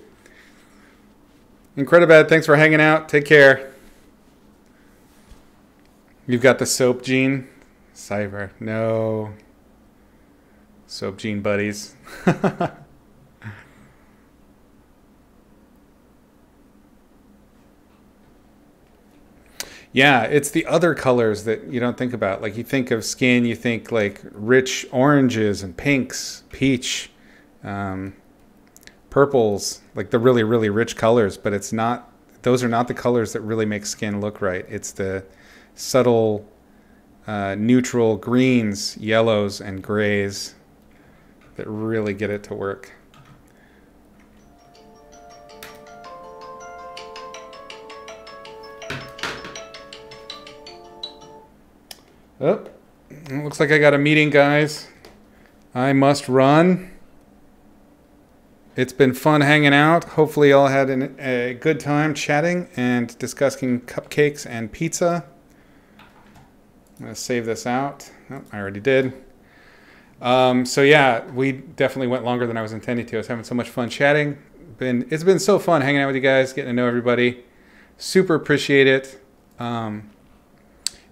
Incredibad, thanks for hanging out. Take care. You've got the soap gene? Cyber. No. Soap gene buddies. Yeah, it's the other colors that you don't think about. Like, you think of skin, you think like rich oranges and pinks, peach, purples, like the really, really rich colors. But it's not, those are not the colors that really make skin look right. It's the subtle, neutral greens, yellows, and grays that really get it to work. Oh, it looks like I got a meeting, guys. I must run. It's been fun hanging out. Hopefully y'all had a good time chatting and discussing cupcakes and pizza. I'm going to save this out. Oh, I already did. So yeah, we definitely went longer than I was intending to. I was having so much fun chatting. It's been so fun hanging out with you guys, getting to know everybody. Super appreciate it.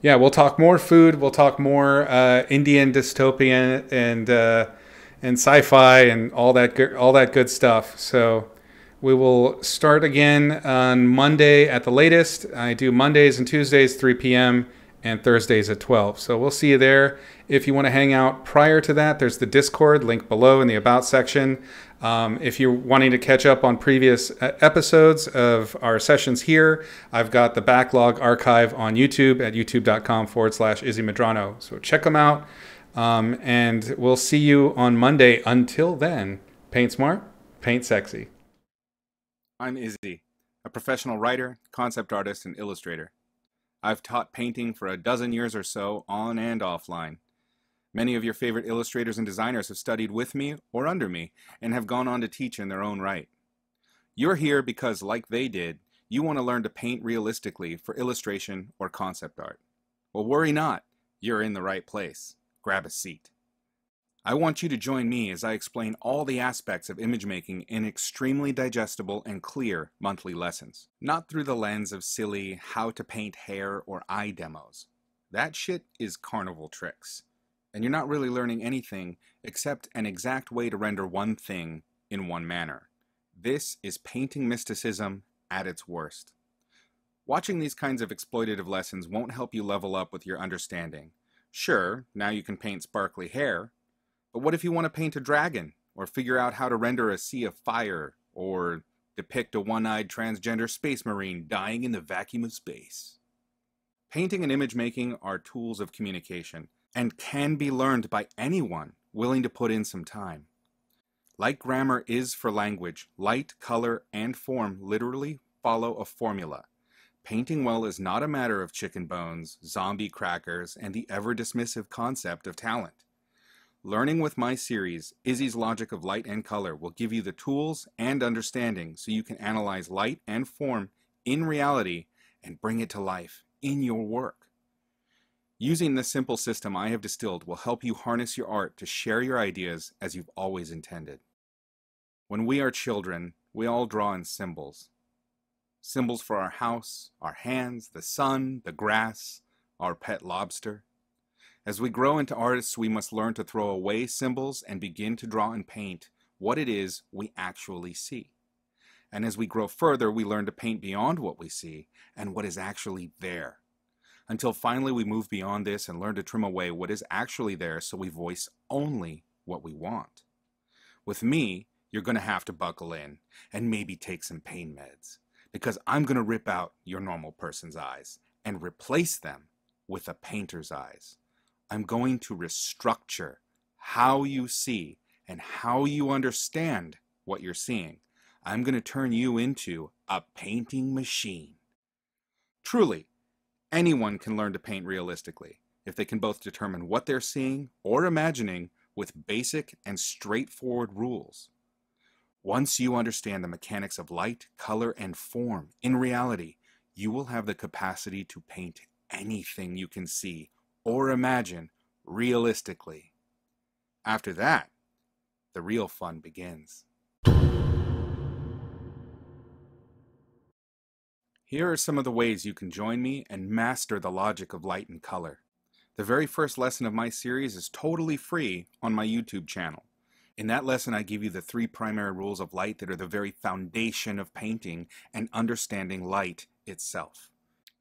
Yeah, we'll talk more food. We'll talk more Indian dystopian and sci-fi and all that good stuff. So we will start again on Monday at the latest. I do Mondays and Tuesdays 3 p.m. and Thursdays at 12. So we'll see you there. If you want to hang out prior to that, there's the Discord link below in the About section. If you're wanting to catch up on previous episodes of our sessions here, I've got the backlog archive on YouTube at youtube.com/Izzy Medrano. So check them out. And we'll see you on Monday. Until then, paint smart, paint sexy. I'm Izzy, a professional writer, concept artist, and illustrator. I've taught painting for a dozen years or so, on and offline. Many of your favorite illustrators and designers have studied with me or under me and have gone on to teach in their own right. You're here because, like they did, you want to learn to paint realistically for illustration or concept art. Well, worry not. You're in the right place. Grab a seat. I want you to join me as I explain all the aspects of image making in extremely digestible and clear monthly lessons, not through the lens of silly how to paint hair or eye demos. That shit is carnival tricks, and you're not really learning anything except an exact way to render one thing in one manner. This is painting mysticism at its worst. Watching these kinds of exploitative lessons won't help you level up with your understanding. Sure, now you can paint sparkly hair, but what if you want to paint a dragon, or figure out how to render a sea of fire, or depict a one-eyed transgender space marine dying in the vacuum of space? Painting and image making are tools of communication, and can be learned by anyone willing to put in some time. Like grammar is for language, light, color, and form literally follow a formula. Painting well is not a matter of chicken bones, zombie crackers, and the ever-dismissive concept of talent. Learning with my series, Izzy's Logic of Light and Color, will give you the tools and understanding so you can analyze light and form in reality and bring it to life in your work. Using this simple system I have distilled will help you harness your art to share your ideas as you've always intended. When we are children, we all draw in symbols. Symbols for our house, our hands, the sun, the grass, our pet lobster. As we grow into artists, we must learn to throw away symbols and begin to draw and paint what it is we actually see. And as we grow further, we learn to paint beyond what we see and what is actually there. Until finally we move beyond this and learn to trim away what is actually there so we voice only what we want. With me, you're going to have to buckle in and maybe take some pain meds, because I'm going to rip out your normal person's eyes and replace them with a painter's eyes. I'm going to restructure how you see and how you understand what you're seeing. I'm going to turn you into a painting machine. Truly, anyone can learn to paint realistically if they can both determine what they're seeing or imagining with basic and straightforward rules. Once you understand the mechanics of light, color, and form in reality, you will have the capacity to paint anything you can see or imagine realistically. After that, the real fun begins. Here are some of the ways you can join me and master the logic of light and color. The very first lesson of my series is totally free on my YouTube channel. In that lesson, I give you the 3 primary rules of light that are the very foundation of painting and understanding light itself.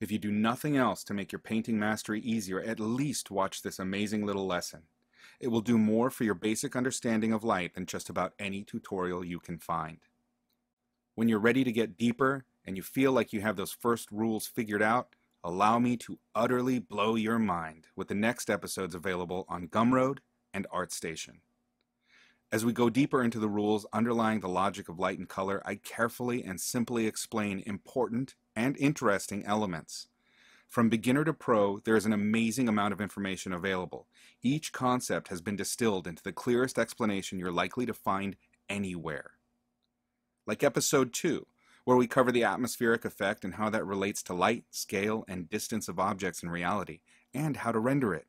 If you do nothing else to make your painting mastery easier, at least watch this amazing little lesson. It will do more for your basic understanding of light than just about any tutorial you can find. When you're ready to get deeper and you feel like you have those first rules figured out, allow me to utterly blow your mind with the next episodes available on Gumroad and ArtStation. As we go deeper into the rules underlying the logic of light and color, I carefully and simply explain important and interesting elements. From beginner to pro, there is an amazing amount of information available. Each concept has been distilled into the clearest explanation you're likely to find anywhere. Like episode 2, where we cover the atmospheric effect and how that relates to light, scale, and distance of objects in reality, and how to render it.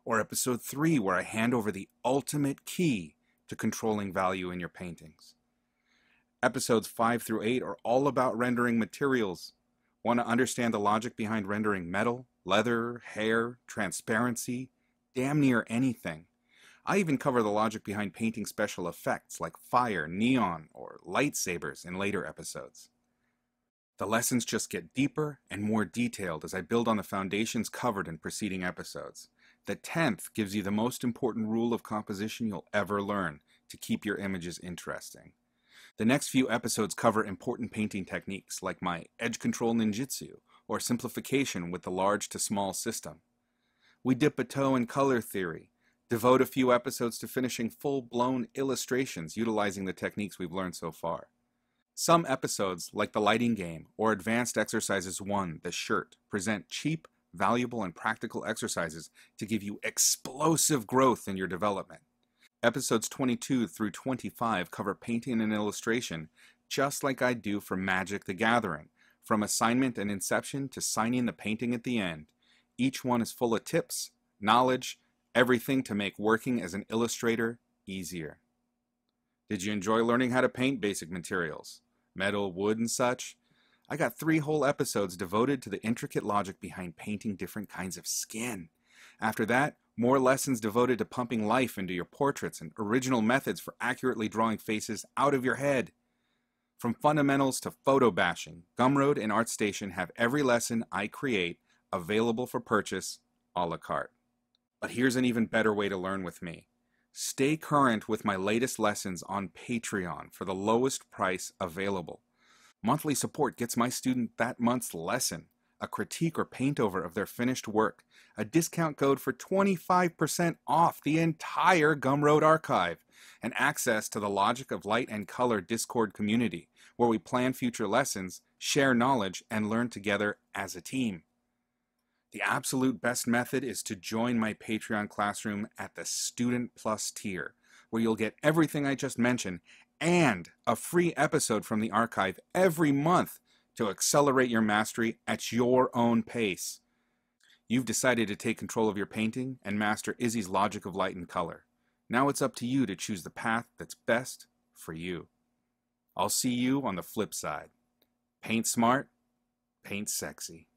Or episode 3, where I hand over the ultimate key to controlling value in your paintings. Episodes 5 through 8 are all about rendering materials. Want to understand the logic behind rendering metal, leather, hair, transparency, damn near anything. I even cover the logic behind painting special effects like fire, neon, or lightsabers in later episodes. The lessons just get deeper and more detailed as I build on the foundations covered in preceding episodes. The 10th gives you the most important rule of composition you'll ever learn to keep your images interesting. The next few episodes cover important painting techniques like my edge control ninjutsu or simplification with the large to small system. We dip a toe in color theory, devote a few episodes to finishing full-blown illustrations utilizing the techniques we've learned so far. Some episodes, like the lighting game or Advanced Exercises 1, the shirt, present cheap, valuable, and practical exercises to give you explosive growth in your development. Episodes 22 through 25 cover painting and illustration, just like I do for Magic the Gathering, from assignment and inception to signing the painting at the end. Each one is full of tips, knowledge, Everything to make working as an illustrator easier. Did you enjoy learning how to paint basic materials? Metal, wood, and such? I got 3 whole episodes devoted to the intricate logic behind painting different kinds of skin. After that, more lessons devoted to pumping life into your portraits and original methods for accurately drawing faces out of your head. From fundamentals to photo bashing, Gumroad and ArtStation have every lesson I create available for purchase a la carte. But here's an even better way to learn with me. Stay current with my latest lessons on Patreon for the lowest price available. Monthly support gets my student that month's lesson, a critique or paint over of their finished work, a discount code for 25% off the entire Gumroad archive, and access to the Logic of Light and Color Discord community, where we plan future lessons, share knowledge, and learn together as a team. The absolute best method is to join my Patreon classroom at the Student Plus tier, where you'll get everything I just mentioned and a free episode from the archive every month to accelerate your mastery at your own pace. You've decided to take control of your painting and master Izzy's logic of light and color. Now it's up to you to choose the path that's best for you. I'll see you on the flip side. Paint smart, paint sexy.